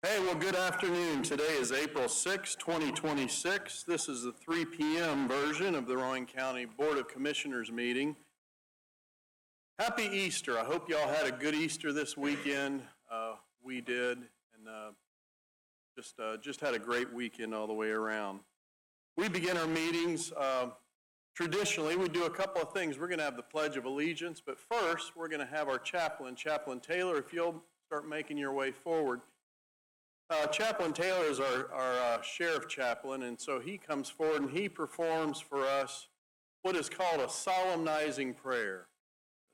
Hey, well, good afternoon. Today is April 6, 2026. This is the 3 p.m. version of the Rowan County Board of Commissioners meeting. Happy Easter. I hope y'all had a good Easter this weekend. We did, and just had a great weekend all the way around. We begin our meetings. Traditionally, we do a couple of things. We're going to have the Pledge of Allegiance, but first, we're going to have our chaplain, Chaplain Taylor. If you'll start making your way forward. Chaplain Taylor is our sheriff chaplain, and so he comes forward and he performs for us what is called a solemnizing prayer.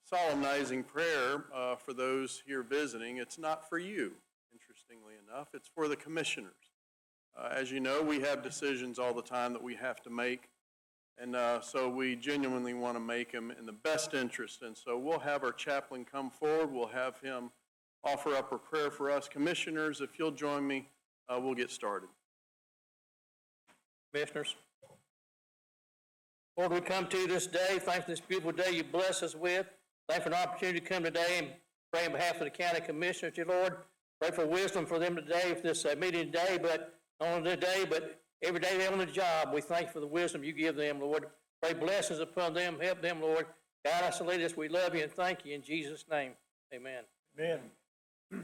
A solemnizing prayer, for those here visiting, it's not for you, interestingly enough. It's for the commissioners. As you know, we have decisions all the time that we have to make, and so we genuinely want to make them in the best interest. And so we'll have our chaplain come forward. We'll have him offer up a prayer for us. Commissioners, if you'll join me, we'll get started. Commissioners, Lord, we come to you this day. Thank for this beautiful day you bless us with. Thank for an opportunity to come today and pray on behalf of the county commissioners, dear Lord. Pray for wisdom for them today, for this meeting today, but not only today, but every day they're on the job. We thank you for the wisdom you give them, Lord. Pray blessings upon them. Help them, Lord. Guide us and lead us. We love you and thank you in Jesus' name. Amen. Amen. I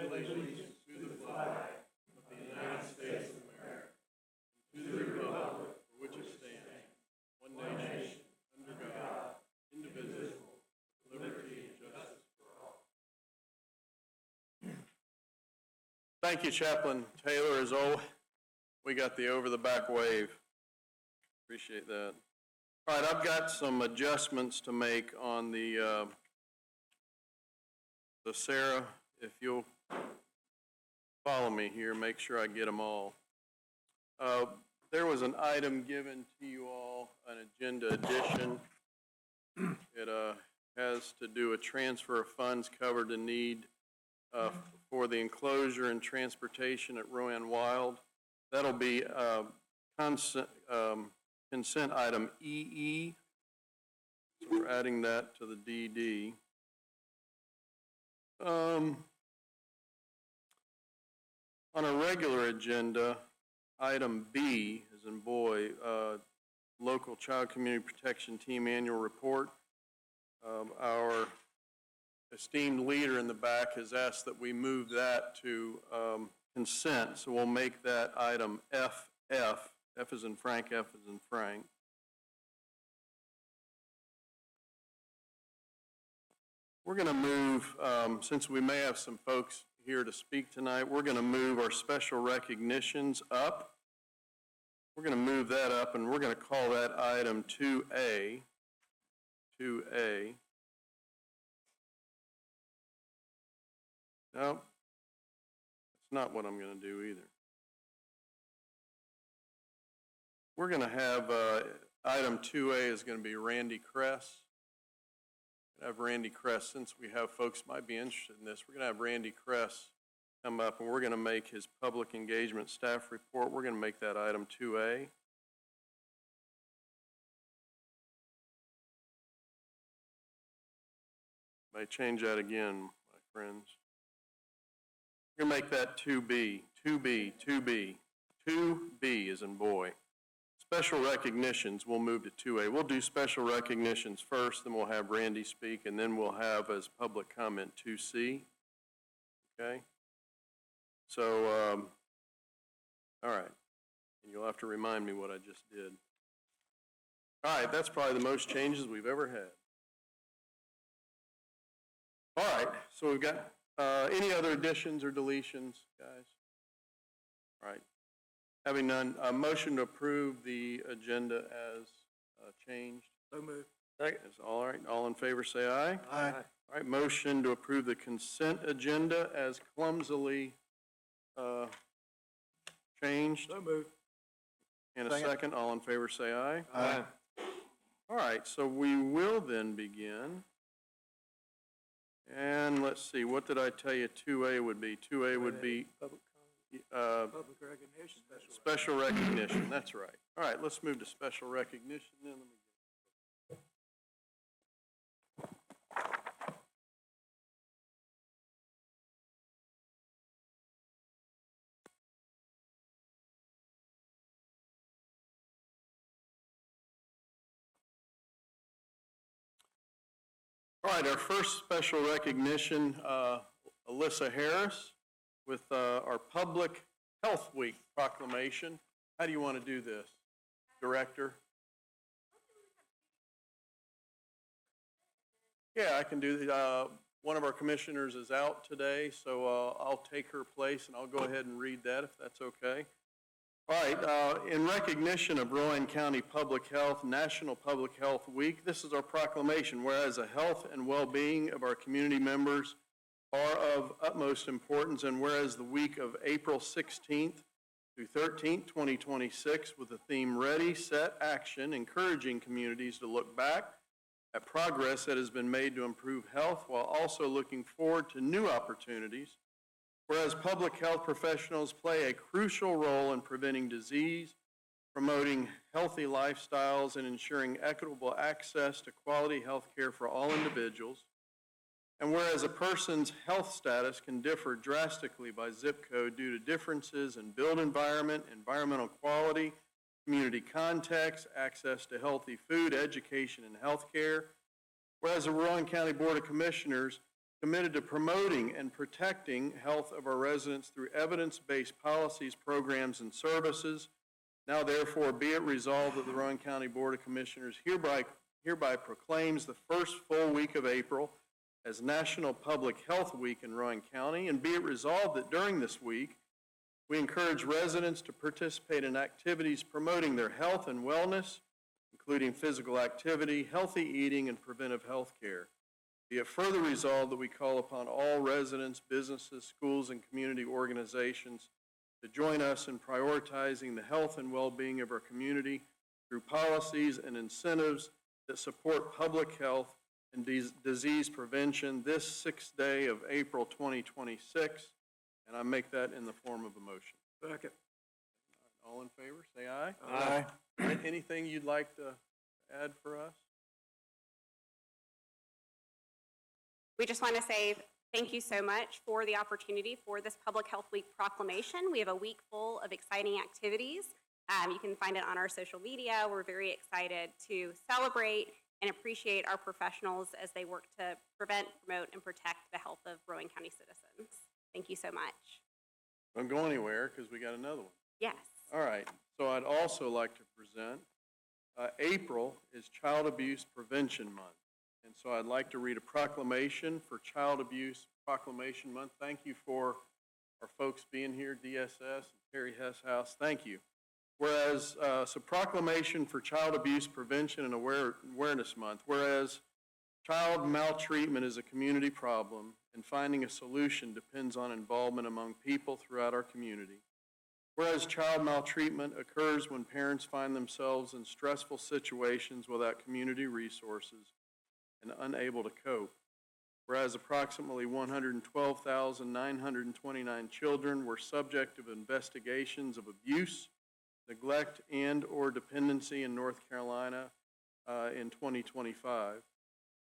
pledge allegiance to the flag of the United States of America, and to the republic for which it stands, one nation, under God, indivisible, with liberty and justice for all. Thank you, Chaplain Taylor. As always, we got the over-the-back wave. Appreciate that. All right, I've got some adjustments to make on the so Sarah, if you'll follow me here, make sure I get them all. There was an item given to you all, an agenda addition. It has to do a transfer of funds covered in need for the enclosure and transportation at Rowan Wild. That'll be consent item EE. So we're adding that to the DD. On a regular agenda, item B, as in boy, local child community protection team annual report. Our esteemed leader in the back has asked that we move that to consent, so we'll make that item FF. F as in Frank, F as in Frank. We're going to move, since we may have some folks here to speak tonight, we're going to move our special recognitions up. We're going to move that up, and we're going to call that item 2A. 2A. No, that's not what I'm going to do either. We're going to have item 2A is going to be Randy Kress. Have Randy Kress, since we have folks might be interested in this, we're going to have Randy Kress come up and we're going to make his public engagement staff report. We're going to make that item 2A. May change that again, my friends. We're going to make that 2B, 2B, 2B. 2B as in boy. Special recognitions, we'll move to 2A. We'll do special recognitions first, then we'll have Randy speak, and then we'll have as public comment 2C. Okay? So, all right. And you'll have to remind me what I just did. All right, that's probably the most changes we've ever had. All right, so we've got any other additions or deletions, guys? All right. Having none, a motion to approve the agenda as changed. So moved. Second. All right, all in favor say aye. Aye. All right, motion to approve the consent agenda as clumsily changed. So moved. And a second, all in favor say aye. Aye. All right, so we will then begin. And let's see, what did I tell you 2A would be? 2A would be Public recognition. special recognition, that's right. All right, let's move to special recognition then. Let me All right, our first special recognition, Alyssa Harris with our Public Health Week proclamation. How do you want to do this, Director? Yeah, I can do that. One of our commissioners is out today, so I'll take her place and I'll go ahead and read that if that's okay. All right, in recognition of Rowan County Public Health, National Public Health Week, this is our proclamation. Whereas the health and well-being of our community members are of utmost importance, and whereas the week of April 16th through 13th, 2026, with the theme Ready, Set, Action, encouraging communities to look back at progress that has been made to improve health while also looking forward to new opportunities. Whereas public health professionals play a crucial role in preventing disease, promoting healthy lifestyles, and ensuring equitable access to quality health care for all individuals. And whereas a person's health status can differ drastically by zip code due to differences in built environment, environmental quality, community context, access to healthy food, education, and health care. Whereas the Rowan County Board of Commissioners committed to promoting and protecting health of our residents through evidence-based policies, programs, and services. Now therefore be it resolved that the Rowan County Board of Commissioners hereby proclaims the first full week of April as National Public Health Week in Rowan County, and be it resolved that during this week, we encourage residents to participate in activities promoting their health and wellness, including physical activity, healthy eating, and preventive health care. Be it further resolved that we call upon all residents, businesses, schools, and community organizations to join us in prioritizing the health and well-being of our community through policies and incentives that support public health and disease prevention this 6th day of April 2026, and I make that in the form of a motion. Second. All in favor, say aye. Aye. Anything you'd like to add for us? We just want to say thank you so much for the opportunity for this Public Health Week proclamation. We have a week full of exciting activities. You can find it on our social media. We're very excited to celebrate and appreciate our professionals as they work to prevent, promote, and protect the health of Rowan County citizens. Thank you so much. Don't go anywhere because we got another one. Yes. All right, so I'd also like to present, April is Child Abuse Prevention Month. And so I'd like to read a proclamation for Child Abuse Proclamation Month. Thank you for our folks being here, DSS and Terry Hess House. Thank you. Whereas, so proclamation for Child Abuse Prevention and Awareness Month. Whereas child maltreatment is a community problem and finding a solution depends on involvement among people throughout our community. Whereas child maltreatment occurs when parents find themselves in stressful situations without community resources and unable to cope. Whereas approximately 112,929 children were subject of investigations of abuse, neglect, and/or dependency in North Carolina in 2025.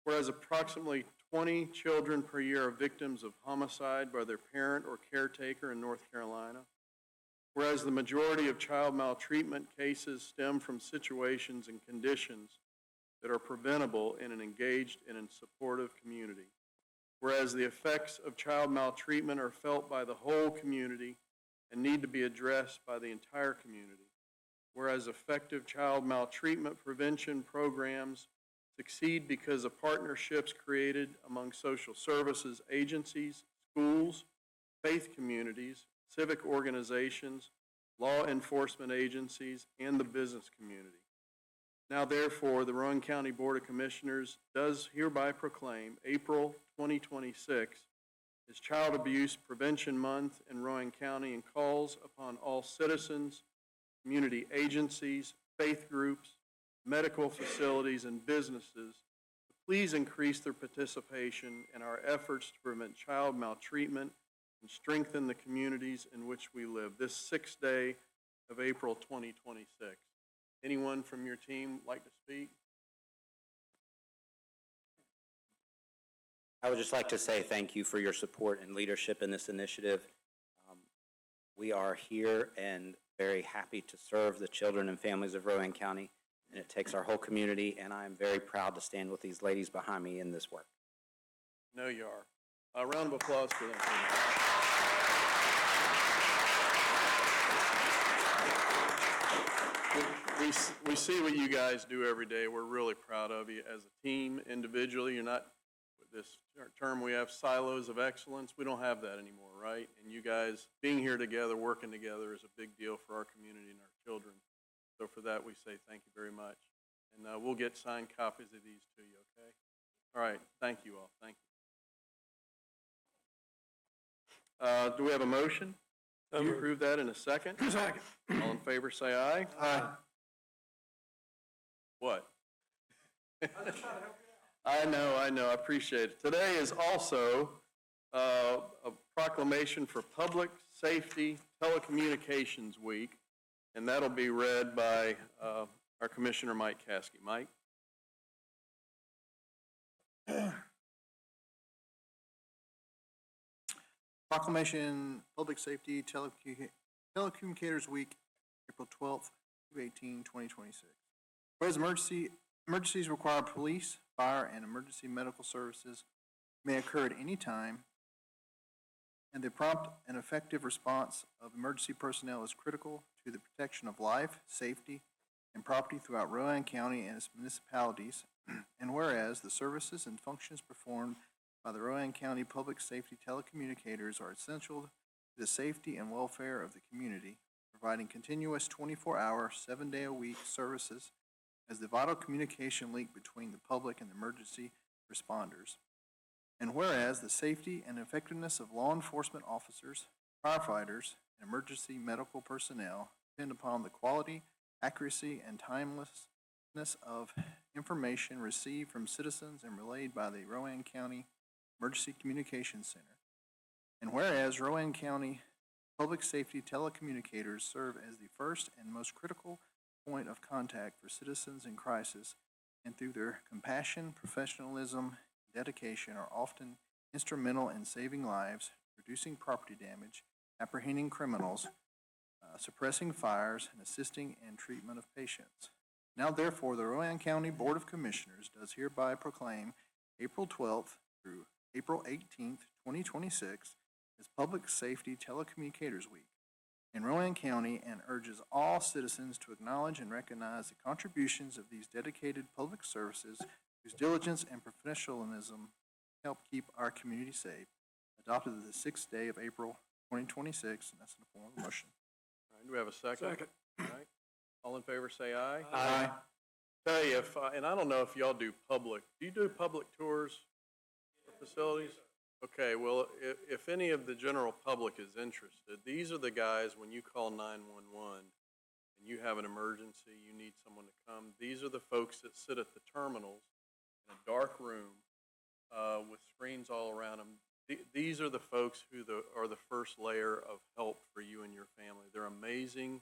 Whereas approximately 20 children per year are victims of homicide by their parent or caretaker in North Carolina. Whereas the majority of child maltreatment cases stem from situations and conditions that are preventable in an engaged and supportive community. Whereas the effects of child maltreatment are felt by the whole community and need to be addressed by the entire community. Whereas effective child maltreatment prevention programs succeed because of partnerships created among social services agencies, schools, faith communities, civic organizations, law enforcement agencies, and the business community. Now therefore, the Rowan County Board of Commissioners does hereby proclaim April 2026 as Child Abuse Prevention Month in Rowan County and calls upon all citizens, community agencies, faith groups, medical facilities, and businesses to please increase their participation in our efforts to prevent child maltreatment and strengthen the communities in which we live this 6th day of April 2026. Anyone from your team like to speak? I would just like to say thank you for your support and leadership in this initiative. We are here and very happy to serve the children and families of Rowan County, and it takes our whole community, and I am very proud to stand with these ladies behind me in this work. No, you are. A round of applause for them. We see what you guys do every day. We're really proud of you as a team, individually. You're not, with this term we have, silos of excellence. We don't have that anymore, right? And you guys being here together, working together is a big deal for our community and our children. So for that, we say thank you very much. And we'll get signed copies of these to you, okay? All right, thank you all. Thank you. Do we have a motion? Do you approve that in a second? Second. All in favor, say aye. Aye. What? I know, I appreciate it. Today is also a proclamation for Public Safety Telecommunications Week, and that'll be read by our Commissioner Mike Caskey. Mike? Proclamation, Public Safety Telecommunicators Week, April 12th, 2026. Whereas emergencies require police, fire, and emergency medical services may occur at any time, and the prompt and effective response of emergency personnel is critical to the protection of life, safety, and property throughout Rowan County and its municipalities. And whereas the services and functions performed by the Rowan County Public Safety Telecommunicators are essential to the safety and welfare of the community, providing continuous 24-hour, 7-day-a-week services as the vital communication link between the public and the emergency responders. And whereas the safety and effectiveness of law enforcement officers, firefighters, and emergency medical personnel depend upon the quality, accuracy, and timelessness of information received from citizens and relayed by the Rowan County Emergency Communications Center. And whereas Rowan County Public Safety Telecommunicators serve as the first and most critical point of contact for citizens in crisis, and through their compassion, professionalism, and dedication are often instrumental in saving lives, reducing property damage, apprehending criminals, suppressing fires, and assisting in treatment of patients. Now therefore, the Rowan County Board of Commissioners does hereby proclaim April 12th through April 18th, 2026 as Public Safety Telecommunicators Week in Rowan County, and urges all citizens to acknowledge and recognize the contributions of these dedicated public services whose diligence and professionalism help keep our community safe. Adopted the 6th day of April 2026, and that's in the form of a motion. All right, do we have a second? Second. All right. All in favor, say aye. Aye. Tell you, and I don't know if y'all do you do public tours for facilities? Okay, well, if any of the general public is interested, these are the guys, when you call 911 and you have an emergency, you need someone to come, these are the folks that sit at the terminals in a dark room with screens all around them. These are the folks who are the first layer of help for you and your family. They're amazing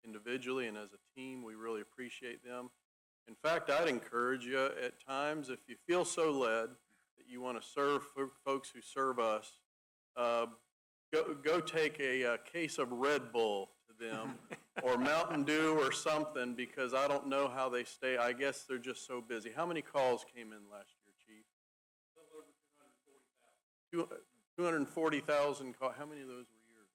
individually, and as a team, we really appreciate them. In fact, I'd encourage you at times, if you feel so led, that you want to serve folks who serve us, go take a case of Red Bull to them or Mountain Dew or something, because I don't know how they stay. I guess they're just so busy. How many calls came in last year, Chief? Over 240,000 calls. How many of those were yours?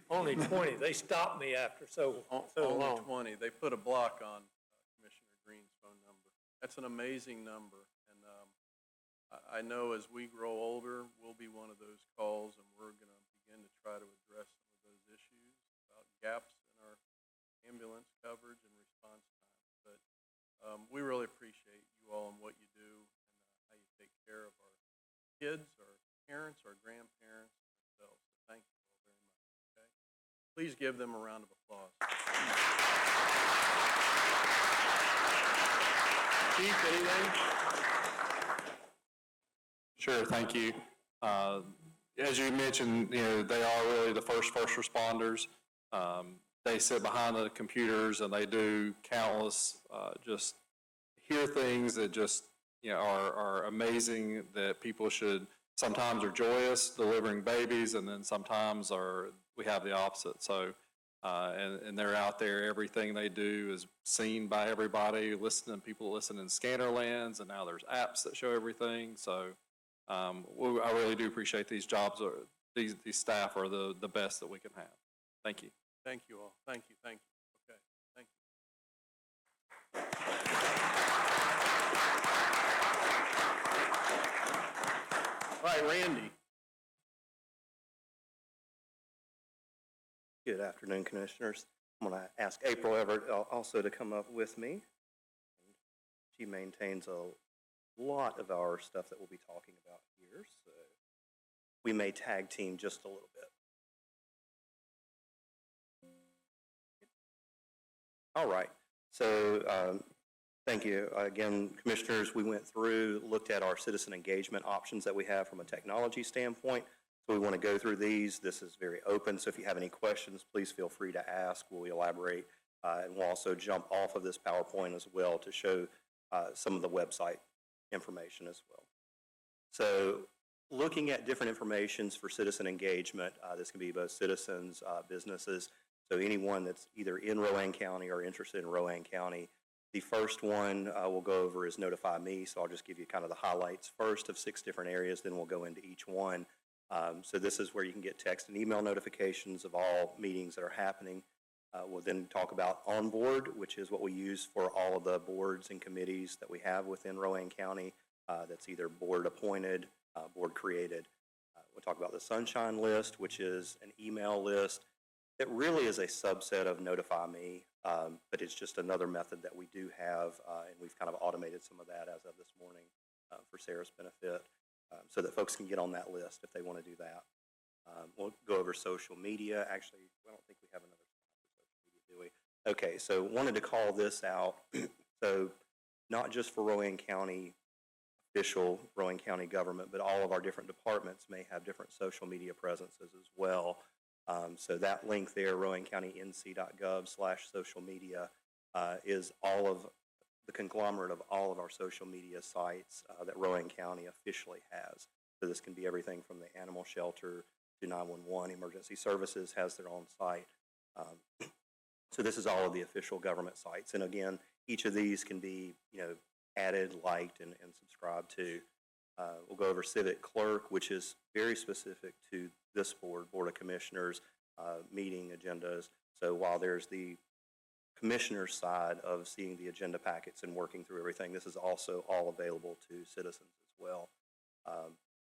Only 20. They stopped me after so Only long. 20. They put a block on Commissioner Green's phone number. That's an amazing number. I know as we grow older, we'll be one of those calls, and we're going to begin to try to address some of those issues about gaps in our ambulance coverage and response time. But we really appreciate you all and what you do and how you take care of our kids, our parents, our grandparents, and ourselves. So thank you all very much. Okay? Please give them a round of applause. Chief, anything? Sure, thank you. As you mentioned, they are really the first responders. They sit behind the computers and they do countless, just hear things that just, are amazing, that people should, sometimes are joyous delivering babies, and then sometimes we have the opposite. So, and they're out there, everything they do is seen by everybody, people listen in Scannerlands, and now there's apps that show everything. So, I really do appreciate these jobs, these staff are the best that we can have. Thank you. Thank you all. Thank you, thank you. Okay, thank you. All right, Randy. Good afternoon, Commissioners. I'm going to ask April Everett also to come up with me. She maintains a lot of our stuff that we'll be talking about here, so we may tag team just a little bit. All right, so thank you. Again, Commissioners, we went through, looked at our citizen engagement options that we have from a technology standpoint. So we want to go through these. This is very open, so if you have any questions, please feel free to ask. We'll elaborate, and we'll also jump off of this PowerPoint as well to show some of the website information as well. So looking at different informations for citizen engagement, this can be both citizens, businesses, so anyone that's either in Rowan County or interested in Rowan County. The first one we'll go over is Notify Me, so I'll just give you kind of the highlights first of 6 different areas, then we'll go into each one. So this is where you can get text and email notifications of all meetings that are happening. We'll then talk about Onboard, which is what we use for all of the boards and committees that we have within Rowan County. That's either board appointed, board created. We'll talk about the Sunshine List, which is an email list. It really is a subset of Notify Me, but it's just another method that we do have, and we've kind of automated some of that as of this morning for Sarah's benefit, so that folks can get on that list if they want to do that. We'll go over social media. Actually, I don't think we have another slide for social media, do we? Okay, so wanted to call this out. So not just for Rowan County official Rowan County government, but all of our different departments may have different social media presences as well. So that link there, rowancountync.gov/social media, is all of the conglomerate of all of our social media sites that Rowan County officially has. So this can be everything from the animal shelter to 911. Emergency Services has their own site. So this is all of the official government sites. And again, each of these can be, added, liked, and subscribed to. We'll go over Civic Clerk, which is very specific to this Board of Commissioners, meeting agendas. So while there's the Commissioner's side of seeing the agenda packets and working through everything, this is also all available to citizens as well.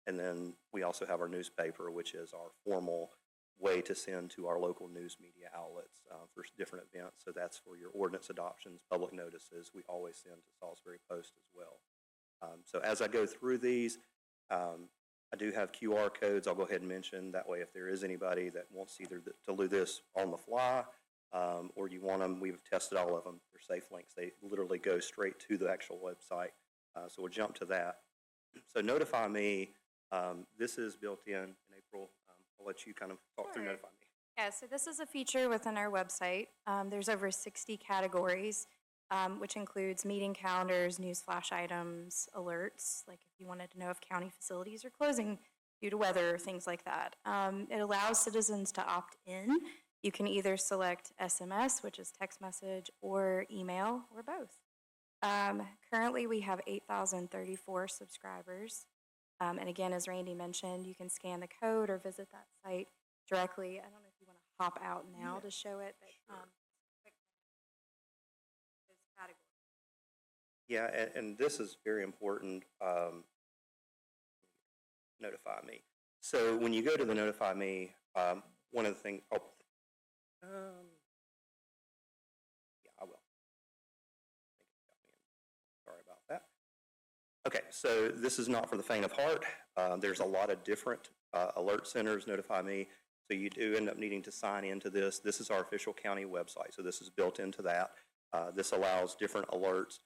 And then we also have our newspaper, which is our formal way to send to our local news media outlets for different events. So that's for your ordinance adoptions, public notices. We always send to Salisbury Post as well. So as I go through these, I do have QR codes I'll go ahead and mention. That way, if there is anybody that wants either to do this on the fly or you want them, we've tested all of them. They're safe links. They literally go straight to the actual website. So we'll jump to that. So Notify Me, this is built in April. I'll let you kind of talk through Notify Me. Yeah, so this is a feature within our website. There's over 60 categories, which includes meeting calendars, news flash items, alerts, like if you wanted to know if county facilities are closing due to weather, things like that. It allows citizens to opt in. You can either select SMS, which is text message, or email, or both. Currently, we have 8,034 subscribers. And again, as Randy mentioned, you can scan the code or visit that site directly. I don't know if you want to hop out now to show it, but those categories. Yeah, and this is very important. Notify Me. So when you go to the Notify Me, one of the things, yeah, I will. Sorry about that. Okay, so this is not for the faint of heart. There's a lot of different alert centers, Notify Me. So you do end up needing to sign into this. This is our official county website, so this is built into that. This allows different alerts.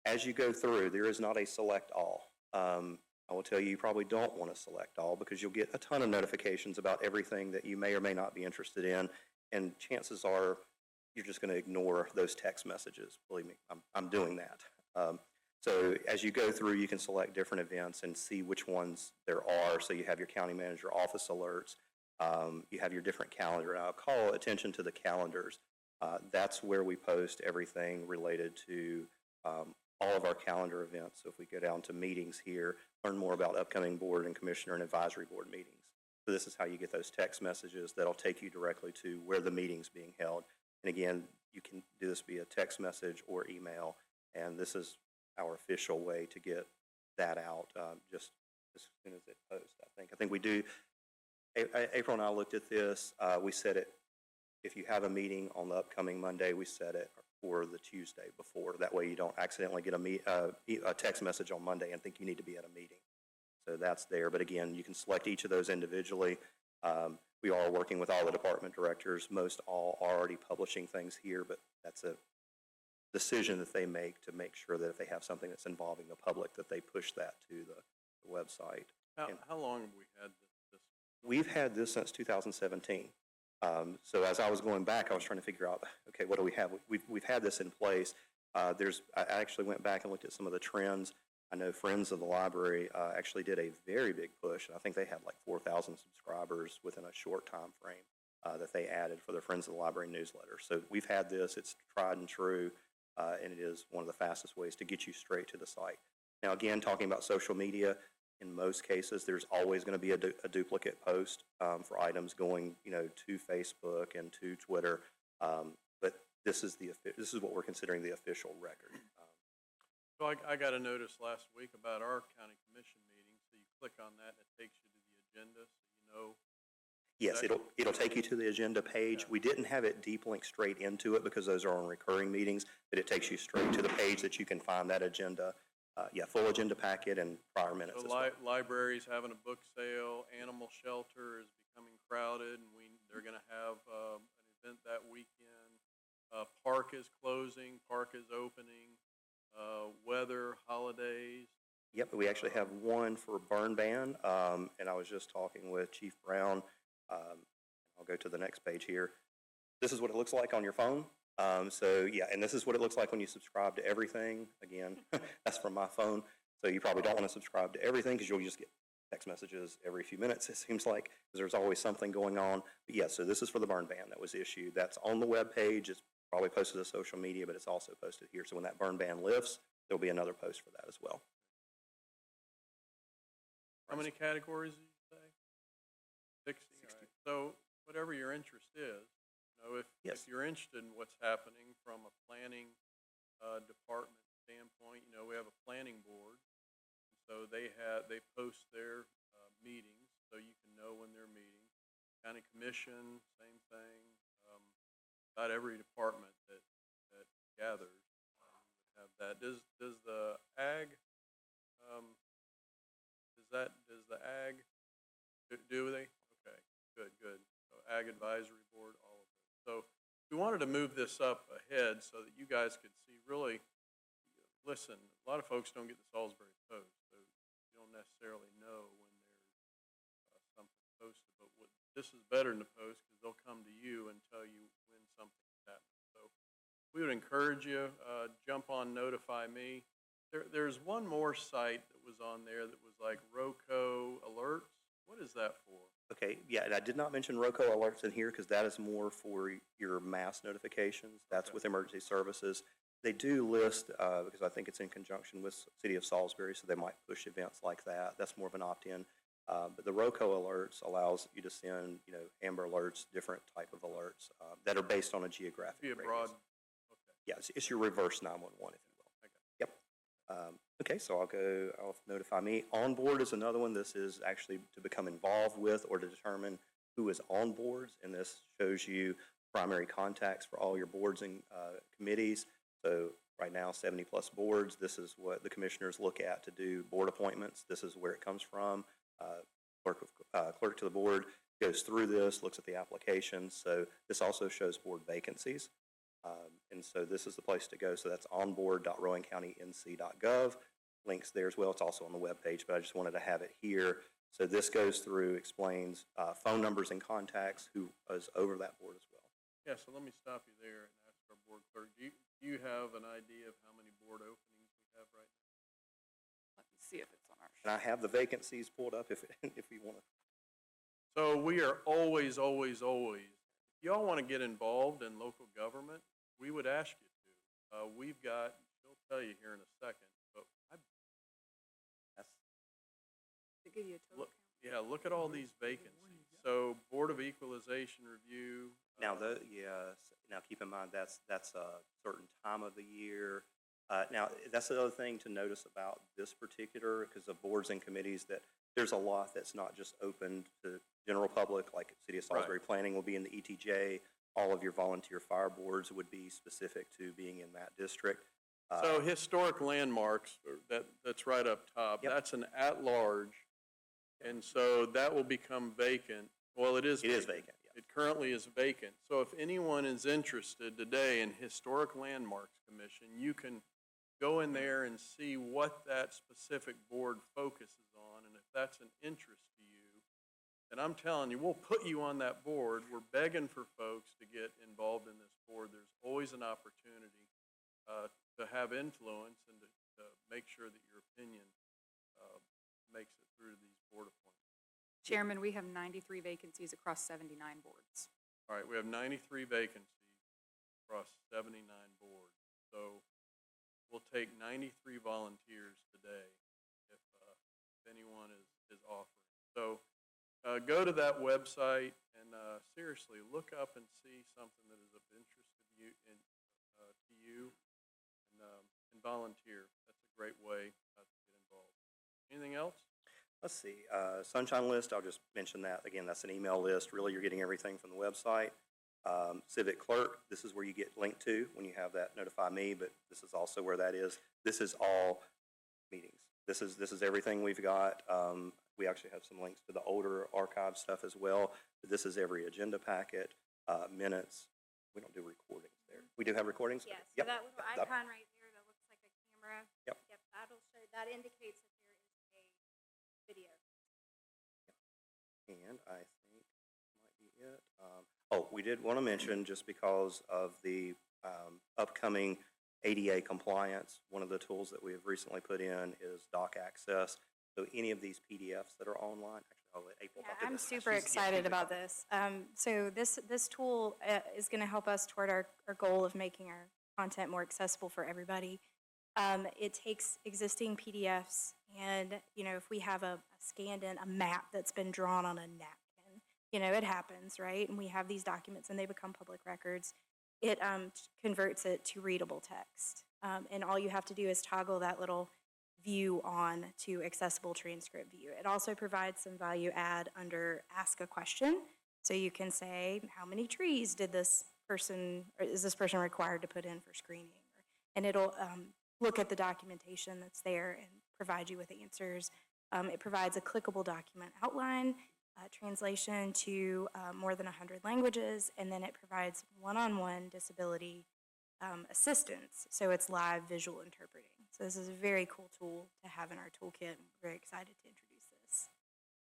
As you go through, there is not a select all. I will tell you, you probably don't want to select all because you'll get a ton of notifications about everything that you may or may not be interested in, and chances are you're just going to ignore those text messages. Believe me, I'm doing that. So as you go through, you can select different events and see which ones there are. So you have your county manager office alerts. You have your different calendar. And I'll call attention to the calendars. That's where we post everything related to all of our calendar events. So if we go down to meetings here, learn more about upcoming board and commissioner and advisory board meetings. So this is how you get those text messages that'll take you directly to where the meeting's being held. And again, you can do this via text message or email, and this is our official way to get that out just as soon as it posts, I think we do. April and I looked at this. We set it, if you have a meeting on the upcoming Monday, we set it for the Tuesday before. That way you don't accidentally get a text message on Monday and think you need to be at a meeting. So that's there. But again, you can select each of those individually. We are working with all the department directors. Most all are already publishing things here, but that's a decision that they make to make sure that if they have something that's involving the public, that they push that to the website. How long have we had this? We've had this since 2017. So as I was going back, I was trying to figure out, okay, what do we have? We've had this in place. I actually went back and looked at some of the trends. I know Friends of the Library actually did a very big push. I think they had like 4,000 subscribers within a short time frame that they added for their Friends of the Library newsletter. So we've had this. It's tried and true, and it is one of the fastest ways to get you straight to the site. Now, again, talking about social media, in most cases, there's always going to be a duplicate post for items going, to Facebook and to Twitter. But this is what we're considering the official record. So I got a notice last week about our county commission meeting. So you click on that and it takes you to the agenda, so you know. Yes, it'll take you to the agenda page. Yeah. We didn't have it deep link straight into it because those are on recurring meetings, but it takes you straight to the page that you can find that agenda. Full agenda packet and prior minutes. So as well. libraries having a book sale, animal shelter is becoming crowded, and they're going to have an event that weekend. Park is closing, park is opening, weather, holidays. Yep, we actually have one for burn ban, and I was just talking with Chief Brown. I'll go to the next page here. This is what it looks like on your phone. And this is what it looks like when you subscribe to everything. Again, that's from my phone. So you probably don't want to subscribe to everything because you'll just get text messages every few minutes, it seems like, because there's always something going on. But yeah, so this is for the burn ban that was issued. That's on the web page. It's probably posted to social media, but it's also posted here. So when that burn ban lifts, there'll be another post for that as well. How many categories did you say? 60. All right. So whatever your interest is, if you're interested in what's happening from a planning department standpoint, we have a planning board. So they post their meetings, so you can know when they're meeting. County commission, same thing. About every department that gathers would have that. Does the ag does the ag do they? Okay, good. So ag advisory board, all of it. So we wanted to move this up ahead so that you guys could see really, listen, a lot of folks don't get the Salisbury Post, so you don't necessarily know when there's something posted. But this is better than the Post because they'll come to you and tell you when something's happening. So we would encourage you, jump on Notify Me. There's one more site that was on there that was like ROCO alerts. What is that for? Okay, yeah, and I did not mention ROCO alerts in here because that is more for your mass notifications. That's Okay. with emergency services. They do list, because I think it's in conjunction with City of Salisbury, so they might push events like that. That's more of an opt-in. But the ROCO alerts allows you to send, Amber alerts, different type of alerts that are based on a geographic Be a radius. broad. Okay. Yeah, it's your reverse 911, if you will. Okay. Yep. Okay, so I'll Notify Me. Onboard is another one. This is actually to become involved with or to determine who is on boards, and this shows you primary contacts for all your boards and committees. So right now, 70-plus boards. This is what the commissioners look at to do board appointments. This is where it comes from. Clerk to the board goes through this, looks at the applications. So this also shows board vacancies. And so this is the place to go. So that's onboard.rowangcountync.gov. Links there as well. It's also on the webpage, but I just wanted to have it here. So this goes through, explains phone numbers and contacts, who is over that board as well. Yeah, so let me stop you there and ask our board clerk, do you have an idea of how many board openings we have right now? Let me see if it's on our sheet. And I have the vacancies pulled up if you want to. So we are always, if y'all want to get involved in local government, we would ask you to. We've got, she'll tell you here in a second, but That's, To give you a total look, yeah, look at all these vacancies. So Board of Equalization Review. Now, yes, now keep in mind, that's a certain time of the year. Now, that's the other thing to notice about this particular, because of boards and committees, that there's a lot that's not just open to general public, like City of Salisbury Planning will be in the ETJ. All of your volunteer fire boards would be specific to being in that district. So historic landmarks, that's right up top. Yep. That's an at-large, and so that will become vacant. Well, it is. It is vacant, yeah. It currently is vacant. So if anyone is interested today in Historic Landmarks Commission, you can go in there and see what that specific board focuses on, and if that's an interest to you, then I'm telling you, we'll put you on that board. We're begging for folks to get involved in this board. There's always an opportunity to have influence and to make sure that your opinion makes it through these board appointments. Chairman, we have 93 vacancies across 79 boards. All right, we have 93 vacancies across 79 boards. So we'll take 93 volunteers today if anyone is offering. So go to that website and seriously look up and see something that is of interest to you and volunteer. That's a great way to get involved. Anything else? Let's see, Sunshine List, I'll just mention that. Again, that's an email list. Really, you're getting everything from the website. Civic Clerk, this is where you get linked to when you have that notify me, but this is also where that is. This is all meetings. This is everything we've got. We actually have some links to the older archive stuff as well. This is every agenda packet, minutes. We don't do recordings there. We do have recordings? Yes, Yep. so that little icon right there that looks like a camera. Yep. Yep, that indicates that there is a video. And I think might be it. We did want to mention, just because of the upcoming ADA compliance, one of the tools that we have recently put in is doc access. So any of these PDFs that are online, actually, I'll let April talk to I'm this. super She's- yeah, excited she's about this. So this tool is going to help us toward our goal of making our content more accessible for everybody. It takes existing PDFs, and if we have a scanned in a map that's been drawn on a napkin, it happens, right? And we have these documents and they become public records. It converts it to readable text, and all you have to do is toggle that little view on to accessible transcript view. It also provides some value add under ask a question. So you can say, how many trees did this person, or is this person required to put in for screening? And it'll look at the documentation that's there and provide you with answers. It provides a clickable document outline, translation to more than 100 languages, and then it provides one-on-one disability assistance. So it's live visual interpreting. So this is a very cool tool to have in our toolkit. I'm very excited to introduce this.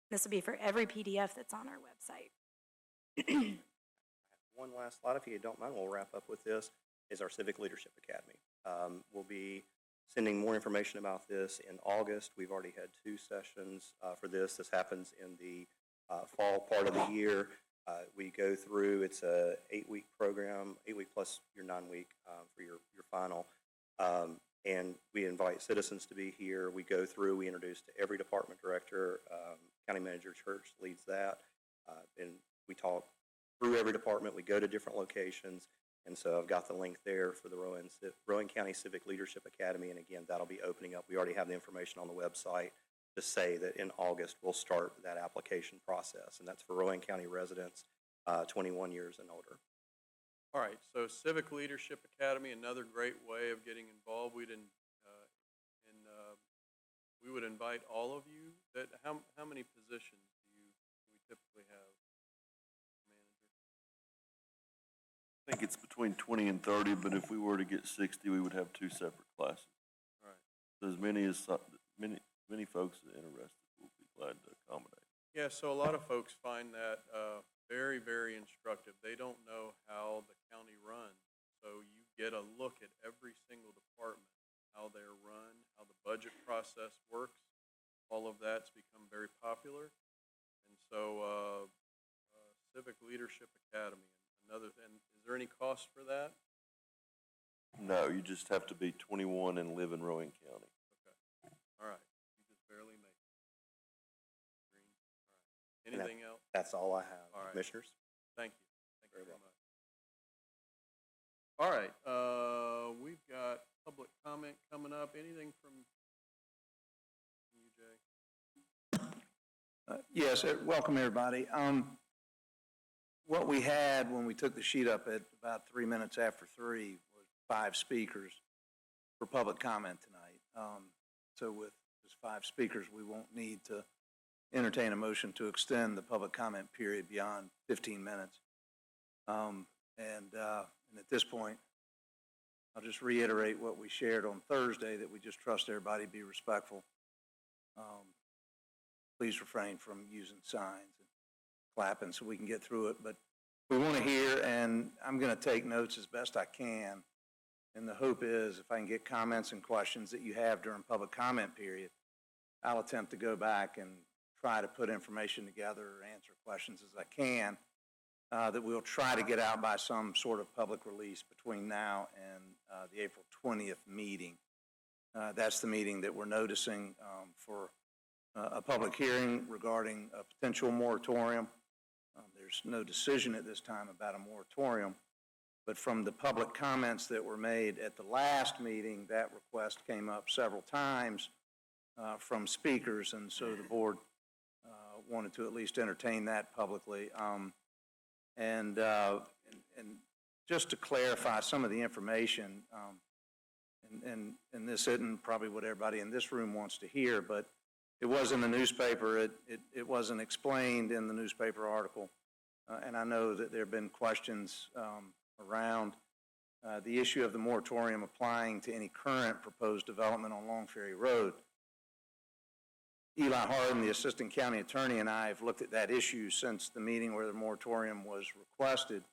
This will be for every PDF that's on our website. One last slide, if you don't mind, we'll wrap up with this, is our Civic Leadership Academy. We'll be sending more information about this in August. We've already had 2 sessions for this. This happens in the fall part of the year. We go through, it's a 8-week program, 8-week plus your 9-week for your final. And we invite citizens to be here. We go through, we introduce to every department director, County Manager Church leads that. And we talk through every department. We go to different locations. And so I've got the link there for the Rowan County Civic Leadership Academy. And again, that'll be opening up. We already have the information on the website to say that in August, we'll start that application process. And that's for Rowan County residents, 21 years and older. All right, so Civic Leadership Academy, another great way of getting involved. We would invite all of you. How many positions do we typically have, manager? I think it's between 20 and 30, but if we were to get 60, we would have 2 separate classes. All right. So as many folks that are interested, we'll be glad to accommodate. Yeah, so a lot of folks find that very, very instructive. They don't know how the county runs. So you get a look at every single department, how they're run, how the budget process works. All of that's become very popular. And so Civic Leadership Academy, and is there any cost for that? No, you just have to be 21 and live in Rowan County. All right, you just barely made it. Green. All right. And that- Anything else? That's all I have, All right. Commissioners. Thank you. Thank you very much. All right, we've got public comment coming up. Anything from you, Jay? Yes, welcome, everybody. What we had when we took the sheet up at about 3 minutes after 3 was 5 speakers for public comment tonight. So with just 5 speakers, we won't need to entertain a motion to extend the public comment period beyond 15 minutes. And at this point, I'll just reiterate what we shared on Thursday, that we just trust everybody to be respectful. Please refrain from using signs and clapping so we can get through it. But we want to hear, and I'm going to take notes as best I can. And the hope is, if I can get comments and questions that you have during public comment period, I'll attempt to go back and try to put information together or answer questions as I can, that we'll try to get out by some sort of public release between now and the April 20th meeting. That's the meeting that we're noticing for a public hearing regarding a potential moratorium. There's no decision at this time about a moratorium, but from the public comments that were made at the last meeting, that request came up several times from speakers, and so the board wanted to at least entertain that publicly. And just to clarify some of the information, and this isn't probably what everybody in this room wants to hear, but it was in the newspaper. It wasn't explained in the newspaper article. And I know that there have been questions around the issue of the moratorium applying to any current proposed development on Long Ferry Road. Eli Harden, the Assistant County Attorney, and I have looked at that issue since the meeting where the moratorium was requested.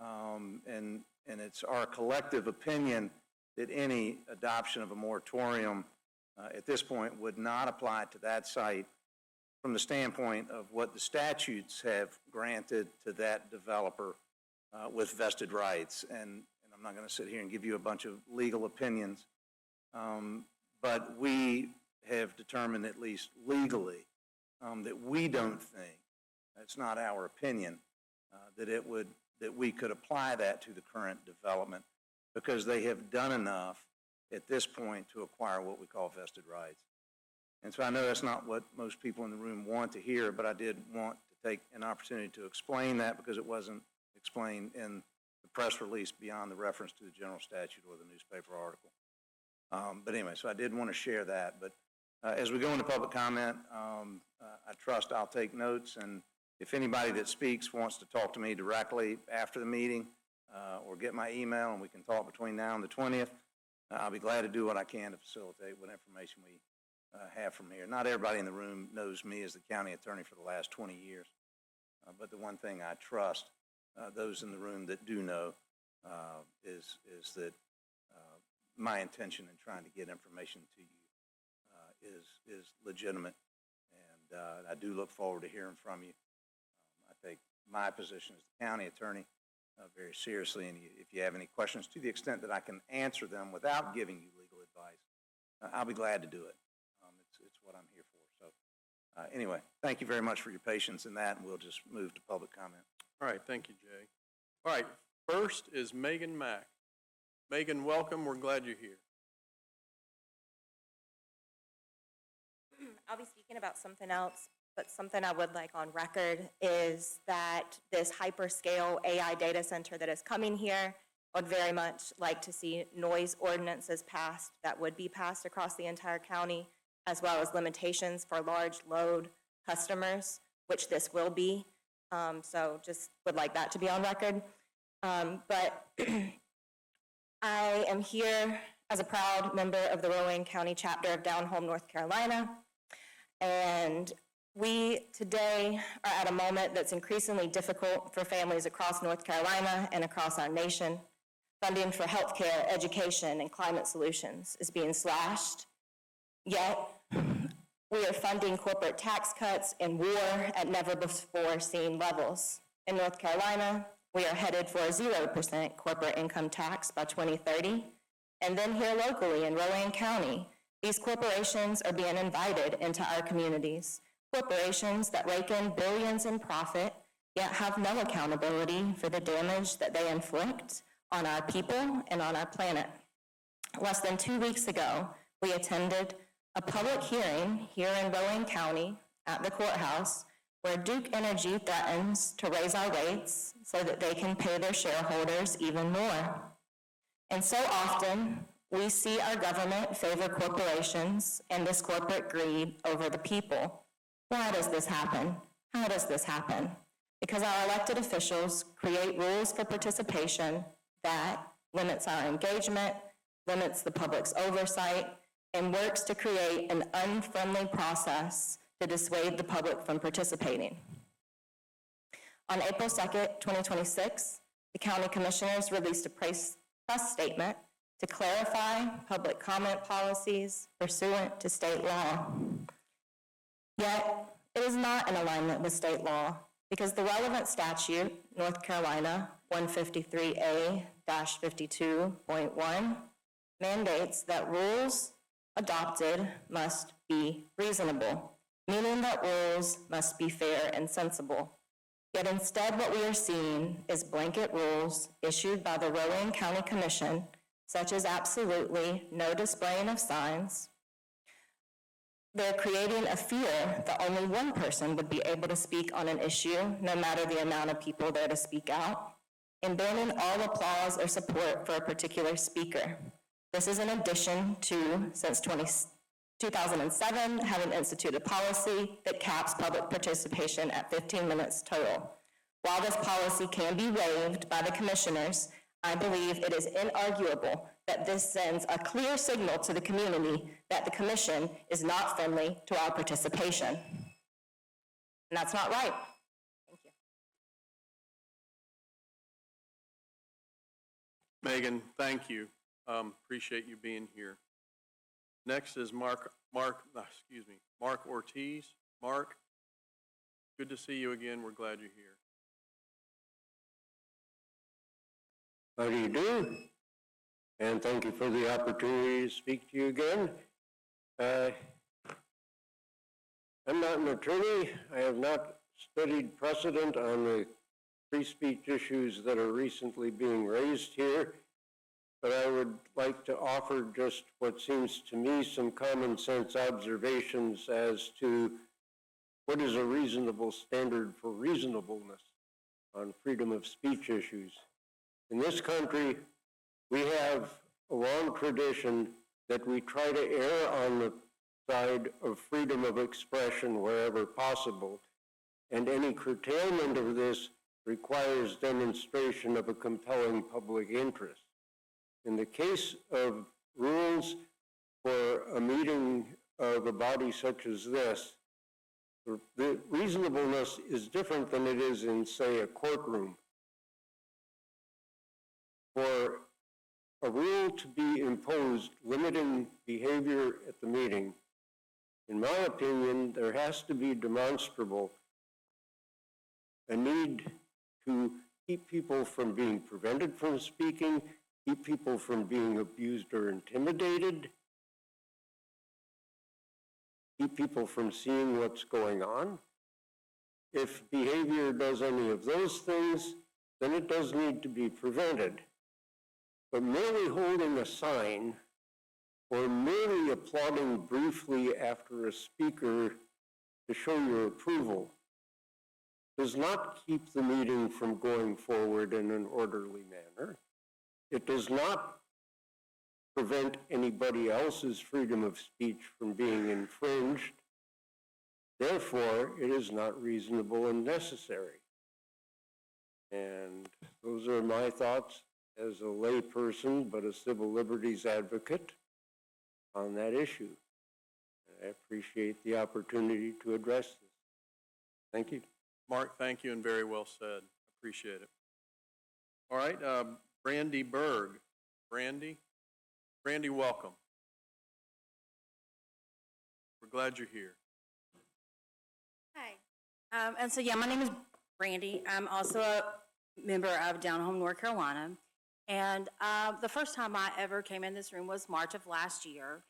And it's our collective opinion that any adoption of a moratorium at this point would not apply to that site from the standpoint of what the statutes have granted to that developer with vested rights. And I'm not going to sit here and give you a bunch of legal opinions, but we have determined, at least legally, that we don't think, it's not our opinion, that we could apply that to the current development, because they have done enough at this point to acquire what we call vested rights. And so I know that's not what most people in the room want to hear, but I did want to take an opportunity to explain that, because it wasn't explained in the press release beyond the reference to the general statute or the newspaper article. But anyway, so I did want to share that. But as we go into public comment, I trust I'll take notes, and if anybody that speaks wants to talk to me directly after the meeting or get my email and we can talk between now and the 20th, I'll be glad to do what I can to facilitate what information we have from here. Not everybody in the room knows me as the county attorney for the last 20 years, but the one thing I trust those in the room that do know is that my intention in trying to get information to you is legitimate, and I do look forward to hearing from you. I take my position as the county attorney very seriously, and if you have any questions, to the extent that I can answer them without giving you legal advice, I'll be glad to do it. It's what I'm here for. So anyway, thank you very much for your patience in that, and we'll just move to public comment. All right, thank you, Jay. All right, first is Megan Mack. Megan, welcome. We're glad you're here. I'll be speaking about something else, but something I would like on record is that this hyperscale AI data center that is coming here, I would very much like to see noise ordinances passed that would be passed across the entire county, as well as limitations for large load customers, which this will be. So just would like that to be on record. But I am here as a proud member of the Rowan County chapter of Down Home, North Carolina. And we today are at a moment that's increasingly difficult for families across North Carolina and across our nation. Funding for healthcare, education, and climate solutions is being slashed. Yet, we are funding corporate tax cuts and war at never before seen levels. In North Carolina, we are headed for a 0% corporate income tax by 2030. And then here locally in Rowan County, these corporations are being invited into our communities. Corporations that rake in billions in profit, yet have no accountability for the damage that they inflict on our people and on our planet. Less than 2 weeks ago, we attended a public hearing here in Rowan County at the courthouse where Duke Energy threatens to raise our rates so that they can pay their shareholders even more. And so often, we see our government favor corporations and this corporate greed over the people. Why does this happen? How does this happen? Because our elected officials create rules for participation that limits our engagement, limits the public's oversight, and works to create an unfriendly process to dissuade the public from participating. On April 2nd, 2026, the county commissioners released a press statement to clarify public comment policies pursuant to state law. Yet, it is not in alignment with state law because the relevant statute, North Carolina 153A-52.1, mandates that rules adopted must be reasonable, meaning that rules must be fair and sensible. Yet instead, what we are seeing is blanket rules issued by the Rowan County Commission, such as absolutely no displaying of signs. They're creating a fear that only one person would be able to speak on an issue, no matter the amount of people there to speak out, and banning all applause or support for a particular speaker. This is in addition to, since 2007, having instituted policy that caps public participation at 15 minutes total. While this policy can be waived by the commissioners, I believe it is inarguable that this sends a clear signal to the community that the commission is not friendly to our participation. And that's not right. Thank you. Megan, thank you. Appreciate you being here. Next is Mark Ortiz. Mark, good to see you again. We're glad you're here. How do you do? And thank you for the opportunity to speak to you again. I'm not an attorney. I have not studied precedent on the free speech issues that are recently being raised here, but I would like to offer just what seems to me some common sense observations as to what is a reasonable standard for reasonableness on freedom of speech issues. In this country, we have a long tradition that we try to err on the side of freedom of expression wherever possible, and any curtailment of this requires demonstration of a compelling public interest. In the case of rules for a meeting of a body such as this, the reasonableness is different than it is in, say, a courtroom. For a rule to be imposed limiting behavior at the meeting, in my opinion, there has to be demonstrable a need to keep people from being prevented from speaking, keep people from being abused or intimidated, keep people from seeing what's going on. If behavior does any of those things, then it does need to be prevented. But merely holding a sign or merely applauding briefly after a speaker to show your approval does not keep the meeting from going forward in an orderly manner. It does not prevent anybody else's freedom of speech from being infringed. Therefore, it is not reasonable and necessary. And those are my thoughts as a layperson, but a civil liberties advocate on that issue. I appreciate the opportunity to address this. Thank you. Mark, thank you, and very well said. Appreciate it. All right, Brandy Berg. Brandy, welcome. We're glad you're here. Hi. And so, yeah, my name is Brandy. I'm also a member of Down Home, North Carolina. And the first time I ever came in this room was March of last year.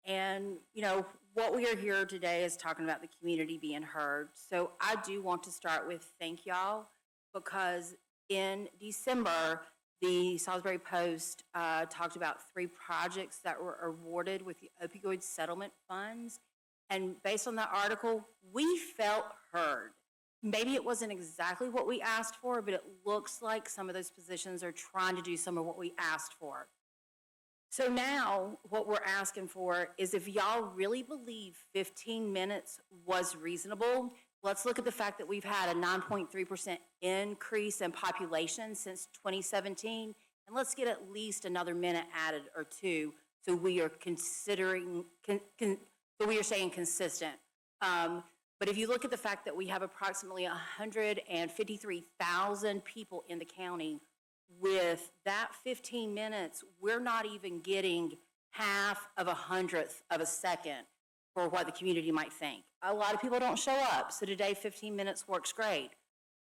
And, you know, what we are here today is talking about the community being heard. So I do want to start with thank y'all, because in December, the Salisbury Post talked about 3 projects that were awarded with the opioid settlement funds. And based on that article, we felt heard. Maybe it wasn't exactly what we asked for, but it looks like some of those positions are trying to do some of what we asked for. So now what we're asking for is, if y'all really believe 15 minutes was reasonable, let's look at the fact that we've had a 9.3% increase in population since 2017, and let's get at least another minute added or 2, so we are considering, so we are staying consistent. But if you look at the fact that we have approximately 153,000 people in the county, with that 15 minutes, we're not even getting half of 100th of a second for what the community might think. A lot of people don't show up, so today 15 minutes works great.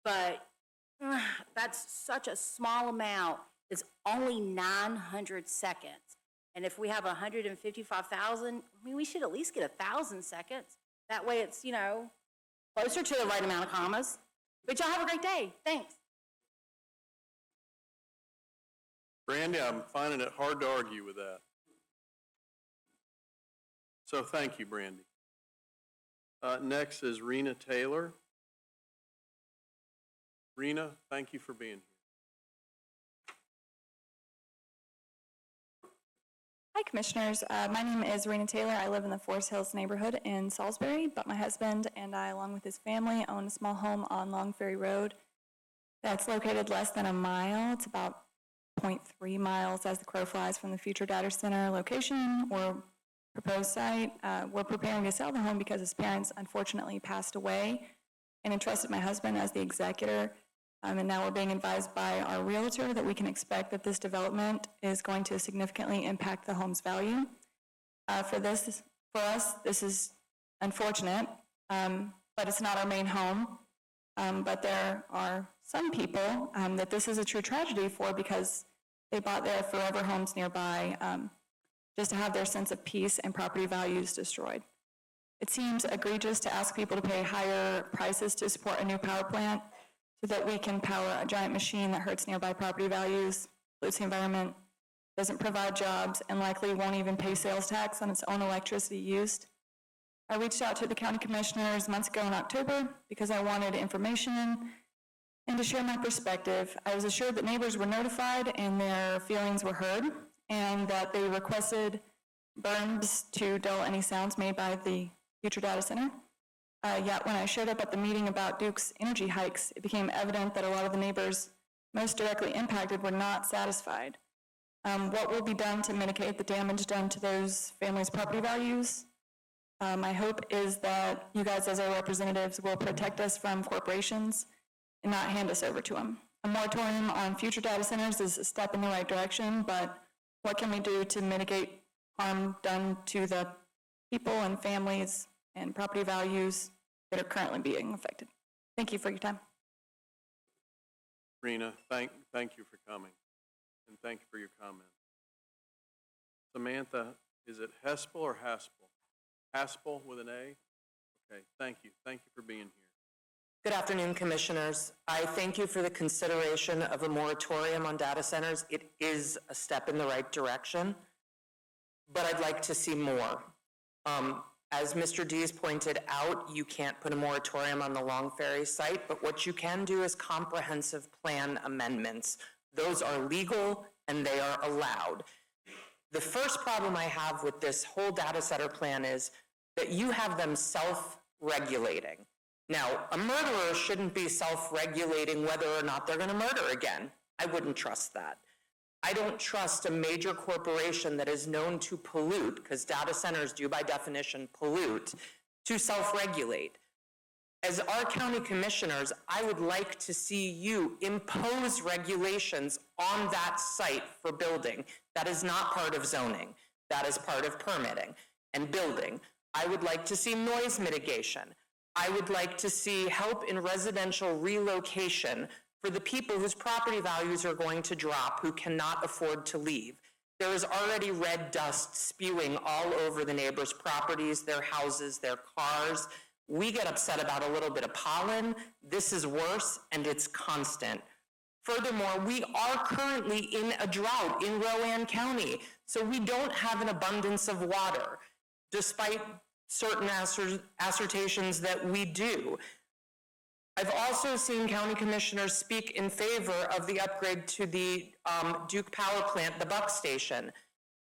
But that's such a small amount. It's only 900 seconds. And if we have 155,000, I mean, we should at least get 1,000 seconds. That way it's, you know, closer to the right amount of commas. But y'all have a great day. Thanks. Brandy, I'm finding it hard to argue with that. So thank you, Brandy. Next is Rena Taylor. Rena, thank you for being here. Hi, Commissioners. My name is Rena Taylor. I live in the Forest Hills neighborhood in Salisbury, but my husband and I, along with his family, own a small home on Long Ferry Road that's located less than a mile. It's about 0.3 miles as the crow flies from the future data center location or proposed site. We're preparing to sell the home because his parents unfortunately passed away and entrusted my husband as the executor. And now we're being advised by our realtor that we can expect that this development is going to significantly impact the home's value. For us, this is unfortunate, but it's not our main home. But there are some people that this is a true tragedy for, because they bought their forever homes nearby just to have their sense of peace and property values destroyed. It seems egregious to ask people to pay higher prices to support a new power plant so that we can power a giant machine that hurts nearby property values, pollutes the environment, doesn't provide jobs, and likely won't even pay sales tax on its own electricity used. I reached out to the county commissioners months ago in October because I wanted information and to share my perspective. I was assured that neighbors were notified and their feelings were heard, and that they requested berms to dull any sounds made by the future data center. Yet when I showed up at the meeting about Duke's energy hikes, it became evident that a lot of the neighbors most directly impacted were not satisfied. What will be done to mitigate the damage done to those families' property values? My hope is that you guys as our representatives will protect us from corporations and not hand us over to them. A moratorium on future data centers is a step in the right direction, but what can we do to mitigate harm done to the people and families and property values that are currently being affected? Thank you for your time. Rena, thank you for coming, and thank you for your comments. Samantha, is it Hespel or Haspel? Haspel with an A? Okay, thank you. Thank you for being here. Good afternoon, Commissioners. I thank you for the consideration of a moratorium on data centers. It is a step in the right direction, but I'd like to see more. As Mr. Dees pointed out, you can't put a moratorium on the Long Ferry site, but what you can do is comprehensive plan amendments. Those are legal and they are allowed. The first problem I have with this whole data center plan is that you have them self-regulating. Now, a murderer shouldn't be self-regulating whether or not they're going to murder again. I wouldn't trust that. I don't trust a major corporation that is known to pollute, because data centers do by definition pollute, to self-regulate. As our county commissioners, I would like to see you impose regulations on that site for building. That is not part of zoning. That is part of permitting and building. I would like to see noise mitigation. I would like to see help in residential relocation for the people whose property values are going to drop, who cannot afford to leave. There is already red dust spewing all over the neighbors' properties, their houses, their cars. We get upset about a little bit of pollen. This is worse, and it's constant. Furthermore, we are currently in a drought in Rowan County, so we don't have an abundance of water, despite certain assertions that we do. I've also seen county commissioners speak in favor of the upgrade to the Duke Power Plant, the Buck Station.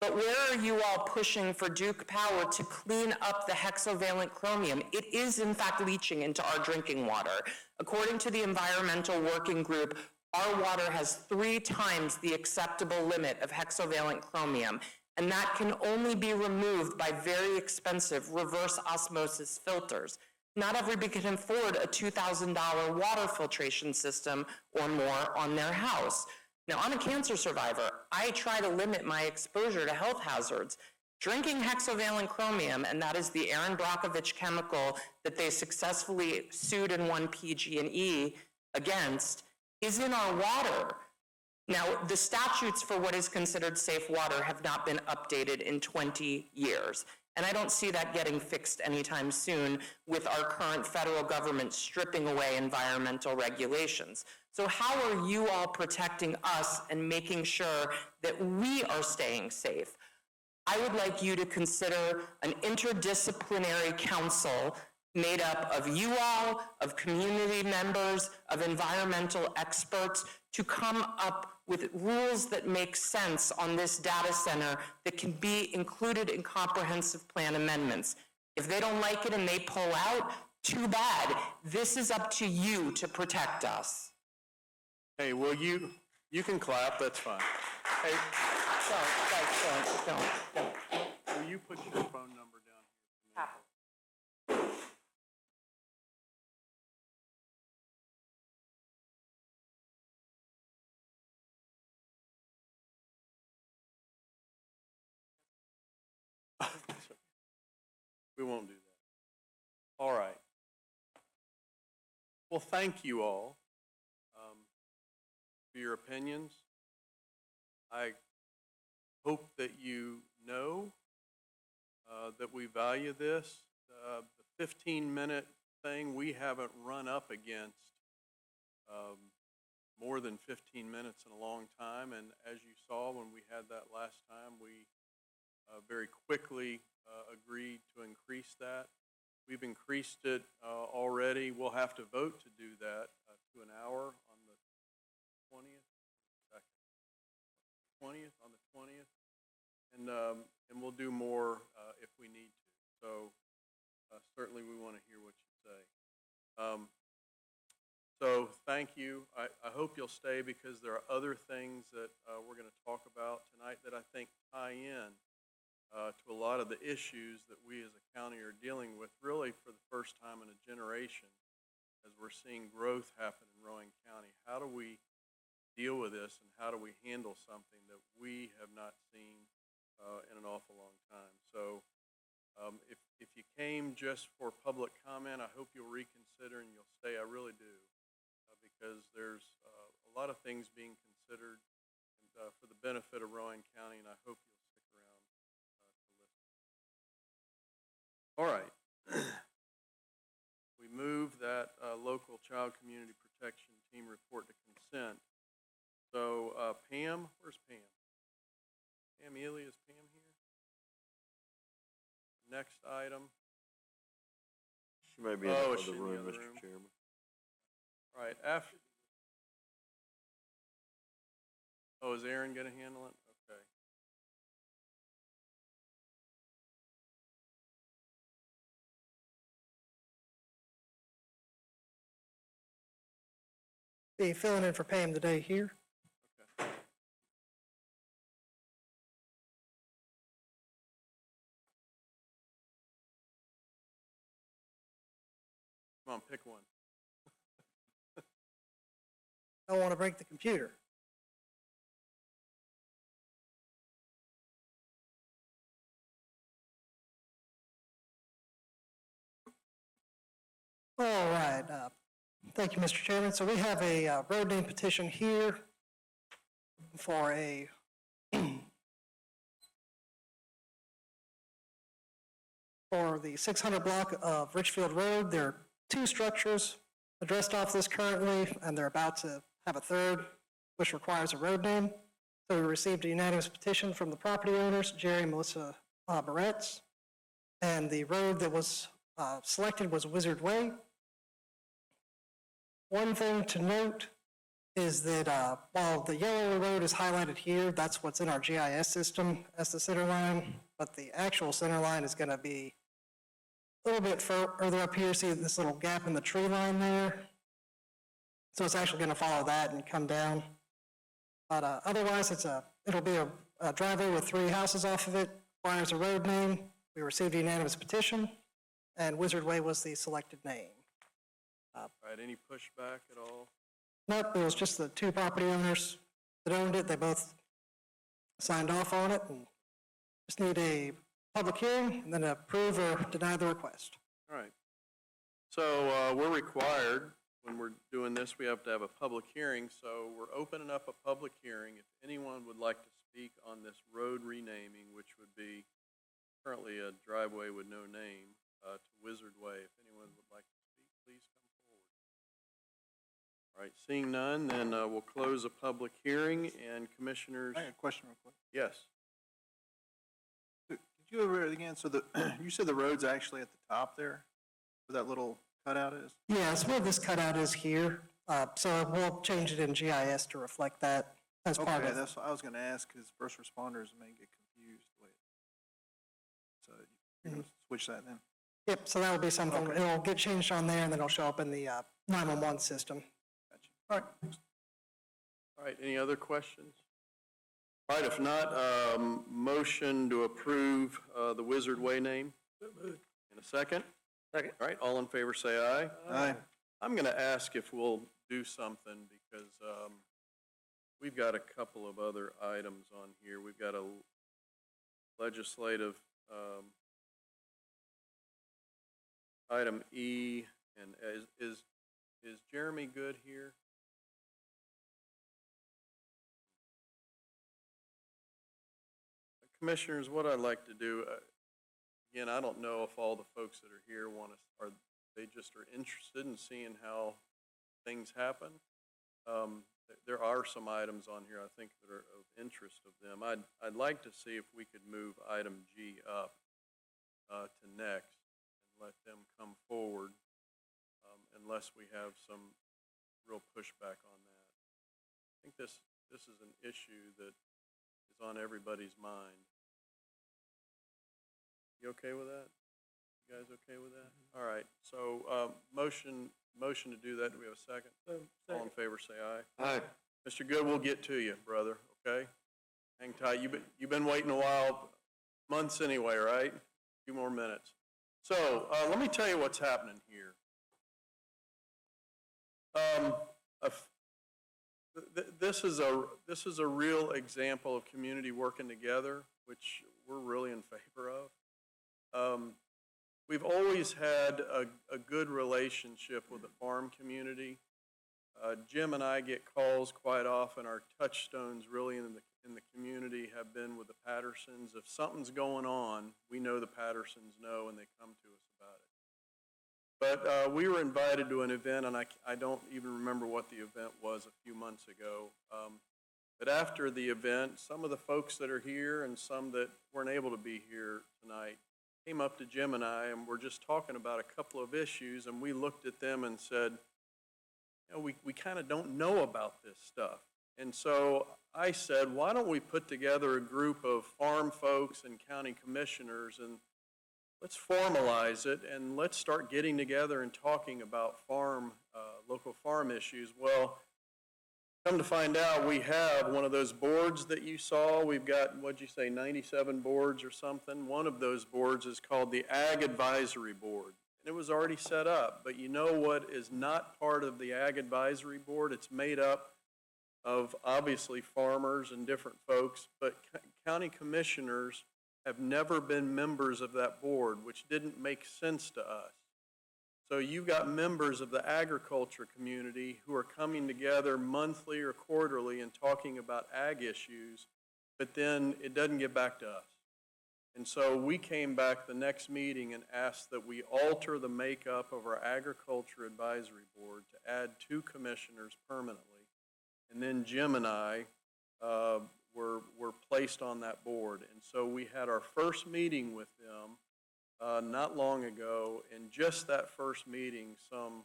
But where are you all pushing for Duke Power to clean up the hexavalent chromium? It is in fact leaching into our drinking water. According to the Environmental Working Group, our water has 3 times the acceptable limit of hexavalent chromium, and that can only be removed by very expensive reverse osmosis filters. Not everybody can afford a $2,000 water filtration system or more on their house. Now, I'm a cancer survivor. I try to limit my exposure to health hazards. Drinking hexavalent chromium, and that is the Aaron Brockovich chemical that they successfully sued and won PG&E against, is in our water. Now, the statutes for what is considered safe water have not been updated in 20 years. And I don't see that getting fixed anytime soon with our current federal government stripping away environmental regulations. So how are you all protecting us and making sure that we are staying safe? I would like you to consider an interdisciplinary council made up of you all, of community members, of environmental experts, to come up with rules that make sense on this data center that can be included in comprehensive plan amendments. If they don't like it and they pull out, too bad. This is up to you to protect us. Hey, well, you can clap, that's fine. Hey, don't. Will you put your phone number down here? We won't do that. All right. Well, thank you all for your opinions. I hope that you know that we value this. The 15-minute thing we haven't run up against more than 15 minutes in a long time, and as you saw when we had that last time, we very quickly agreed to increase that. We've increased it already. We'll have to vote to do that to an hour on the 20th, 20th, on the 20th, and we'll do more if we need to. So certainly we want to hear what you say. So thank you. I hope you'll stay because there are other things that we're going to talk about tonight that I think tie in to a lot of the issues that we as a county are dealing with really for the first time in a generation as we're seeing growth happen in Rowan County. How do we deal with this and how do we handle something that we have not seen in an awful long time? So if you came just for public comment, I hope you'll reconsider and you'll stay. I really do because there's a lot of things being considered for the benefit of Rowan County, and I hope you'll stick around to listen. All right. We move that local child community protection team report to consent. So Pam, where's Pam? Pam Ely, is Pam here? Next item. She may be in the other room, Mr. Chairman. All right, after. Oh, is Aaron going to handle it? Okay. Be filling in for Pam today here. Okay. Come on, pick one. I don't want to break the computer. All right. Thank you, Mr. Chairman. So we have a road name petition here for a for the 600 block of Richfield Road. There are two structures addressed off this currently, and they're about to have a third, which requires a road name. So we received a unanimous petition from the property owners, Jerry and Melissa Barretts, and the road that was selected was Wizard Way. One thing to note is that while the yellow road is highlighted here, that's what's in our GIS system as the center line, but the actual center line is going to be a little bit further up here. See this little gap in the tree line there? So it's actually going to follow that and come down. But otherwise, it'll be a driveway with 3 houses off of it, requires a road name. We received a unanimous petition, and Wizard Way was the selected name. All right, any pushback at all? Nope, it was just the 2 property owners that owned it. They both signed off on it, and just need a public hearing and then approve or deny the request. All right. So we're required, when we're doing this, we have to have a public hearing. So we're opening up a public hearing. If anyone would like to speak on this road renaming, which would be currently a driveway with no name, to Wizard Way, if anyone would like to speak, please come forward. All right, seeing none, then we'll close a public hearing, and commissioners. I got a question real quick. Yes. Did you go over it again? So you said the road's actually at the top there, where that little cutout is? Yeah, it's where this cutout is here. So we'll change it in GIS to reflect that as part Okay, of. that's what I was gonna ask, because first responders may get confused with it. So you're gonna switch that then? Yep, so that will be something, Okay. it'll get changed on there and then it'll show up in the 911 system. Gotcha. All right. All right, any other questions? All right, if not, motion to approve the Wizard Way name? In a second? Second. All right, all in favor say aye. Aye. I'm going to ask if we'll do something because we've got a couple of other items on here. We've got a legislative item E, and is Jeremy good here? Commissioners, what I'd like to do, again, I don't know if all the folks that are here are they just are interested in seeing how things happen. There are some items on here I think that are of interest of them. I'd like to see if we could move item G up to next and let them come forward unless we have some real pushback on that. I think this is an issue that is on everybody's mind. You okay with that? You guys okay with that? All right, so motion to do that. Do we have a second? All in favor, say aye. Aye. Mr. Good, we'll get to you, brother, okay? Hang tight. You've been waiting a while, months anyway, right? A few more minutes. So let me tell you what's happening here. This is a real example of community working together, which we're really in favor of. We've always had a good relationship with the farm community. Jim and I get calls quite often. Our touchstones really in the community have been with the Pattersons. If something's going on, we know the Pattersons know, and they come to us about it. But we were invited to an event, and I don't even remember what the event was a few months ago. But after the event, some of the folks that are here and some that weren't able to be here tonight came up to Jim and I, and we're just talking about a couple of issues, and we looked at them and said, you know, we kind of don't know about this stuff. And so I said, why don't we put together a group of farm folks and county commissioners, and let's formalize it, and let's start getting together and talking about local farm issues. Well, come to find out, we have one of those boards that you saw. We've got, what'd you say, 97 boards or something. One of those boards is called the Ag Advisory Board. And it was already set up, but you know what is not part of the Ag Advisory Board? It's made up of obviously farmers and different folks, but county commissioners have never been members of that board, which didn't make sense to us. So you've got members of the agriculture community who are coming together monthly or quarterly and talking about ag issues, but then it doesn't get back to us. And so we came back the next meeting and asked that we alter the makeup of our Agriculture Advisory Board to add 2 commissioners permanently. And then Jim and I were placed on that board. And so we had our first meeting with them not long ago, and just that first meeting, some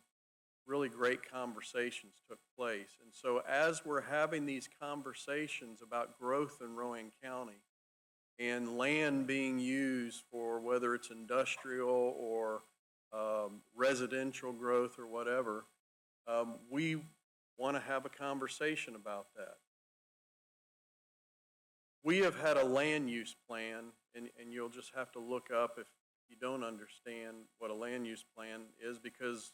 really great conversations took place. And so as we're having these conversations about growth in Rowan County and land being used for whether it's industrial or residential growth or whatever, we want to have a conversation about that. We have had a land use plan, and you'll just have to look up if you don't understand what a land use plan is, because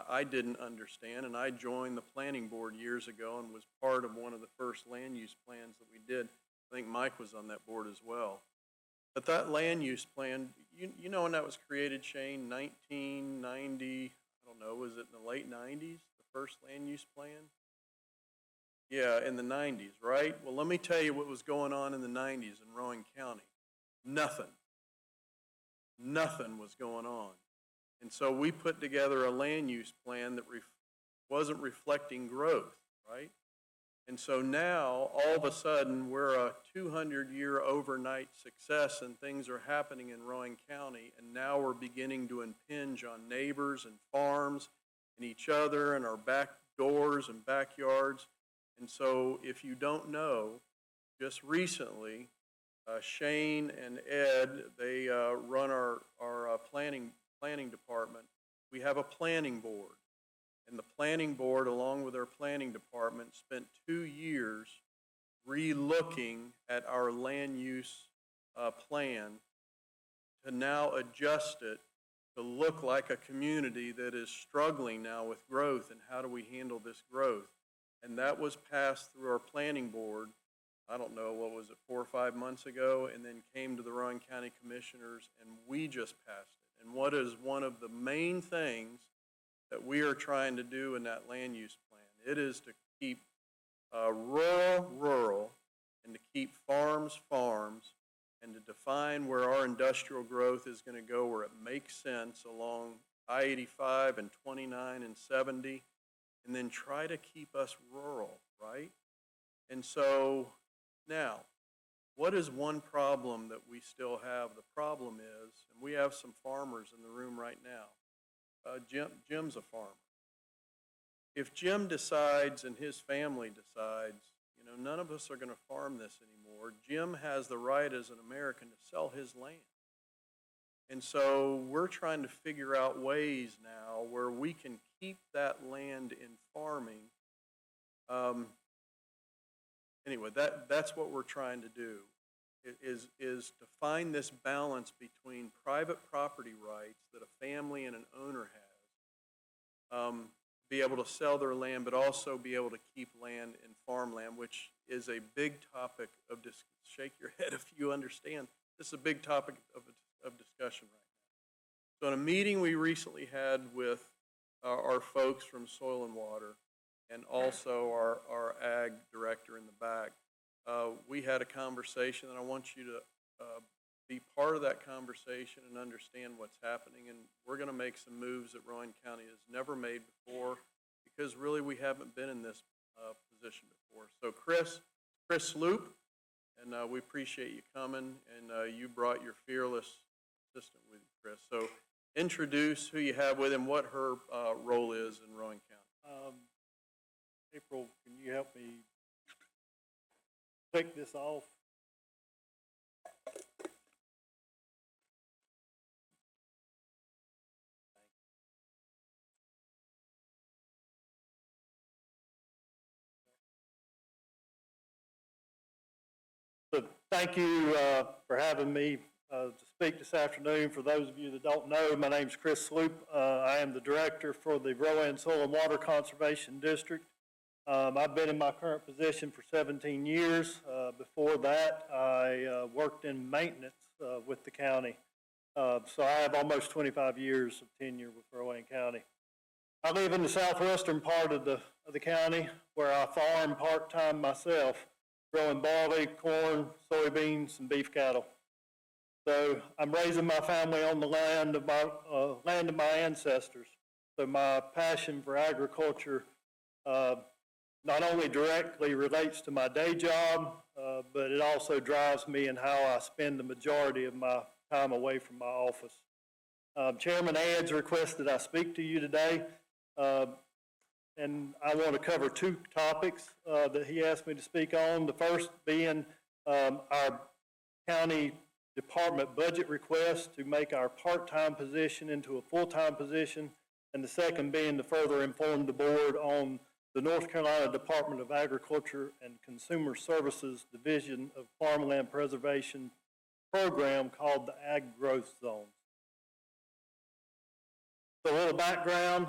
I didn't understand, and I joined the planning board years ago and was part of one of the first land use plans that we did. I think Mike was on that board as well. But that land use plan, you know when that was created, Shane? 1990, I don't know, was it in the late 90s, the first land use plan? Yeah, in the 90s, right? Well, let me tell you what was going on in the 90s in Rowan County. Nothing. Nothing was going on. And so we put together a land use plan that wasn't reflecting growth, right? And so now, all of a sudden, we're a 200-year overnight success, and things are happening in Rowan County, and now we're beginning to impinge on neighbors and farms and each other and our back doors and backyards. And so if you don't know, just recently, Shane and Ed, they run our planning department. We have a planning board. And the planning board, along with our planning department, spent 2 years re-looking at our land use plan to now adjust it to look like a community that is struggling now with growth, and how do we handle this growth. And that was passed through our planning board, I don't know, what was it, 4 or 5 months ago, and then came to the Rowan County Commissioners, and we just passed it. And what is one of the main things that we are trying to do in that land use plan? It is to keep rural, and to keep farms, and to define where our industrial growth is going to go, where it makes sense along I-85 and 29 and 70, and then try to keep us rural, right? And so now, what is one problem that we still have? The problem is, and we have some farmers in the room right now. Jim's a farmer. If Jim decides and his family decides, you know, none of us are going to farm this anymore, Jim has the right as an American to sell his land. And so we're trying to figure out ways now where we can keep that land in farming. Anyway, that's what we're trying to do, is to find this balance between private property rights that a family and an owner has, be able to sell their land, but also be able to keep land in farmland, which is a big topic of shake your head if you understand. This is a big topic of discussion right now. So in a meeting we recently had with our folks from Soil and Water, and also our ag director in the back, we had a conversation, and I want you to be part of that conversation and understand what's happening. And we're going to make some moves that Rowan County has never made before, because really we haven't been in this position before. So Chris Sloop, and we appreciate you coming, and you brought your fearless assistant with you, Chris. So introduce who you have with him, what her role is in Rowan County. April, can you help me click this off? So thank you for having me to speak this afternoon. For those of you that don't know, my name is Chris Sloop. I am the director for the Rowan Soil and Water Conservation District. I've been in my current position for 17 years. Before that, I worked in maintenance with the county. So I have almost 25 years of tenure with Rowan County. I live in the southwestern part of the county where I farm part-time myself, growing barley, corn, soybeans, and beef cattle. So I'm raising my family on the land of my ancestors. So my passion for agriculture not only directly relates to my day job, but it also drives me in how I spend the majority of my time away from my office. Chairman Adds requested I speak to you today, and I want to cover two topics that he asked me to speak on. The first being our county department budget request to make our part-time position into a full-time position, and the second being to further inform the board on the North Carolina Department of Agriculture and Consumer Services Division of Farmland Preservation program called the Ag Growth Zones. So a little background,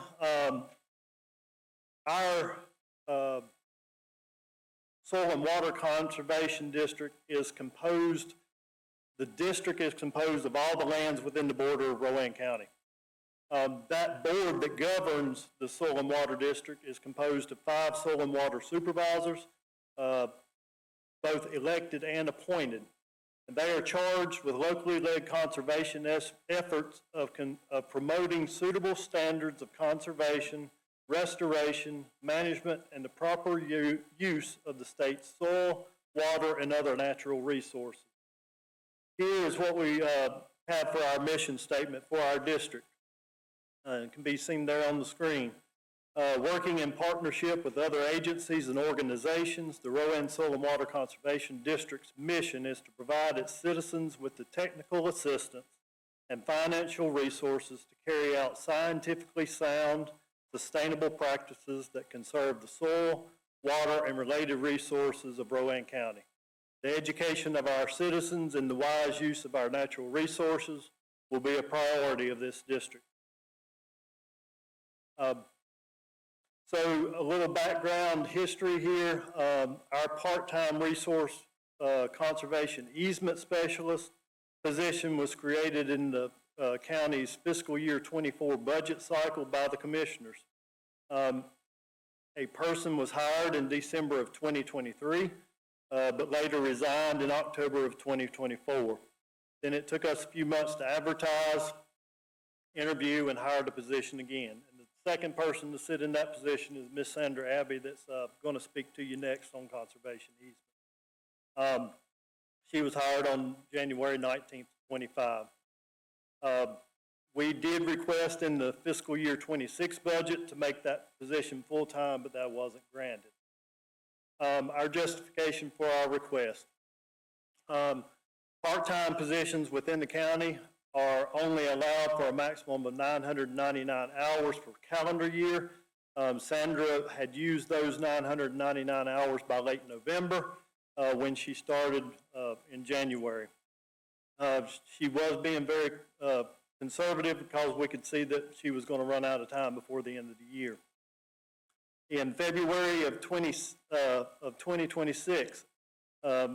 our Soil and Water Conservation District is composed, the district is composed of all the lands within the border of Rowan County. That board that governs the Soil and Water District is composed of 5 soil and water supervisors, both elected and appointed. And they are charged with locally led conservation efforts of promoting suitable standards of conservation, restoration, management, and the proper use of the state's soil, water, and other natural resources. Here is what we have for our mission statement for our district. It can be seen there on the screen. Working in partnership with other agencies and organizations, the Rowan Soil and Water Conservation District's mission is to provide its citizens with the technical assistance and financial resources to carry out scientifically sound, sustainable practices that conserve the soil, water, and related resources of Rowan County. The education of our citizens and the wise use of our natural resources will be a priority of this district. So a little background history here. Our part-time resource conservation easement specialist position was created in the county's fiscal year 24 budget cycle by the commissioners. A person was hired in December of 2023, but later resigned in October of 2024. Then it took us a few months to advertise, interview, and hire the position again. Second person to sit in that position is Miss Sandra Abbey that's going to speak to you next on conservation easement. She was hired on January 19th, 25. We did request in the fiscal year 26 budget to make that position full-time, but that wasn't granted. Our justification for our request. Part-time positions within the county are only allowed for a maximum of 999 hours per calendar year. Sandra had used those 999 hours by late November when she started in January. She was being very conservative because we could see that she was going to run out of time before the end of the year. In February of 2026, at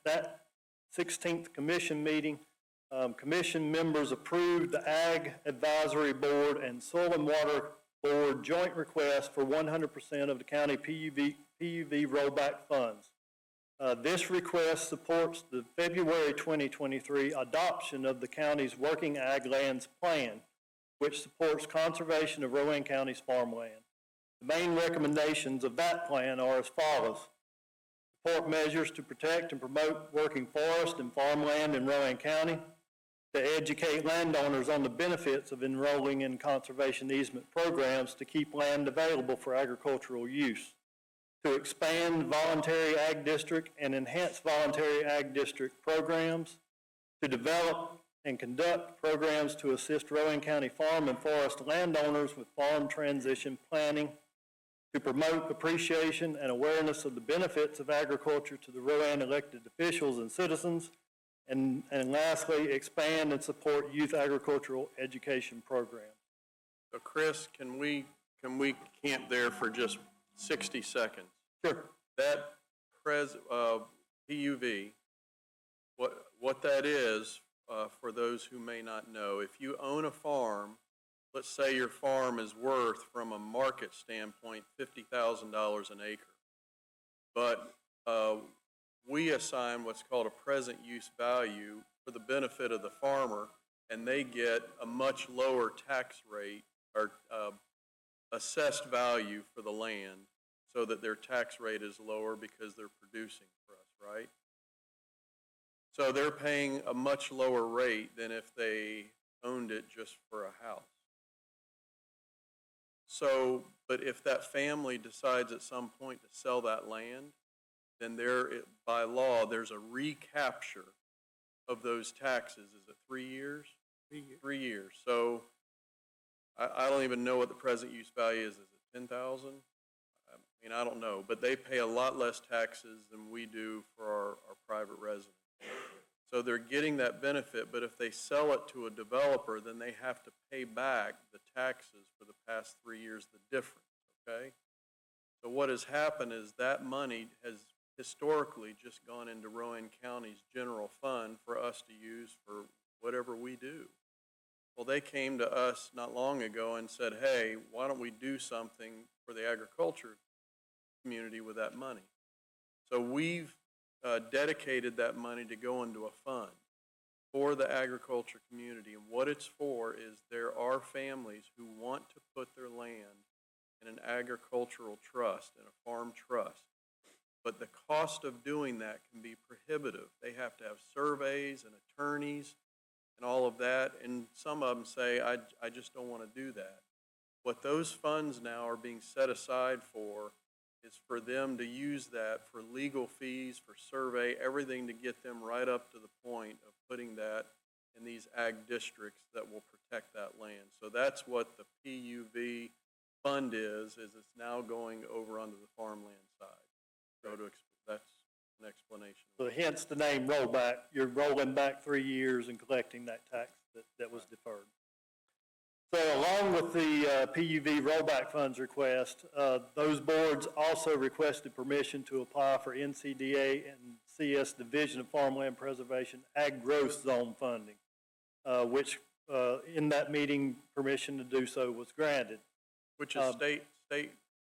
that 16th commission meeting, commission members approved the Ag Advisory Board and Soil and Water Board joint request for 100% of the county PUV rollback funds. This request supports the February 2023 adoption of the county's Working Ag Lands Plan, which supports conservation of Rowan County's farmland. The main recommendations of that plan are as follows. Support measures to protect and promote working forest and farmland in Rowan County, to educate landowners on the benefits of enrolling in conservation easement programs to keep land available for agricultural use, to expand voluntary ag district and enhance voluntary ag district programs, to develop and conduct programs to assist Rowan County farm and forest landowners with farm transition planning, to promote appreciation and awareness of the benefits of agriculture to the Rowan elected officials and citizens, and lastly, expand and support youth agricultural education programs. So Chris, can we camp there for just 60 seconds? Sure. That PUV, what that is for those who may not know. If you own a farm, let's say your farm is worth, from a market standpoint, $50,000 an acre. But we assign what's called a present use value for the benefit of the farmer, and they get a much lower tax rate or assessed value for the land, so that their tax rate is lower because they're producing for us, right? So they're paying a much lower rate than if they owned it just for a house. So, but if that family decides at some point to sell that land, then by law, there's a recapture of those taxes. Is it 3 years? 3 years. 3 years. So I don't even know what the present use value is. Is it 10,000? I mean, I don't know, but they pay a lot less taxes than we do for our private residents. So they're getting that benefit, but if they sell it to a developer, then they have to pay back the taxes for the past 3 years, the difference, okay? So what has happened is that money has historically just gone into Rowan County's general fund for us to use for whatever we do. Well, they came to us not long ago and said, hey, why don't we do something for the agriculture community with that money? So we've dedicated that money to go into a fund for the agriculture community. And what it's for is there are families who want to put their land in an agricultural trust, in a farm trust. But the cost of doing that can be prohibitive. They have to have surveys and attorneys and all of that. And some of them say, I just don't want to do that. What those funds now are being set aside for is for them to use that for legal fees, for survey, everything to get them right up to the point of putting that in these ag districts that will protect that land. So that's what the PUV fund is it's now going over onto the farmland side. So that's an explanation. So hence the name rollback. You're rolling back 3 years and collecting that tax that was deferred. So along with the PUV rollback funds request, those boards also requested permission to apply for NCDA and CS Division of Farmland Preservation Ag Growth Zone funding, which in that meeting, permission to do so was granted. Which is state?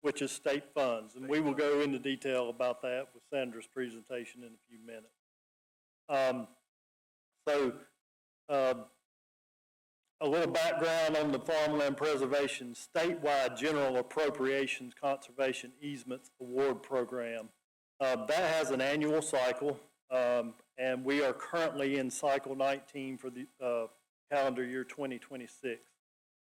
Which is state funds. And we will go into detail about that with Sandra's presentation in a few minutes. A little background on the Farmland Preservation Statewide General Appropriations Conservation Easements Award Program. That has an annual cycle, and we are currently in cycle 19 for the calendar year 2026.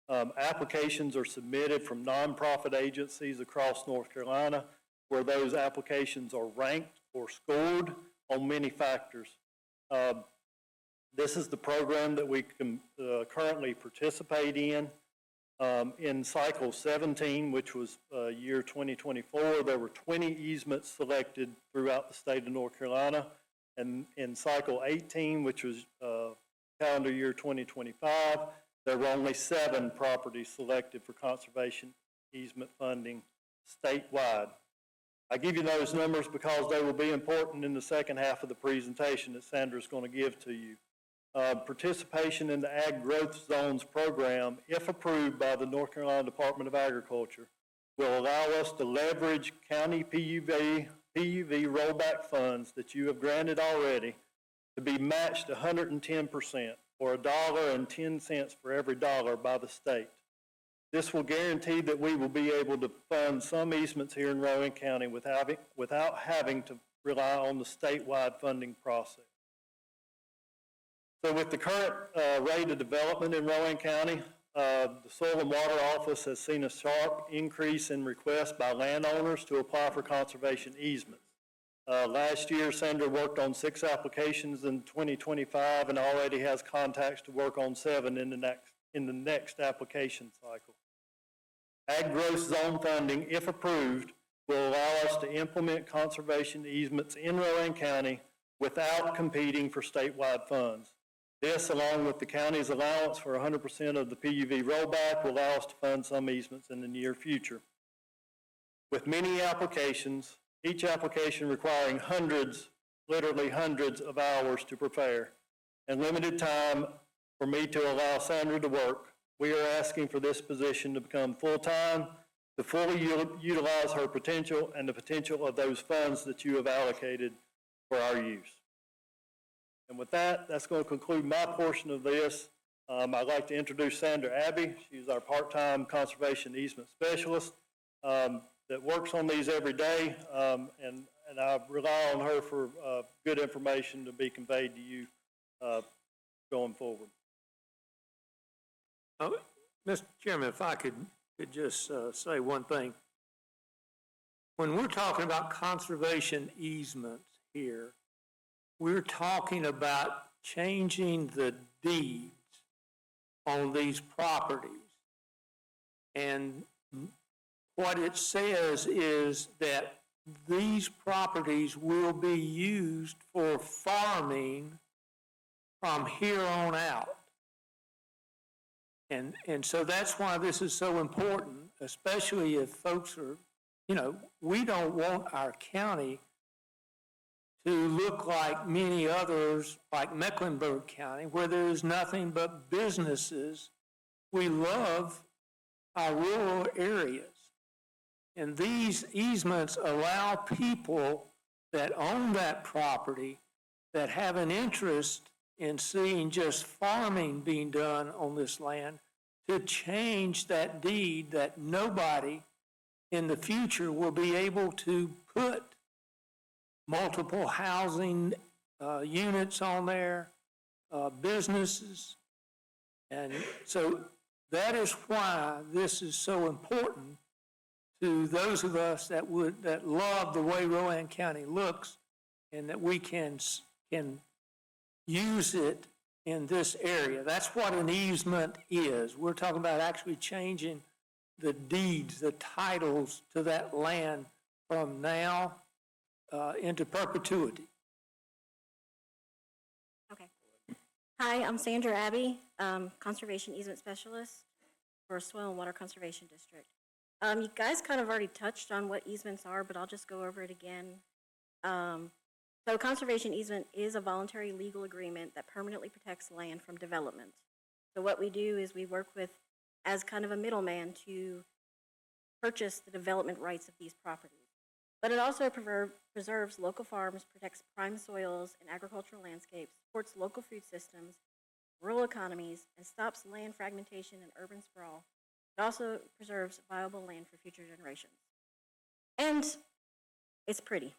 Applications are submitted from nonprofit agencies across North Carolina, where those applications are ranked or scored on many factors. This is the program that we can currently participate in. In cycle 17, which was year 2024, there were 20 easements selected throughout the state of North Carolina. And in cycle 18, which was calendar year 2025, there were only 7 properties selected for conservation easement funding statewide. I give you those numbers because they will be important in the second half of the presentation that Sandra's going to give to you. Participation in the Ag Growth Zones program, if approved by the North Carolina Department of Agriculture, will allow us to leverage county PUV rollback funds that you have granted already to be matched 110%, or $1.10 for every dollar by the state. This will guarantee that we will be able to fund some easements here in Rowan County without having to rely on the statewide funding process. So with the current rate of development in Rowan County, the Soil and Water Office has seen a sharp increase in requests by landowners to apply for conservation easements. Last year, Sandra worked on 6 applications in 2025 and already has contacts to work on 7 in the next application cycle. Ag Growth Zone funding, if approved, will allow us to implement conservation easements in Rowan County without competing for statewide funds. This, along with the county's allowance for 100% of the PUV rollback, will allow us to fund some easements in the near future. With many applications, each application requiring hundreds, literally hundreds of hours to prepare, and limited time for me to allow Sandra to work, we are asking for this position to become full-time, to fully utilize her potential and the potential of those funds that you have allocated for our use. And with that, that's going to conclude my portion of this. I'd like to introduce Sandra Abbey. She's our part-time conservation easement specialist that works on these every day, and I rely on her for good information to be conveyed to you going forward. Mr. Chairman, if I could just say one thing. When we're talking about conservation easements here, we're talking about changing the deeds on these properties. And what it says is that these properties will be used for farming from here on out. And so that's why this is so important, especially if folks are, you know, we don't want our county to look like many others, like Mecklenburg County, where there is nothing but businesses. We love our rural areas. And these easements allow people that own that property, that have an interest in seeing just farming being done on this land, to change that deed that nobody in the future will be able to put multiple housing units on there, businesses. And so that is why this is so important to those of us that love the way Rowan County looks, and that we can use it in this area. That's what an easement is. We're talking about actually changing the deeds, the titles to that land from now into perpetuity. Okay. Hi, I'm Sandra Abbey, Conservation Easement Specialist for Soil and Water Conservation District. You guys kind of already touched on what easements are, but I'll just go over it again. So conservation easement is a voluntary legal agreement that permanently protects land from development. So what we do is we work with, as kind of a middleman, to purchase the development rights of these properties. But it also preserves local farms, protects prime soils and agricultural landscapes, supports local food systems, rural economies, and stops land fragmentation and urban sprawl. It also preserves viable land for future generations. And it's pretty.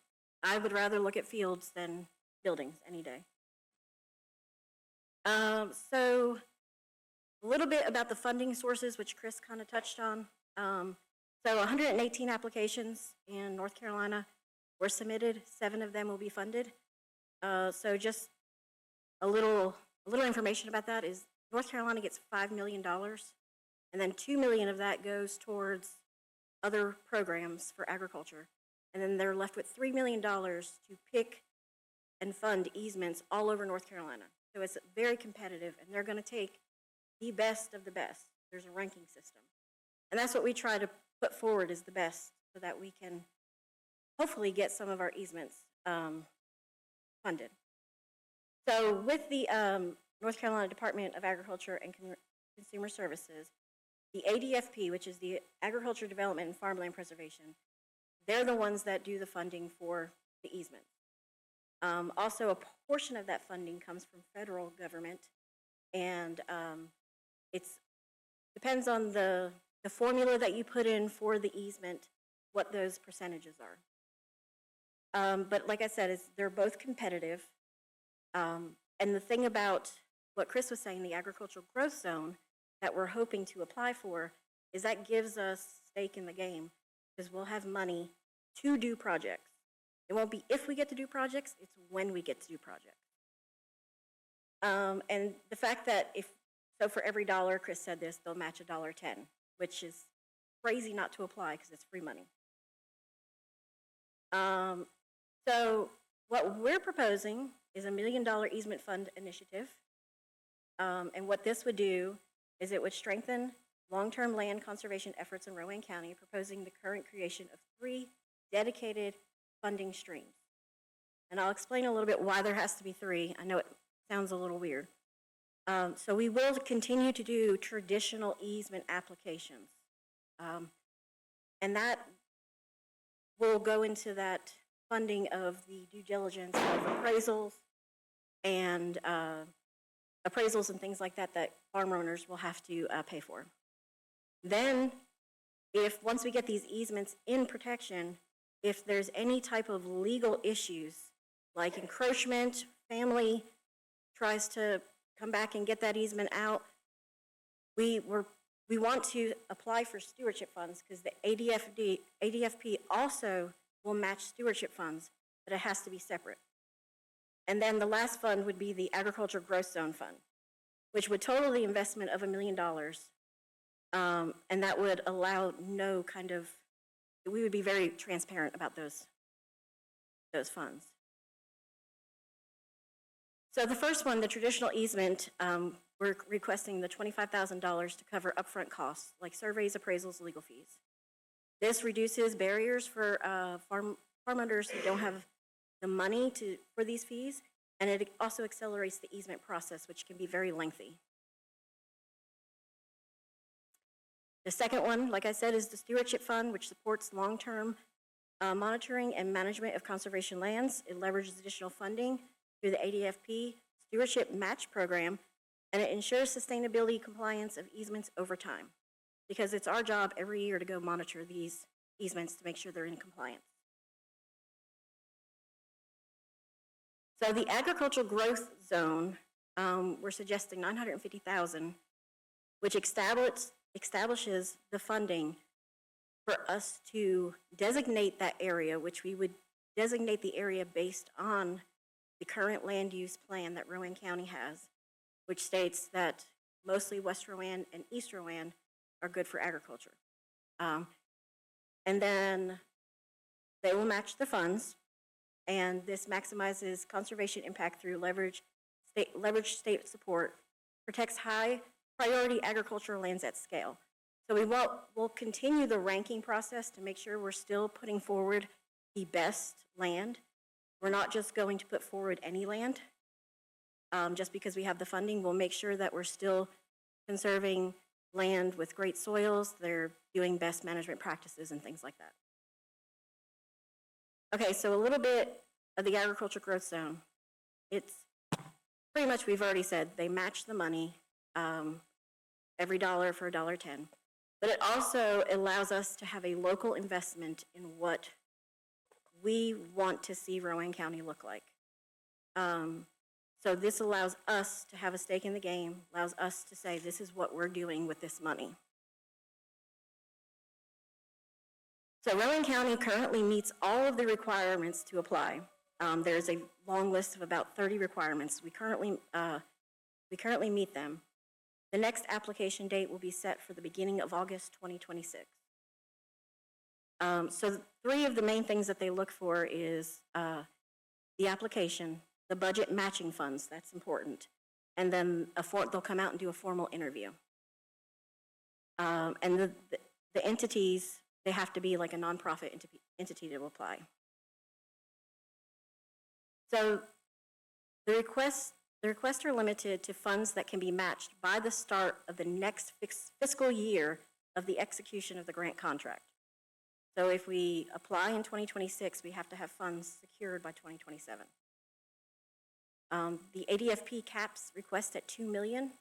I would rather look at fields than buildings any day. So a little bit about the funding sources, which Chris kind of touched on. So 118 applications in North Carolina were submitted. 7 of them will be funded. So just a little information about that is North Carolina gets $5 million, and then $2 million of that goes towards other programs for agriculture. And then they're left with $3 million to pick and fund easements all over North Carolina. So it's very competitive, and they're going to take the best of the best. There's a ranking system. And that's what we try to put forward as the best, so that we can hopefully get some of our easements funded. So with the North Carolina Department of Agriculture and Consumer Services, the ADFP, which is the Agriculture Development and Farmland Preservation, they're the ones that do the funding for the easement. Also, a portion of that funding comes from federal government, and it depends on the formula that you put in for the easement, what those percentages are. But like I said, they're both competitive. And the thing about what Chris was saying, the agricultural growth zone that we're hoping to apply for, is that gives us stake in the game, because we'll have money to do projects. It won't be if we get to do projects, it's when we get to do projects. And the fact that so for every dollar, Chris said this, they'll match $1.10, which is crazy not to apply because it's free money. So what we're proposing is $1 million easement fund initiative. And what this would do is it would strengthen long-term land conservation efforts in Rowan County, proposing the current creation of 3 dedicated funding streams. And I'll explain a little bit why there has to be 3. I know it sounds a little weird. So we will continue to do traditional easement applications. And that will go into that funding of the due diligence of appraisals and things like that that farm owners will have to pay for. Then, once we get these easements in protection, if there's any type of legal issues, like encroachment, family tries to come back and get that easement out, we want to apply for stewardship funds because the ADFP also will match stewardship funds, but it has to be separate. And then the last fund would be the Agriculture Growth Zone Fund, which would total the investment of $1 million. And that would allow no kind of, we would be very transparent about those funds. So the first one, the traditional easement, we're requesting the $25,000 to cover upfront costs, like surveys, appraisals, legal fees. This reduces barriers for farm owners who don't have the money for these fees, and it also accelerates the easement process, which can be very lengthy. The second one, like I said, is the Stewardship Fund, which supports long-term monitoring and management of conservation lands. It leverages additional funding through the ADFP Stewardship Match Program, and it ensures sustainability compliance of easements over time, because it's our job every year to go monitor these easements to make sure they're in compliance. So the Agricultural Growth Zone, we're suggesting $950,000, which establishes the funding for us to designate that area, which we would designate the area based on the current land use plan that Rowan County has, which states that mostly West Rowan and East Rowan are good for agriculture. And then they will match the funds, and this maximizes conservation impact through leveraged state support, protects high priority agricultural lands at scale. So we'll continue the ranking process to make sure we're still putting forward the best land. We're not just going to put forward any land. Just because we have the funding, we'll make sure that we're still conserving land with great soils, they're doing best management practices and things like that. Okay, so a little bit of the Agriculture Growth Zone. It's pretty much, we've already said, they match the money, every dollar for $1.10. But it also allows us to have a local investment in what we want to see Rowan County look like. So this allows us to have a stake in the game, allows us to say, this is what we're doing with this money. So Rowan County currently meets all of the requirements to apply. There's a long list of about 30 requirements. We currently meet them. The next application date will be set for the beginning of August 2026. So 3 of the main things that they look for is the application, the budget matching funds, that's important, and then they'll come out and do a formal interview. And the entities, they have to be like a nonprofit entity to apply. So the requests are limited to funds that can be matched by the start of the next fiscal year of the execution of the grant contract. So if we apply in 2026, we have to have funds secured by 2027. The ADFP caps request at $2 million,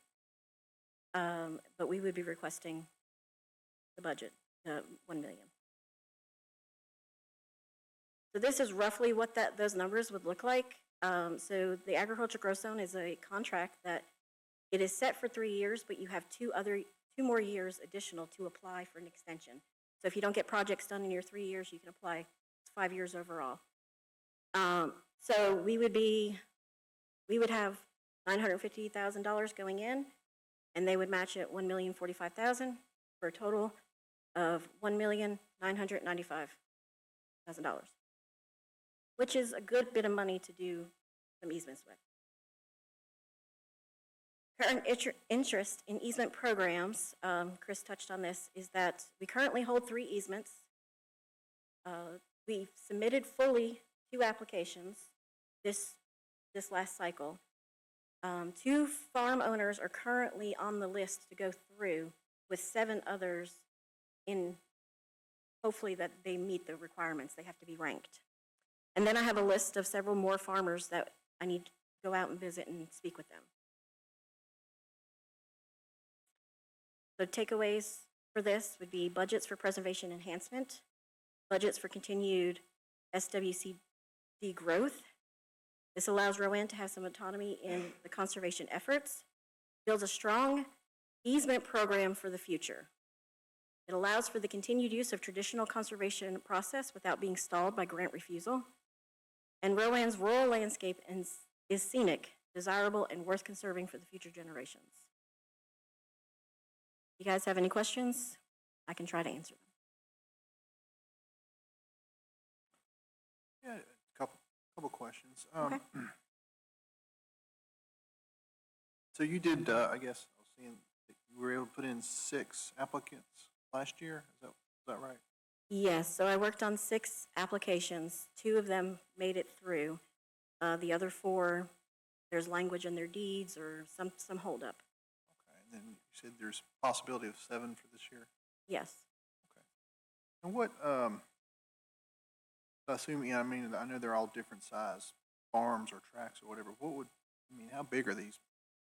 but we would be requesting the budget, $1 million. So this is roughly what those numbers would look like. So the Agriculture Growth Zone is a contract that it is set for 3 years, but you have 2 more years additional to apply for an extension. So if you don't get projects done in your 3 years, you can apply. It's 5 years overall. So we would have $950,000 going in, and they would match it $1,045,000 for a total of $1,995,000, which is a good bit of money to do some easements with. Current interest in easement programs, Chris touched on this, is that we currently hold 3 easements. We've submitted fully 2 applications this last cycle. 2 farm owners are currently on the list to go through, with 7 others in, hopefully that they meet the requirements. They have to be ranked. And then I have a list of several more farmers that I need to go out and visit and speak with them. So takeaways for this would be budgets for preservation enhancement, budgets for continued SWCD growth. This allows Rowan to have some autonomy in the conservation efforts, builds a strong easement program for the future. It allows for the continued use of traditional conservation process without being stalled by grant refusal. And Rowan's rural landscape is scenic, desirable, and worth conserving for the future generations. You guys have any questions? I can try to answer them. Yeah, a couple questions. Okay. So you did, I guess, I was seeing that you were able to put in 6 applicants last year. Is that right? Yes, so I worked on 6 applications. 2 of them made it through. The other 4, there's language in their deeds or some holdup. Okay, and then you said there's possibility of 7 for this year? Yes. And what, assuming, I mean, I know they're all different size farms or tracts or whatever. How big are these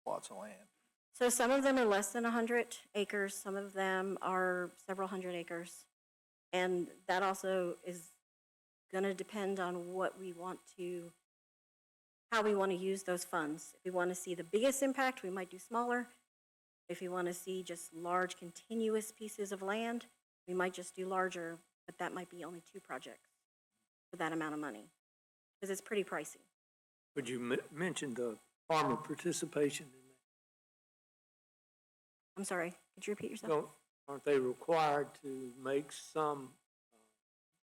plots of land? So some of them are less than 100 acres. Some of them are several hundred acres. And that also is going to depend on how we want to use those funds. If we want to see the biggest impact, we might do smaller. If we want to see just large continuous pieces of land, we might just do larger, but that might be only 2 projects for that amount of money, because it's pretty pricey. But you mentioned the farmer participation in that. I'm sorry, could you repeat yourself? Aren't they required to make some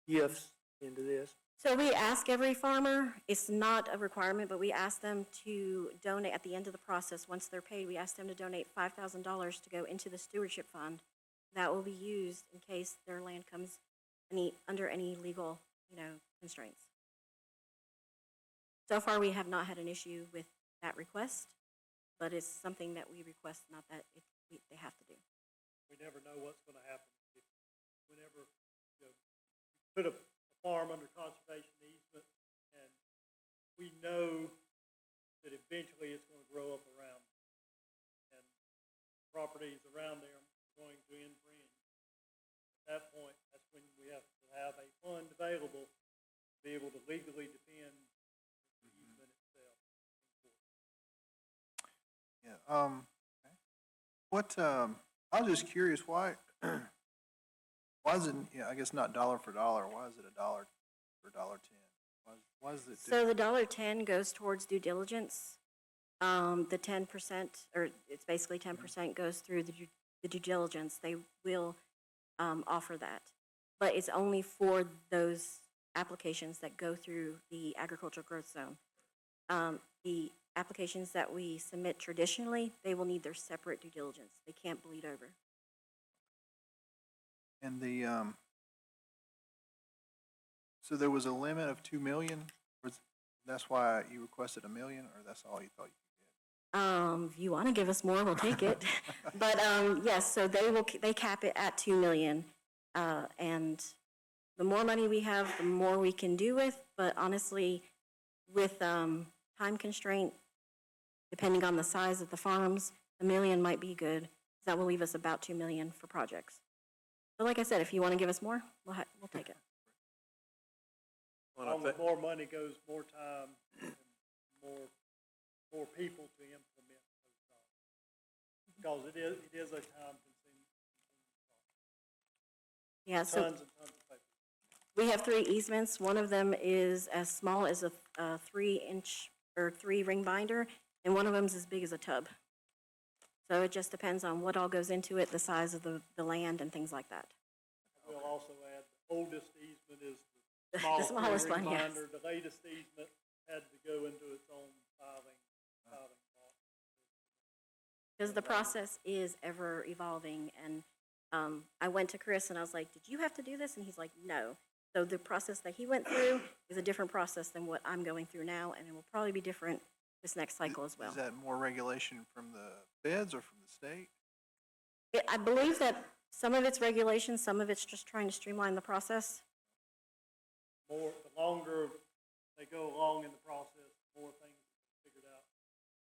gifts into this? So we ask every farmer, it's not a requirement, but we ask them to donate at the end of the process. Once they're paid, we ask them to donate $5,000 to go into the stewardship fund. That will be used in case their land comes under any legal, constraints. So far, we have not had an issue with that request, but it's something that we request, not that they have to do. We never know what's going to happen. Whenever you put a farm under conservation easement, and we know that eventually it's going to grow up around, and properties around there are going to infringe. At that point, that's when we have to have a fund available to be able to legally defend the easement itself. Yeah, I was just curious, why is it, I guess not dollar for dollar, why is it $1 for $1.10? Why is it? So the $1.10 goes towards due diligence. The 10%, or it's basically 10% goes through the due diligence. They will offer that. But it's only for those applications that go through the agricultural growth zone. The applications that we submit traditionally, they will need their separate due diligence. They can't bleed over. And so there was a limit of 2 million? That's why you requested $1 million, or that's all you thought you If you want to give us more, we'll take it. But yes, so they cap it at 2 million. And the more money we have, the more we can do with. But honestly, with time constraint, depending on the size of the farms, $1 million might be good. That will leave us about 2 million for projects. But like I said, if you want to give us more, we'll take it. Well, the more money goes, more time, and more people to implement those jobs. Because it is a time-consuming process. Yeah, so Tons and tons of paper. we have 3 easements. One of them is as small as a 3-inch or 3 ring binder, and one of them is as big as a tub. So it just depends on what all goes into it, the size of the land and things like that. We'll also add the oldest easement is the The smallest one, yes. binder. The latest easement had to go into its own filing box. Because the process is ever evolving, and I went to Chris and I was like, did you have to do this? And he's like, no. So the process that he went through is a different process than what I'm going through now, and it will probably be different this next cycle as well. Is that more regulation from the feds or from the state? I believe that some of it's regulations, some of it's just trying to streamline the process. The longer they go along in the process, the more things are figured out,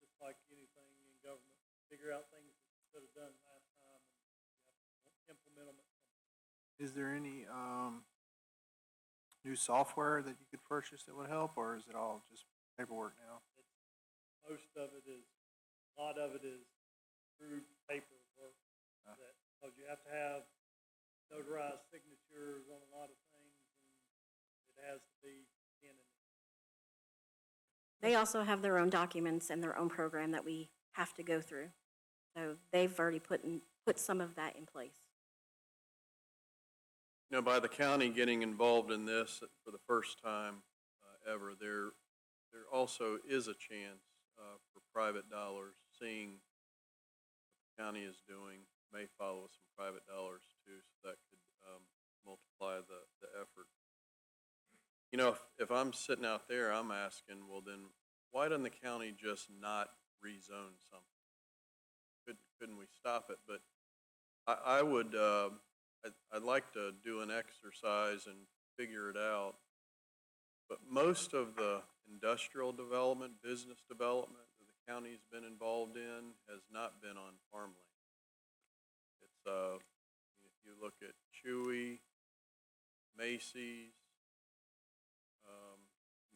just like anything in government. Figure out things that you could have done last time and you have to implement them. Is there any new software that you could purchase that would help, or is it all just paperwork now? Most of it is, a lot of it is through paperwork. Because you have to have notarized signatures on a lot of things, and it has to be in and They also have their own documents and their own program that we have to go through. So they've already put some of that in place. You know, by the county getting involved in this for the first time ever, there also is a chance for private dollars, seeing what the county is doing, may follow some private dollars too, so that could multiply the effort. You know, if I'm sitting out there, I'm asking, well then, why doesn't the county just not rezone something? Couldn't we stop it? But I would, I'd like to do an exercise and figure it out. But most of the industrial development, business development that the county's been involved in has not been on farmland. It's, if you look at Chewy, Macy's,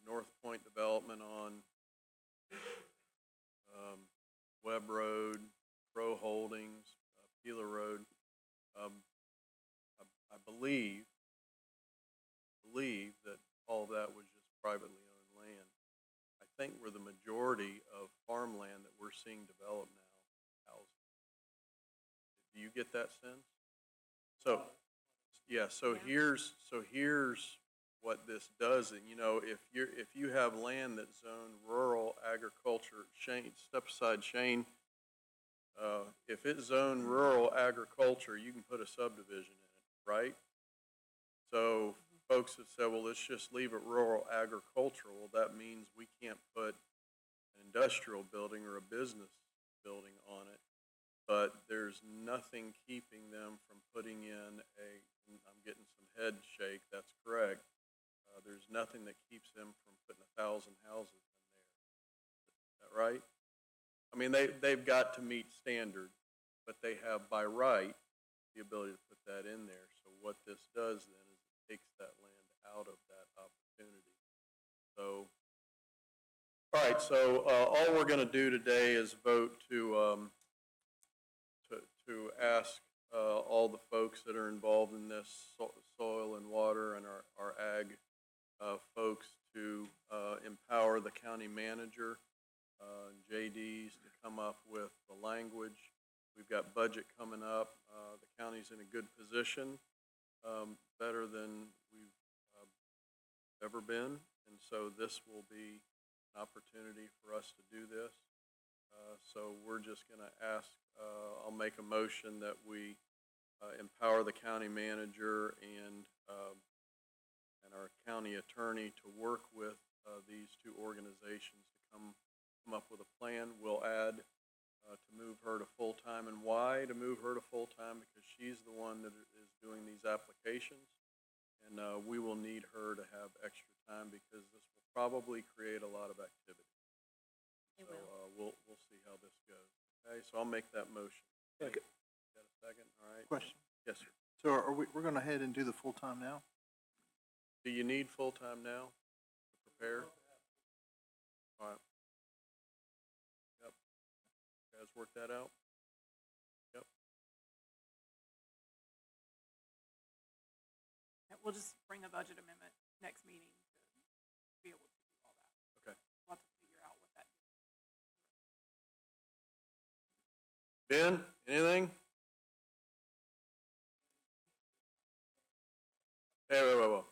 North Point Development on Webb Road, Pro Holdings, Peeler Road, I believe that all of that was just privately owned land. I think we're the majority of farmland that we're seeing develop now, housing. Do you get that sense? So, yeah, so here's what this does. And you know, if you have land that's zoned rural agriculture, Shane, step aside, Shane. If it's zoned rural agriculture, you can put a subdivision in it, right? So folks have said, well, let's just leave it rural agricultural. Well, that means we can't put an industrial building or a business building on it. But there's nothing keeping them from putting in I'm getting some head shake, that's correct. There's nothing that keeps them from putting 1,000 houses in there. Is that right? I mean, they've got to meet standards, but they have by right the ability to put that in there. So what this does then is it takes that land out of that opportunity. So, all right, so all we're going to do today is vote to ask all the folks that are involved in this, soil and water and our ag folks, to empower the county manager and JDs to come up with the language. We've got budget coming up. The county's in a good position, better than we've ever been, and so this will be an opportunity for us to do this. So we're just going to ask, I'll make a motion that we empower the county manager and our county attorney to work with these two organizations to come up with a plan. We'll add to move her to full-time. And why to move her to full-time? Because she's the one that is doing these applications. And we will need her to have extra time because this will probably create a lot of activity. So we'll see how this goes. Okay, so I'll make that motion. Second. Got a second? All right. Question. Yes, sir. So we're going to head and do the full-time now? Do you need full-time now to prepare? All right. Yep. You guys work that out? Yep. We'll just bring a budget amendment next meeting to be able to do all that. Okay. We'll have to figure out what that is. Ben, anything? Hey, whoa.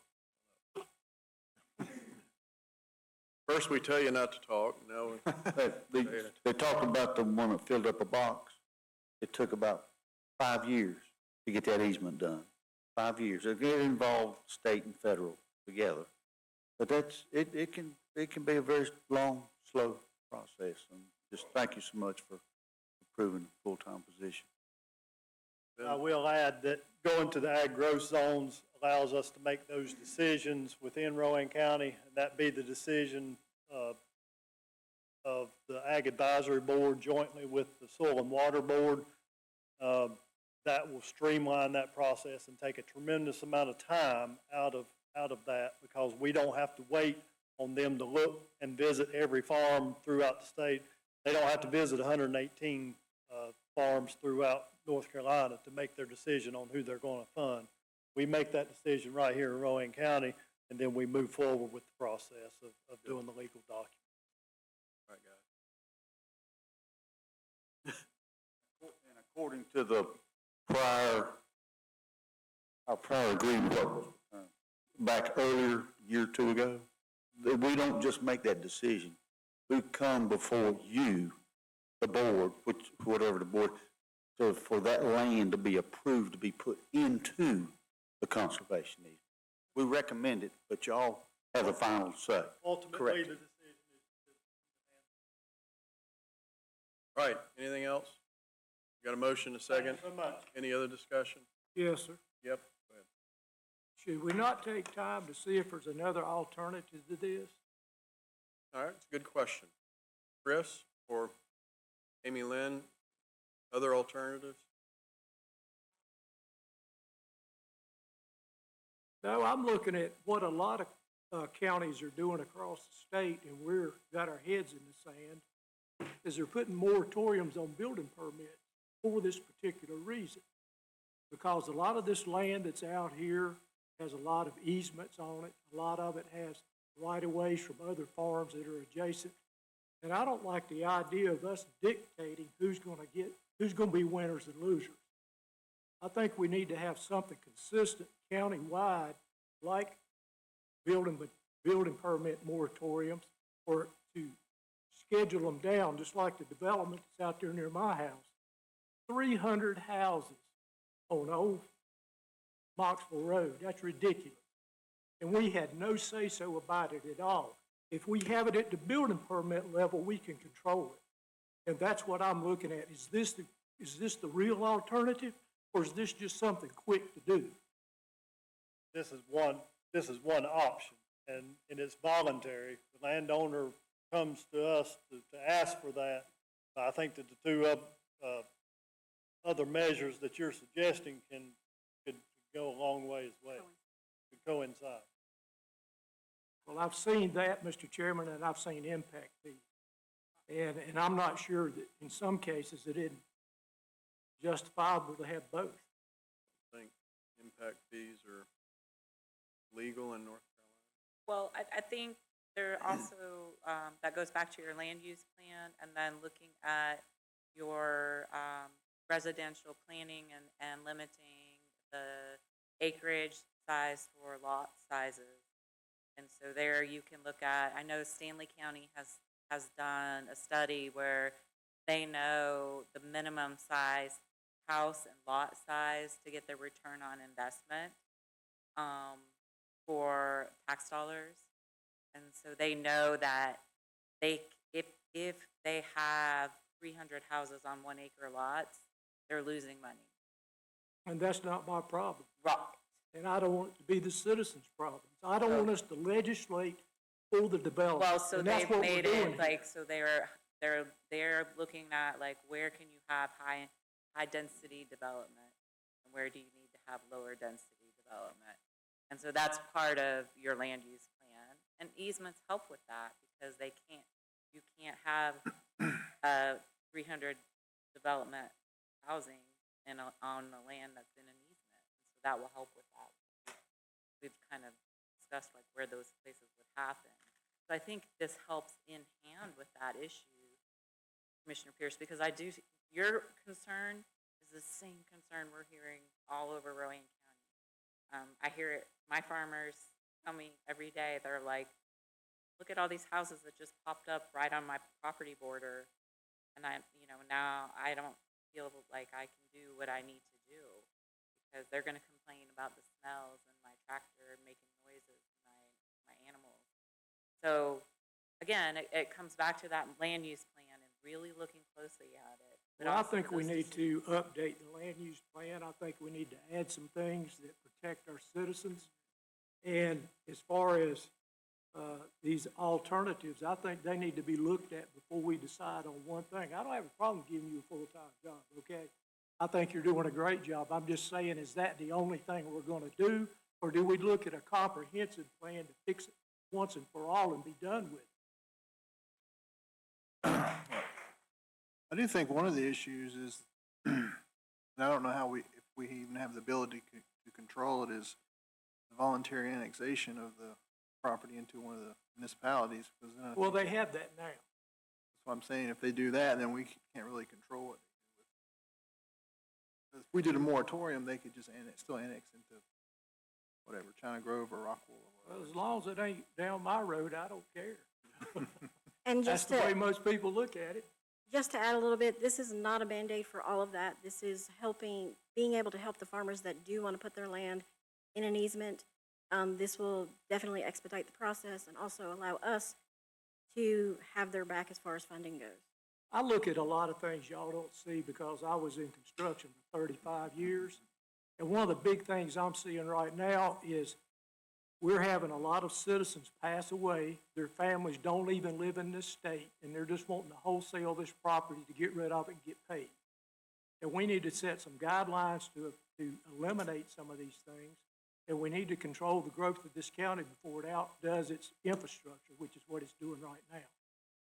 First, we tell you not to talk. Now They talked about the one that filled up a box. It took about 5 years to get that easement done. 5 years. It involved state and federal together. But it can be a very long, slow process. And just thank you so much for approving the full-time position. I will add that going to the ag growth zones allows us to make those decisions within Rowan County, and that be the decision of the Ag Advisory Board jointly with the Soil and Water Board. That will streamline that process and take a tremendous amount of time out of that, because we don't have to wait on them to look and visit every farm throughout the state. They don't have to visit 118 farms throughout North Carolina to make their decision on who they're going to fund. We make that decision right here in Rowan County, and then we move forward with the process of doing the legal documents. All right, guys. And according to the our prior agreement, back earlier, a year or two ago, that we don't just make that decision. We come before you, the board, whatever the board, for that land to be approved, to be put into the conservation easement. We recommend it, but y'all have the final say. Ultimately, Correct. the decision is. All right, anything else? Got a motion, a second? Thank you so much. Any other discussion? Yes, sir. Yep, go ahead. Should we not take time to see if there's another alternative to this? All right, it's a good question. Chris or Amy Lynn, other alternatives? No, I'm looking at what a lot of counties are doing across the state, and we're got our heads in the sand, is they're putting moratoriums on building permits for this particular reason. Because a lot of this land that's out here has a lot of easements on it. A lot of it has right-of-ways from other farms that are adjacent. And I don't like the idea of us dictating who's going to be winners and losers. I think we need to have something consistent countywide, like building permit moratoriums, or to schedule them down, just like the development that's out there near my house. 300 houses on Old Moxville Road. That's ridiculous. And we had no say-so about it at all. If we have it at the building permit level, we can control it. And that's what I'm looking at. Is this the real alternative, or is this just something quick to do? This is one option, and it's voluntary. The landowner comes to us to ask for that. I think that the two other measures that you're suggesting could go a long way as well, could coincide. Well, I've seen that, Mr. Chairman, and I've seen impact fees. And I'm not sure that in some cases it isn't justifiable to have both. I think impact fees are legal in North Carolina. Well, I think there also, that goes back to your land use plan, and then looking at your residential planning and limiting the acreage size for lot sizes. And so there you can look at, I know Stanley County has done a study where they know the minimum size house and lot size to get the return on investment for tax dollars. And so they know that if they have 300 houses on 1 acre lots, they're losing money. And that's not my problem. Right. And I don't want it to be the citizens' problems. I don't want us to legislate for the development. Well, so And that's they've what we're made doing it here. like, so they're looking at like, where can you have high density development, and where do you need to have lower density development? And so that's part of your land use plan, and easements help with that, because you can't have 300 development housing on the land that's in an easement. And so that will help with that. We've kind of discussed like where those places would happen. So I think this helps in hand with that issue, Commissioner Pierce, because your concern is the same concern we're hearing all over Rowan County. I hear it, my farmers tell me every day, they're like, look at all these houses that just popped up right on my property border. And now I don't feel like I can do what I need to do, because they're going to complain about the smells and my tractor making noises, my animals. So again, it comes back to that land use plan and really looking closely at it. but Well, I also think we those need to update the land use plan. I think we need to add some things that protect our citizens. And as far as these alternatives, I think they need to be looked at before we decide on one thing. I don't have a problem giving you a full-time job, okay? I think you're doing a great job. I'm just saying, is that the only thing we're gonna do? Or do we look at a comprehensive plan to fix it once and for all and be done with it? I do think one of the issues is, and I don't know how if we even have the ability to control it, is the voluntary annexation of the property into one of the municipalities. Because then Well, they have that now. that's what I'm saying. If they do that, then we can't really control it. If we did a moratorium, they could just still annex into whatever, China Grove or Rockwell or whatever. Well, as long as it ain't down my road, I don't care. And That's just the way to, most people look at it. just to add a little bit, this is not a Band-Aid for all of that. This is helping, being able to help the farmers that do want to put their land in an easement. This will definitely expedite the process and also allow us to have their back as far as funding goes. I look at a lot of things y'all don't see because I was in construction for 35 years. And one of the big things I'm seeing right now is we're having a lot of citizens pass away. Their families don't even live in this state, and they're just wanting to wholesale this property to get rid of it and get paid. And we need to set some guidelines to eliminate some of these things. And we need to control the growth of this county before it outdoes its infrastructure, which is what it's doing right now.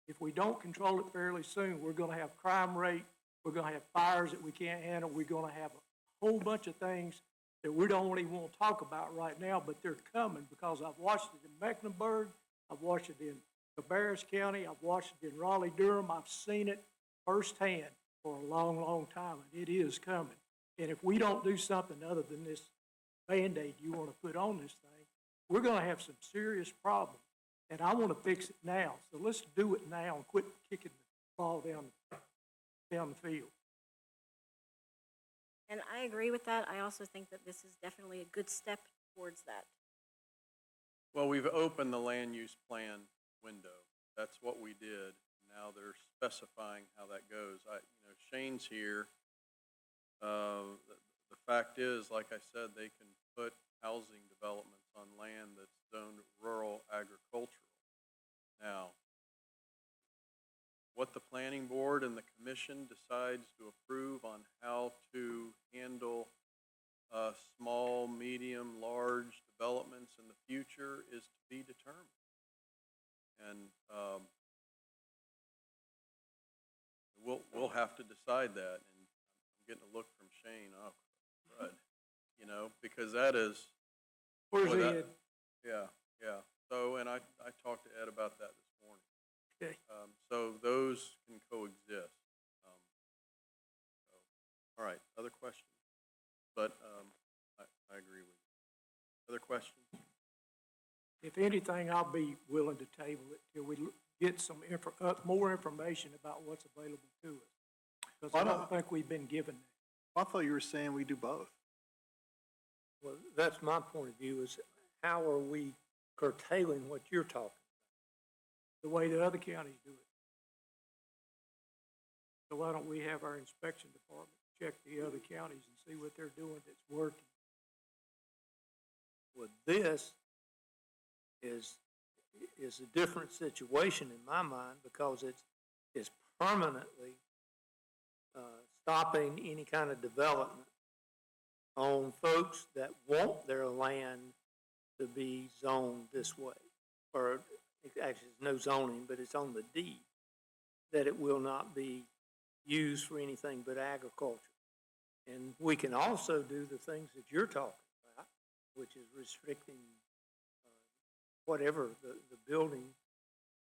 If we don't control it fairly soon, we're gonna have crime rate, we're gonna have fires that we can't handle, we're gonna have a whole bunch of things that we don't even want to talk about right now, but they're coming because I've watched it in Mecklenburg, I've watched it in Cabarrus County, I've watched it in Raleigh-Durham, I've seen it firsthand for a long, long time, and it is coming. And if we don't do something other than this Band-Aid you want to put on this thing, we're gonna have some serious problems. And I want to fix it now, so let's do it now and quit kicking the ball down the field. And I agree with that. I also think that this is definitely a good step towards that. Well, we've opened the land use plan window. That's what we did. Now they're specifying how that goes. Shane's here. The fact is, like I said, they can put housing developments on land that's zoned rural agricultural. Now, what the planning board and the commission decides to approve on how to handle small, medium, large developments in the future is to be determined. And we'll have to decide that. And I'm getting a look from Shane. Oh, crud. Because that is. Where's Ed? Ed? Yeah. So, and I talked to Ed about that this morning. Okay. So those can coexist. All right, other questions? But I agree with you. Other questions? If anything, I'll be willing to table it till we get some more information about what's available to us. Because I don't think we've been given that. I thought you were saying we do both. Well, that's my point of view, is how are we curtailing what you're talking about, the way the other counties do it? So why don't we have our inspection department check the other counties and see what they're doing that's working? Well, this is a different situation in my mind because it's permanently stopping any kind of development on folks that want their land to be zoned this way. Or actually, there's no zoning, but it's on the deed, that it will not be used for anything but agriculture. And we can also do the things that you're talking about, which is restricting whatever the building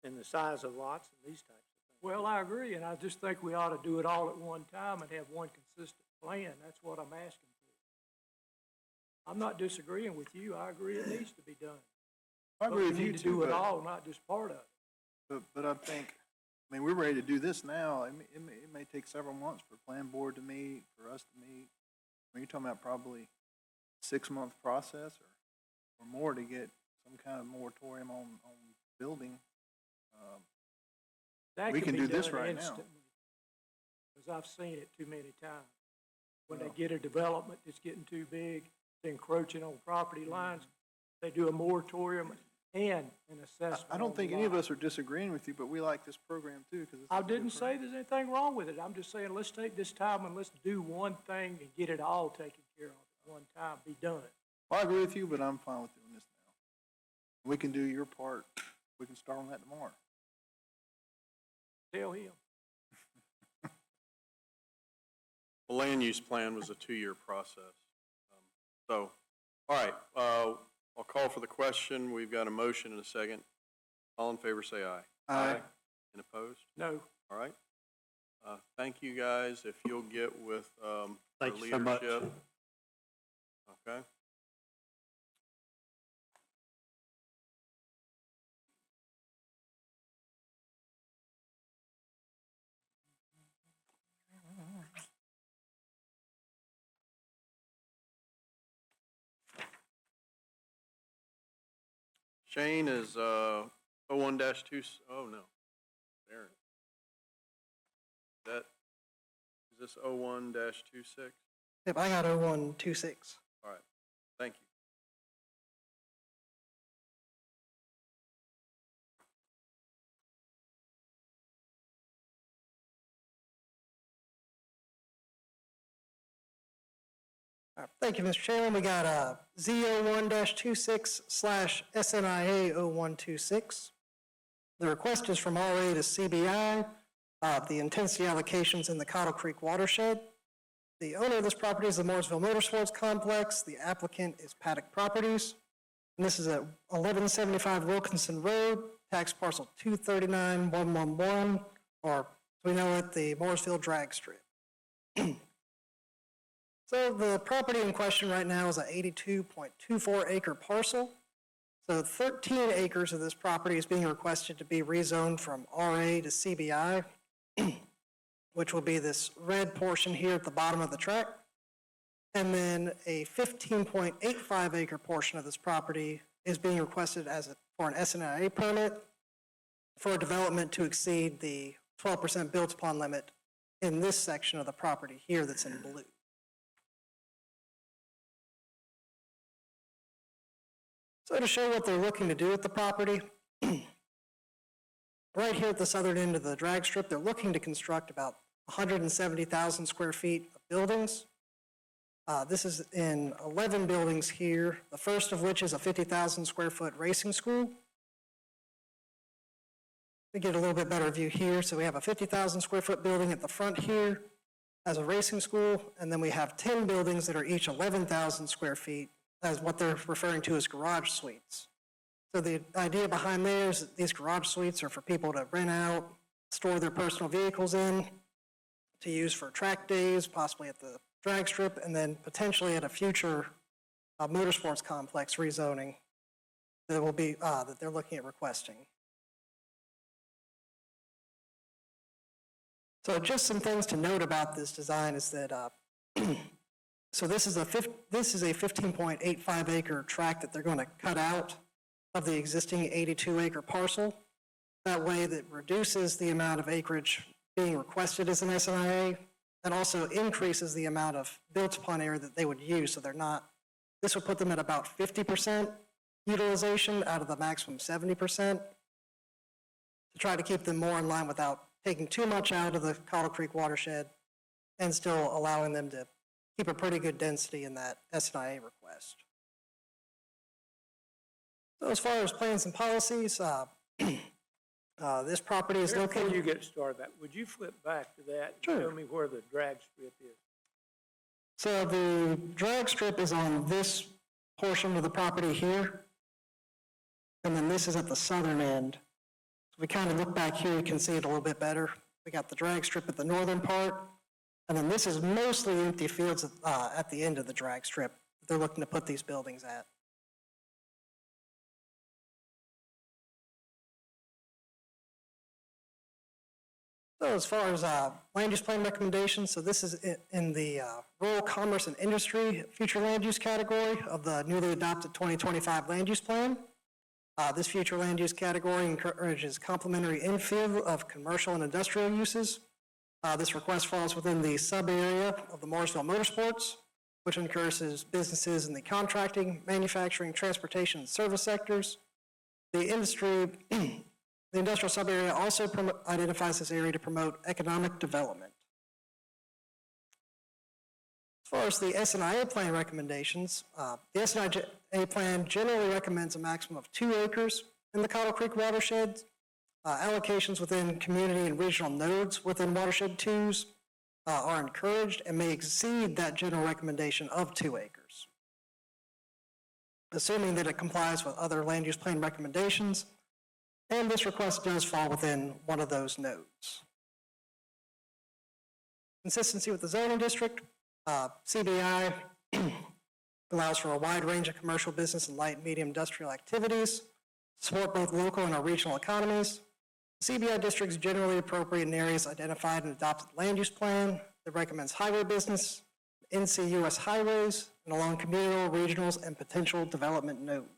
and the size of lots and these types of things. Well, I agree, and I just think we ought to do it all at one time and have one consistent plan. That's what I'm asking for. I'm not disagreeing with you. I agree it needs to be done. I agree with we you need to too, do it but- all, not just part of it. But I think, we're ready to do this now. It may take several months for plan board to meet, for us to meet. You're talking about probably 6-month process or more to get some kind of moratorium on building. That We can can be do this done right now. instantly, because I've seen it too many times. When they get a development that's getting too big, it's encroaching on property lines, they do a moratorium and an assessment. I don't on think the any of lot. us are disagreeing with you, but we like this program too, because it's. I didn't say there's anything wrong with it. I'm just saying, let's take this time and let's do one thing and get it all taken care of at one time, be done. I agree with you, but I'm fine with doing this now. We can do your part. We can start on that tomorrow. Tell him. The land use plan was a 2-year process. So, all right, I'll call for the question. We've got a motion and a second. All in favor, say aye. Aye. And opposed? No. All right. Thank you, guys. If you'll get with our Thank you so much. leadership. Okay. Shane is 01-2, oh no, there. Is this 01-26? Yep, I got 0126. All right, thank you. Thank you, Mr. Chairman. We got Z01-26/SNIA 0126. The request is from RA to CBI, the intensity allocations in the Cottle Creek watershed. The owner of this property is the Mooresville Motorsports Complex. The applicant is Paddock Properties. And this is at 1175 Wilkinson Road, tax parcel 239111, or as we know it, the Mooresville Drag Strip. So the property in question right now is an 82.24 acre parcel. So 13 acres of this property is being requested to be rezoned from RA to CBI, which will be this red portion here at the bottom of the track. And then a 15.85 acre portion of this property is being requested for an SNIA permit for a development to exceed the 12% built upon limit in this section of the property here that's in blue. So to show what they're looking to do with the property, right here at the southern end of the drag strip, they're looking to construct about 170,000 square feet of buildings. This is in 11 buildings here, the first of which is a 50,000 square foot racing school. We get a little bit better view here. So we have a 50,000 square foot building at the front here as a racing school, and then we have 10 buildings that are each 11,000 square feet as what they're referring to as garage suites. So the idea behind there is that these garage suites are for people to rent out, store their personal vehicles in, to use for track days, possibly at the drag strip, and then potentially at a future motorsports complex rezoning that will be, that they're looking at requesting. So just some things to note about this design is that so this is a 15.85 acre tract that they're going to cut out of the existing 82 acre parcel. That way that reduces the amount of acreage being requested as an SNIA and also increases the amount of built upon area that they would use. So they're not, this would put them at about 50% utilization out of the maximum 70% to try to keep them more in line without taking too much out of the Cottle Creek watershed and still allowing them to keep a pretty good density in that SNIA request. So as far as plans and policies, this property is located. Before you get started, would you flip back to that and Sure. show me where the drag strip is? So the drag strip is on this portion of the property here, and then this is at the southern end. So we kind of look back here, you can see it a little bit better. We got the drag strip at the northern part, and then this is mostly empty fields at the end of the drag strip that they're looking to put these buildings at. So as far as land use plan recommendations, so this is in the rural commerce and industry future land use category of the newly adopted 2025 land use plan. This future land use category encourages complementary infill of commercial and industrial uses. This request falls within the sub-area of the Mooresville Motorsports, which encourages businesses in the contracting, manufacturing, transportation, and service sectors. The industrial sub-area also identifies this area to promote economic development. As far as the SNIA plan recommendations, the SNIA plan generally recommends a maximum of 2 acres in the Cottle Creek watershed. Allocations within community and regional nodes within watershed 2s are encouraged and may exceed that general recommendation of 2 acres, assuming that it complies with other land use plan recommendations, and this request does fall within one of those nodes. Consistency with the zoning district, CBI allows for a wide range of commercial business and light and medium industrial activities, support both local and our regional economies. CBI districts generally appropriate in areas identified in adopted land use plan that recommends highway business, NCUS highways, and along communal, regionals, and potential development nodes.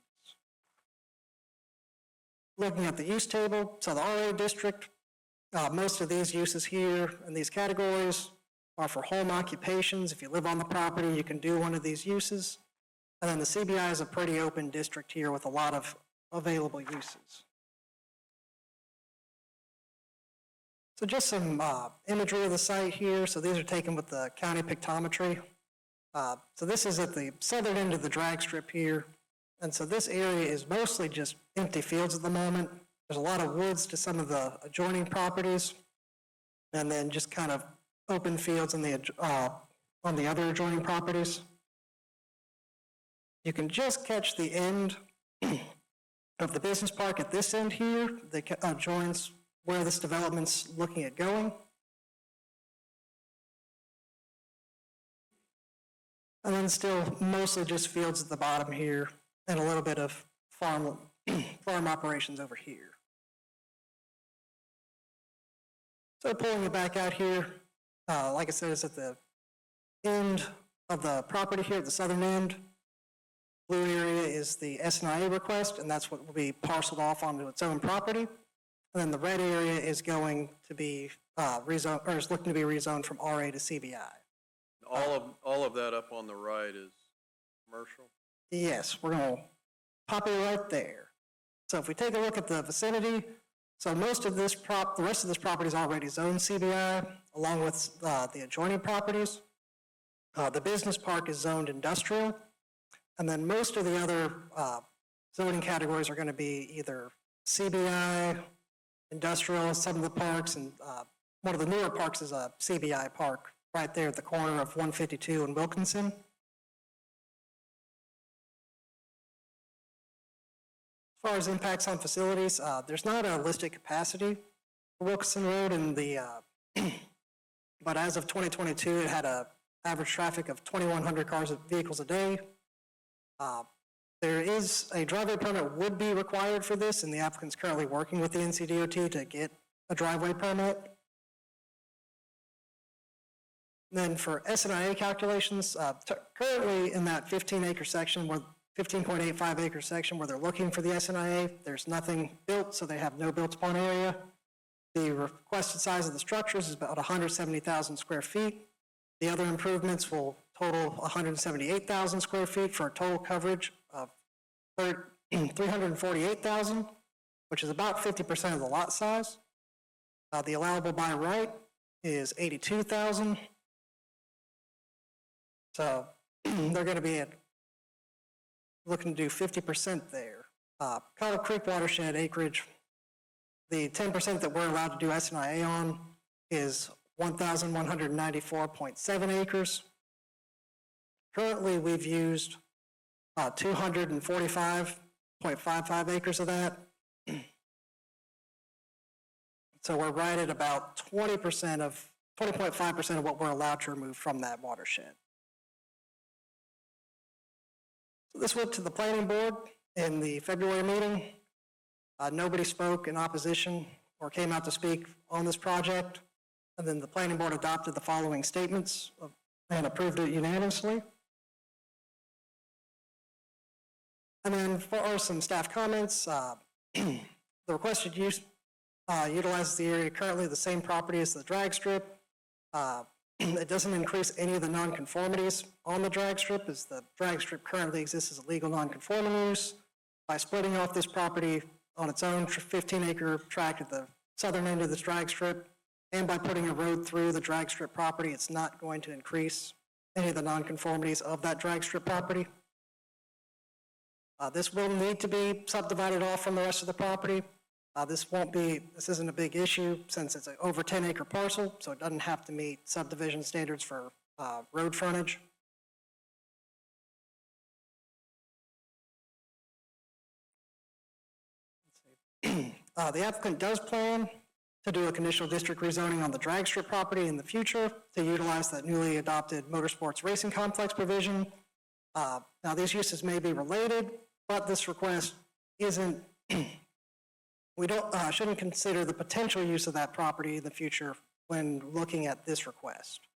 Looking at the use table, so the RA district, most of these uses here in these categories are for home occupations. If you live on the property, you can do one of these uses. And then the CBI is a pretty open district here with a lot of available uses. So just some imagery of the site here. So these are taken with the county pictometry. So this is at the southern end of the drag strip here. And so this area is mostly just empty fields at the moment. There's a lot of woods to some of the adjoining properties, and then just kind of open fields on the other adjoining properties. You can just catch the end of the business park at this end here that joins where this development's looking at going. And then still mostly just fields at the bottom here and a little bit of farm operations over here. So pulling it back out here, like I said, it's at the end of the property here at the southern end. Blue area is the SNIA request, and that's what will be parceled off onto its own property. And then the red area is going to be rezoned, or is looking to be rezoned from RA to CBI. All of that up on the right is commercial? Yes, we're going to pop it right there. So if we take a look at the vicinity, so most of this the rest of this property is already zoned CBI, along with the adjoining properties. The business park is zoned industrial, and then most of the other zoning categories are going to be either CBI, industrial, some of the parks, and one of the newer parks is a CBI park right there at the corner of 152 and Wilkinson. As far as impacts on facilities, there's not a listed capacity for Wilkinson Road in the, but as of 2022, it had a average traffic of 2,100 vehicles a day. There is a driveway permit would be required for this, and the applicant's currently working with the NCDOT to get a driveway permit. Then for SNIA calculations, currently in that 15-acre section, where 15.85 acre section where they're looking for the SNIA, there's nothing built, so they have no built-upon area. The requested size of the structures is about 170,000 square feet. The other improvements will total 178,000 square feet for a total coverage of 348,000, which is about 50% of the lot size. The allowable by right is 82,000. So they're going to be looking to do 50% there. Cottle Creek watershed acreage, the 10% that we're allowed to do SNIA on is 1,194.7 acres. Currently, we've used 245.55 acres of that. So we're right at about 20% of, 20.5% of what we're allowed to remove from that watershed. So this went to the planning board in the February meeting. Nobody spoke in opposition or came out to speak on this project. And then the planning board adopted the following statements and approved it unanimously. And then for some staff comments, the requested use utilizes the area currently the same property as the drag strip. It doesn't increase any of the nonconformities on the drag strip, as the drag strip currently exists as a legal nonconforming use. By splitting off this property on its own 15-acre tract at the southern end of this drag strip, and by putting a road through the drag strip property, it's not going to increase any of the nonconformities of that drag strip property. This will need to be subdivided off from the rest of the property. This isn't a big issue since it's an over 10-acre parcel, so it doesn't have to meet subdivision standards for road frontage. The applicant does plan to do a conditional district rezoning on the drag strip property in the future to utilize that newly adopted motorsports racing complex provision. Now, these uses may be related, but this request isn't, shouldn't consider the potential use of that property in the future when looking at this request.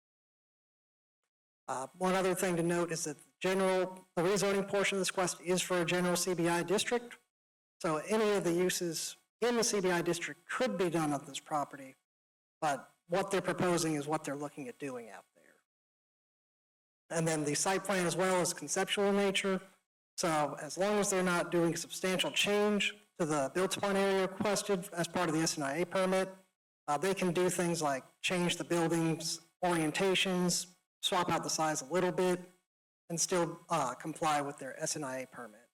One other thing to note is that the rezoning portion of this request is for a general CBI district. So any of the uses in the CBI district could be done on this property, but what they're proposing is what they're looking at doing out there. And then the site plan as well is conceptual in nature. So as long as they're not doing substantial change to the built-upon area requested as part of the SNIA permit, they can do things like change the building's orientations, swap out the size a little bit, and still comply with their SNIA permit.